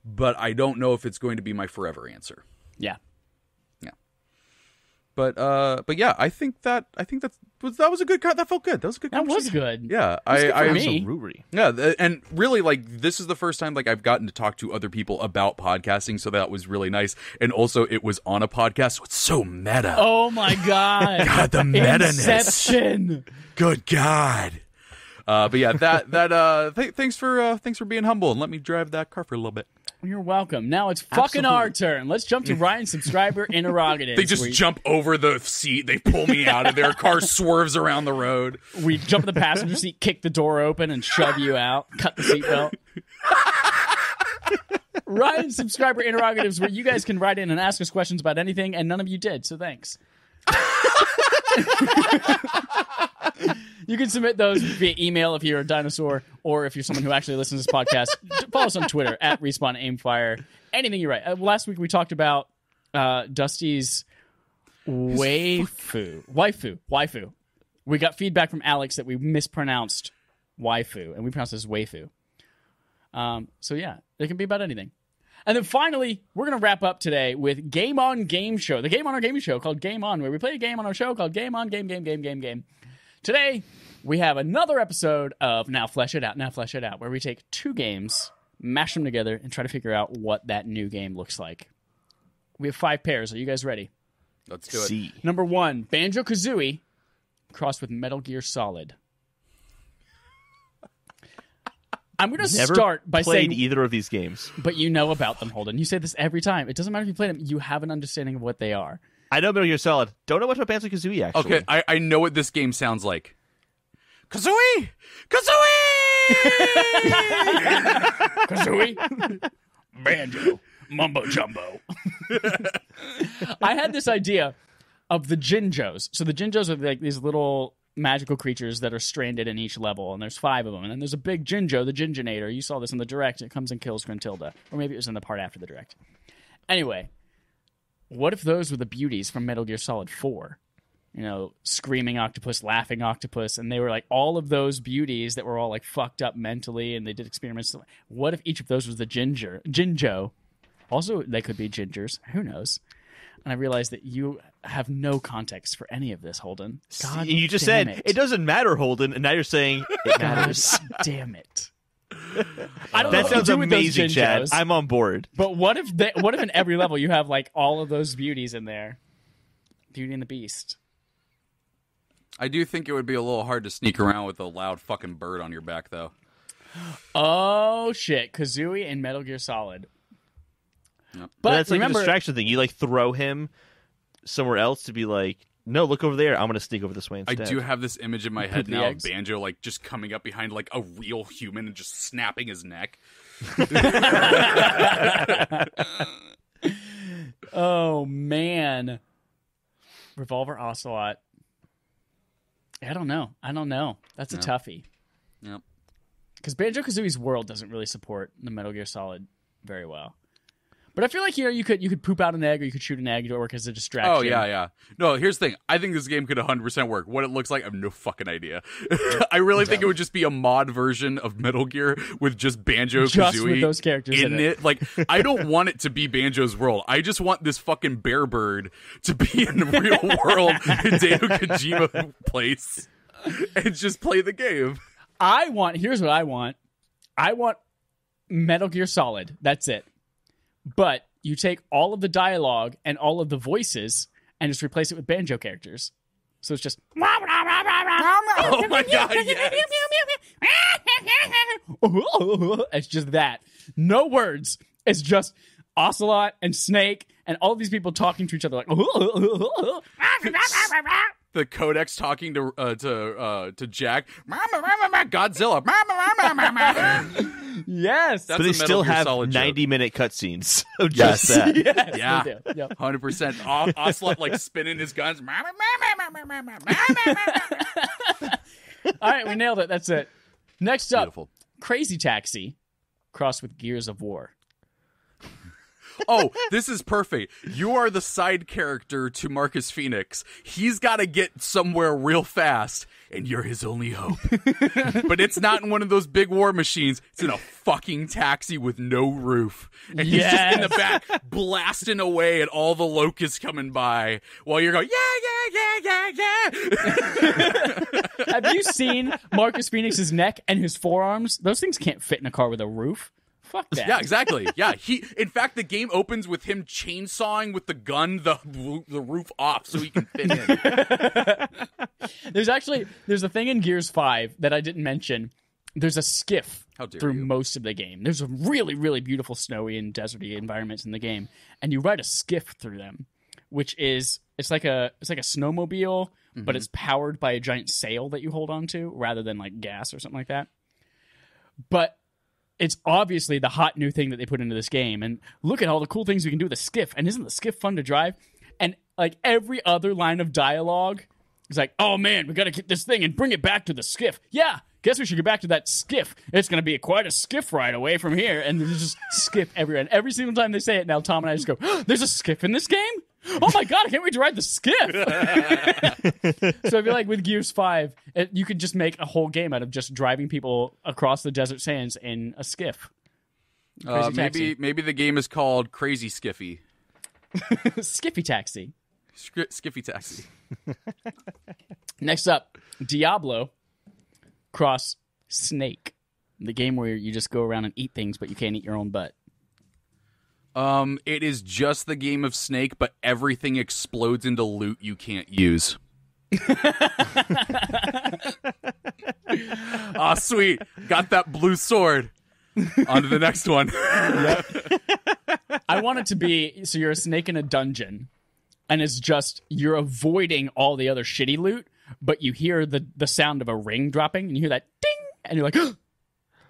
But I don't know if it's going to be my forever answer. Yeah. But yeah, I think that was a good cut. That felt good. That was a good. That was good. Yeah, Absolutely. Yeah, and really, like, this is the first time like I've gotten to talk to other people about podcasting, so that was really nice. And also, it was on a podcast, so it's so meta. Oh my god! God, the meta-ness. Inception. Good God. But yeah, thanks for being humble and let me drive that car for a little bit. You're welcome. Now it's fucking our turn. Let's jump to Ryan's subscriber interrogatives. They just jump over the seat. They pull me out of there. Car swerves around the road. We jump in the passenger seat, kick the door open, and shove you out. Cut the seatbelt. Ryan's subscriber interrogatives, where you guys can write in and ask us questions about anything, and none of you did, so thanks. You can submit those via email if you're a dinosaur, or if you're someone who actually listens to this podcast. Follow us on Twitter at RespawnAimFire. Anything you write. Last week we talked about Dusty's waifu. We got feedback from Alex that we mispronounced waifu, and we pronounced it as waifu. So yeah, it can be about anything. And then finally, we're going to wrap up today with Game On Game Show. The game on our gaming show called Game On, where we play a game on our show called Game On Game. Today, we have another episode of Now Flesh It Out, where we take two games, mash them together, and try to figure out what that new game looks like. We have 5 pairs. Are you guys ready? Let's do it. Number 1, Banjo-Kazooie crossed with Metal Gear Solid. I'm going to start by saying... played either of these games. But you know about them, Holden. You say this every time. It doesn't matter if you play them. You have an understanding of what they are. I know Metal Gear Solid. Don't know much about Banjo-Kazooie, actually. Okay, I know what this game sounds like. Kazooie! Kazooie! Kazooie? Banjo. Mumbo Jumbo. I had this idea of the Jinjos. So the Jinjos are like these little magical creatures that are stranded in each level, and there's 5 of them. And then there's a big Jinjo, the Jinjonator. You saw this in the Direct. It comes and kills Gruntilda. Or maybe it was in the part after the Direct. Anyway, what if those were the beauties from Metal Gear Solid 4? You know, screaming octopus, laughing octopus, and they were like all of those beauties that were all like fucked up mentally, and they did experiments. What if each of those was the Jinjo? Also, they could be gingers. Who knows? And I realized that you have no context for any of this, Holden. God you just damn said, it doesn't matter, Holden, and now you're saying it matters. God damn it. I don't know That what sounds you do with those amazing, Chad. Jinjos, I'm on board. But what if in every level you have like all of those beauties in there? Beauty and the Beast. I do think it would be a little hard to sneak around with a loud fucking bird on your back, though. Oh, shit. Kazooie and Metal Gear Solid. Yep. But that's like remember, a distraction thing. You like throw him somewhere else to be like, no, look over there. I'm going to sneak over this way instead. I do have this image in my head the now eggs. of Banjo like just coming up behind like a real human and just snapping his neck. Oh, man. Revolver Ocelot. I don't know. That's a toughie. Yep. Because Banjo-Kazooie's world doesn't really support the Metal Gear Solid very well. But I feel like, you could poop out an egg or you could shoot an egg to work as a distraction. Oh, yeah. No, here's the thing. I think this game could 100% work. What it looks like, I have no fucking idea. I really think it would just be a mod version of Metal Gear with just Banjo-Kazooie Just with those characters in it. Like, I don't want it to be Banjo's world. I just want this fucking bear bird to be in the real world Hideo Kojima place and just play the game. Here's what I want. I want Metal Gear Solid. That's it. But you take all of the dialogue and all of the voices and just replace it with Banjo characters. So it's just... Oh my god, yes! It's just that. No words. It's just Ocelot and Snake and all of these people talking to each other like... The Codex talking to Jack. Godzilla. Yes. That's but they a Metal still Gear have Solid joke. 90-minute cutscenes. So just that. Yes, Yeah. they do. Yep. 100%. Ocelot like spinning his guns. All right, we nailed it. That's it. Next up, Beautiful. Crazy Taxi crossed with Gears of War. Oh, this is perfect. You are the side character to Marcus Phoenix. He's got to get somewhere real fast, and you're his only hope. But it's not in one of those big war machines. It's in a fucking taxi with no roof. And he's just in the back blasting away at all the locusts coming by while you're going, yeah. Have you seen Marcus Phoenix's neck and his forearms? Those things can't fit in a car with a roof. Fuck that. Yeah, exactly. Yeah, in fact, the game opens with him chainsawing with the gun the roof off so he can fit in. There's a thing in Gears 5 that I didn't mention. There's a skiff through most of the game. There's a really, really beautiful snowy and deserty environments in the game, and you ride a skiff through them, which is it's like a snowmobile, but it's powered by a giant sail that you hold on to rather than like gas or something like that. But it's obviously the hot new thing that they put into this game. And look at all the cool things we can do with a skiff. And isn't the skiff fun to drive? And like every other line of dialogue is like, oh man, we got to get this thing and bring it back to the skiff. Yeah, guess we should get back to that skiff. It's going to be quite a skiff ride away from here. And there's just skiff everywhere. And every single time they say it now, Tom and I just go, oh, there's a skiff in this game? Oh my god, I can't wait to ride the skiff. So I feel like with Gears 5, you could just make a whole game out of just driving people across the desert sands in a skiff. Maybe the game is called Crazy Skiffy. Skiffy Taxi. Skiffy Taxi. Next up, Diablo cross Snake. The game where you just go around and eat things, but you can't eat your own butt. It is just the game of Snake, but everything explodes into loot you can't use. Ah, sweet. Got that blue sword. On to the next one. Yep. I want it to be, so you're a snake in a dungeon, and it's just, you're avoiding all the other shitty loot, but you hear the sound of a ring dropping, and you hear that ding, and you're like,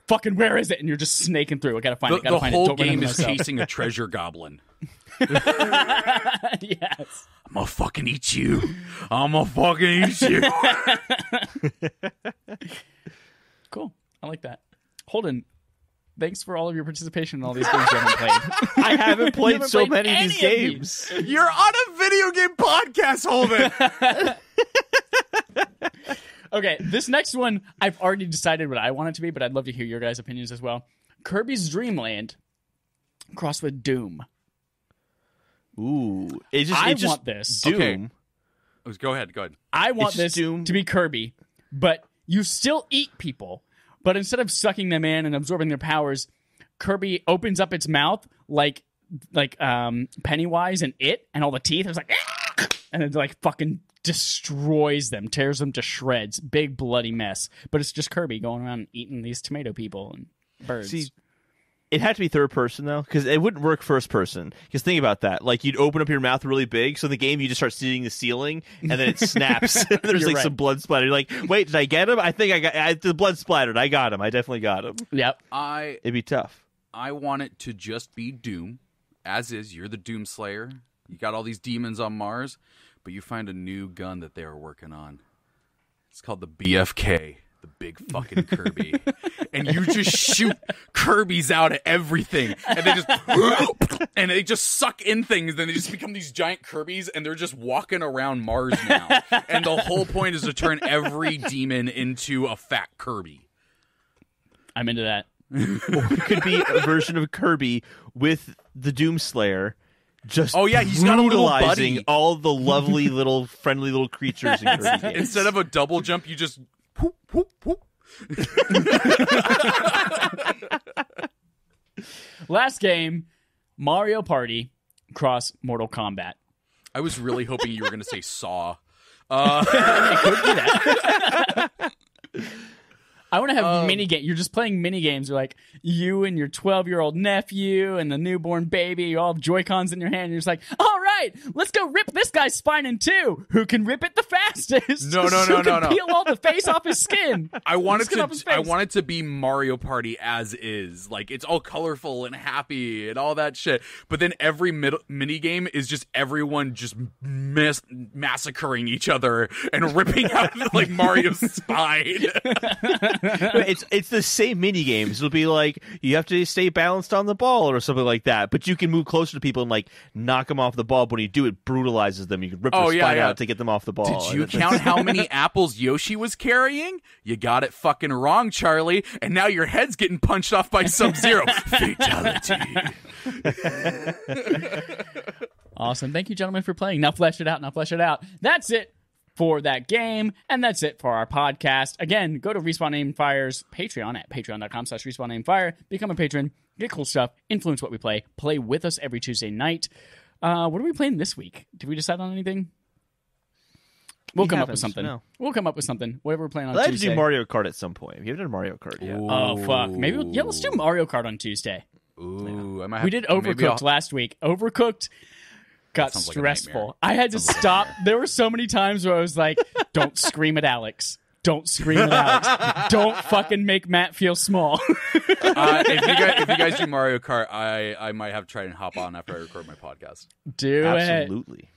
fucking, where is it? And you're just snaking through. I gotta find it. The whole game is chasing a treasure goblin. Yes. I'm gonna fucking eat you. I'm gonna fucking eat you. Cool. I like that. Holden, thanks for all of your participation in all these games you haven't played. I haven't played so played many of these any of games. You're on a video game podcast, Holden. Okay, this next one, I've already decided what I want it to be, but I'd love to hear your guys' opinions as well. Kirby's Dream Land crossed with Doom. Ooh. I want this. Doom. Okay. Go ahead. I want It's this Doom. to be Kirby, but you still eat people. But instead of sucking them in and absorbing their powers, Kirby opens up its mouth like Pennywise and It, and all the teeth. It's like, and it like fucking destroys them, tears them to shreds. Big bloody mess. But it's just Kirby going around and eating these tomato people and birds. See, it had to be third person, though, because it wouldn't work first person. Because think about that. Like, you'd open up your mouth really big, so in the game you just start seeing the ceiling, and then it snaps. There's like some blood splatter. You're like, wait, did I get him? I think the blood splattered. I got him. I definitely got him. Yep. It'd be tough. I want it to just be Doom, as is. You're the Doom Slayer. You got all these demons on Mars, but you find a new gun that they are working on. It's called the BFK, the big fucking Kirby. And you just shoot Kirby's out at everything. And they just suck in things. Then they just become these giant Kirby's, and they're just walking around Mars now. And the whole point is to turn every demon into a fat Kirby. I'm into that. Or it could be a version of Kirby with the Doomslayer. Just he's got a little brutalizing buddy. all the lovely little friendly little creatures in Kirby games. Instead of a double jump, you just whoop, whoop, whoop. Last game, Mario Party cross Mortal Kombat. I was really hoping you were going to say Saw. It could be that. I want to have mini game. You're just playing mini games. You're like you and your 12-year-old nephew and the newborn baby. You all have Joy-Cons in your hand. And you're just like, all right, let's go rip this guy's spine in two. Who can rip it the fastest? No. Who can peel all the face off his skin? I want it to be Mario Party as is. Like, it's all colorful and happy and all that shit. But then every mini game is just everyone just massacring each other and ripping out like Mario's spine. It's the same mini games. It'll be like you have to stay balanced on the ball or something like that. But you can move closer to people and like knock them off the ball. But when you do, it brutalizes them. You can rip their spine out to get them off the ball. Did you count how many apples Yoshi was carrying? You got it fucking wrong, Charlie. And now your head's getting punched off by Sub-Zero. Fatality. Awesome. Thank you, gentlemen, for playing. Now flesh it out. That's it for that game, and that's it for our podcast. Again, go to Respawn Aim Fire's Patreon at patreon.com/RespawnAimFire. Become a patron, get cool stuff, influence what we play with us every Tuesday night. What are we playing this week? Did we decide on anything? We'll come up with something. No. We'll come up with something. Whatever we're playing on I'd like Tuesday. to do Mario Kart at some point. We haven't done Mario Kart yet. Oh, fuck. Maybe let's do Mario Kart on Tuesday. Ooh, I might have, We did Overcooked last week. Overcooked got sounds like a stressful. nightmare. I had to stop. There were so many times where I was like, don't scream at Alex. Don't scream at Alex. Don't fucking make Matt feel small. If you guys do Mario Kart, I might have to try and hop on after I record my podcast. Do it. Absolutely.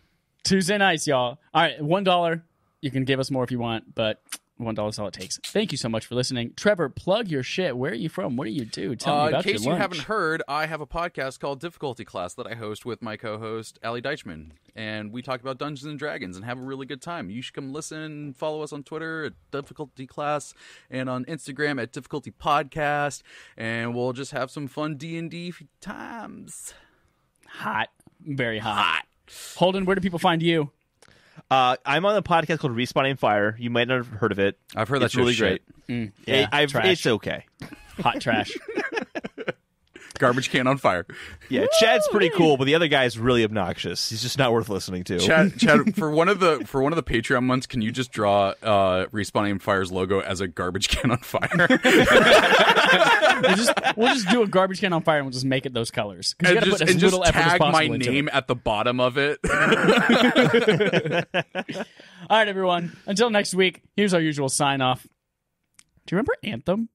Tuesday nights, y'all. All right, $1. You can give us more if you want, but $1 is all it takes. Thank you so much for listening. Treavor, plug your shit. Where are you from? What do you do? Tell me about your lunch. In case you haven't heard, I have a podcast called Difficulty Class that I host with my co-host, Ali Deichman. And we talk about Dungeons and Dragons and have a really good time. You should come listen. Follow us on Twitter at Difficulty Class and on Instagram at Difficulty Podcast. And we'll just have some fun D&D times. Hot. Very hot. Holden, where do people find you? I'm on a podcast called Respawn Aim Fire. You might not have heard of it. I've heard that's really shit. great. Yeah, It's okay. Hot trash. Garbage can on fire. Yeah, Chad's pretty cool, but the other guy's really obnoxious. He's just not worth listening to. Chad, for one of the Patreon months, can you just draw Respawn Aim Fire's logo as a garbage can on fire? We'll just do a garbage can on fire and we'll just make it those colors. And just tag my name at the bottom of it. All right, everyone. Until next week, here's our usual sign off. Do you remember Anthem?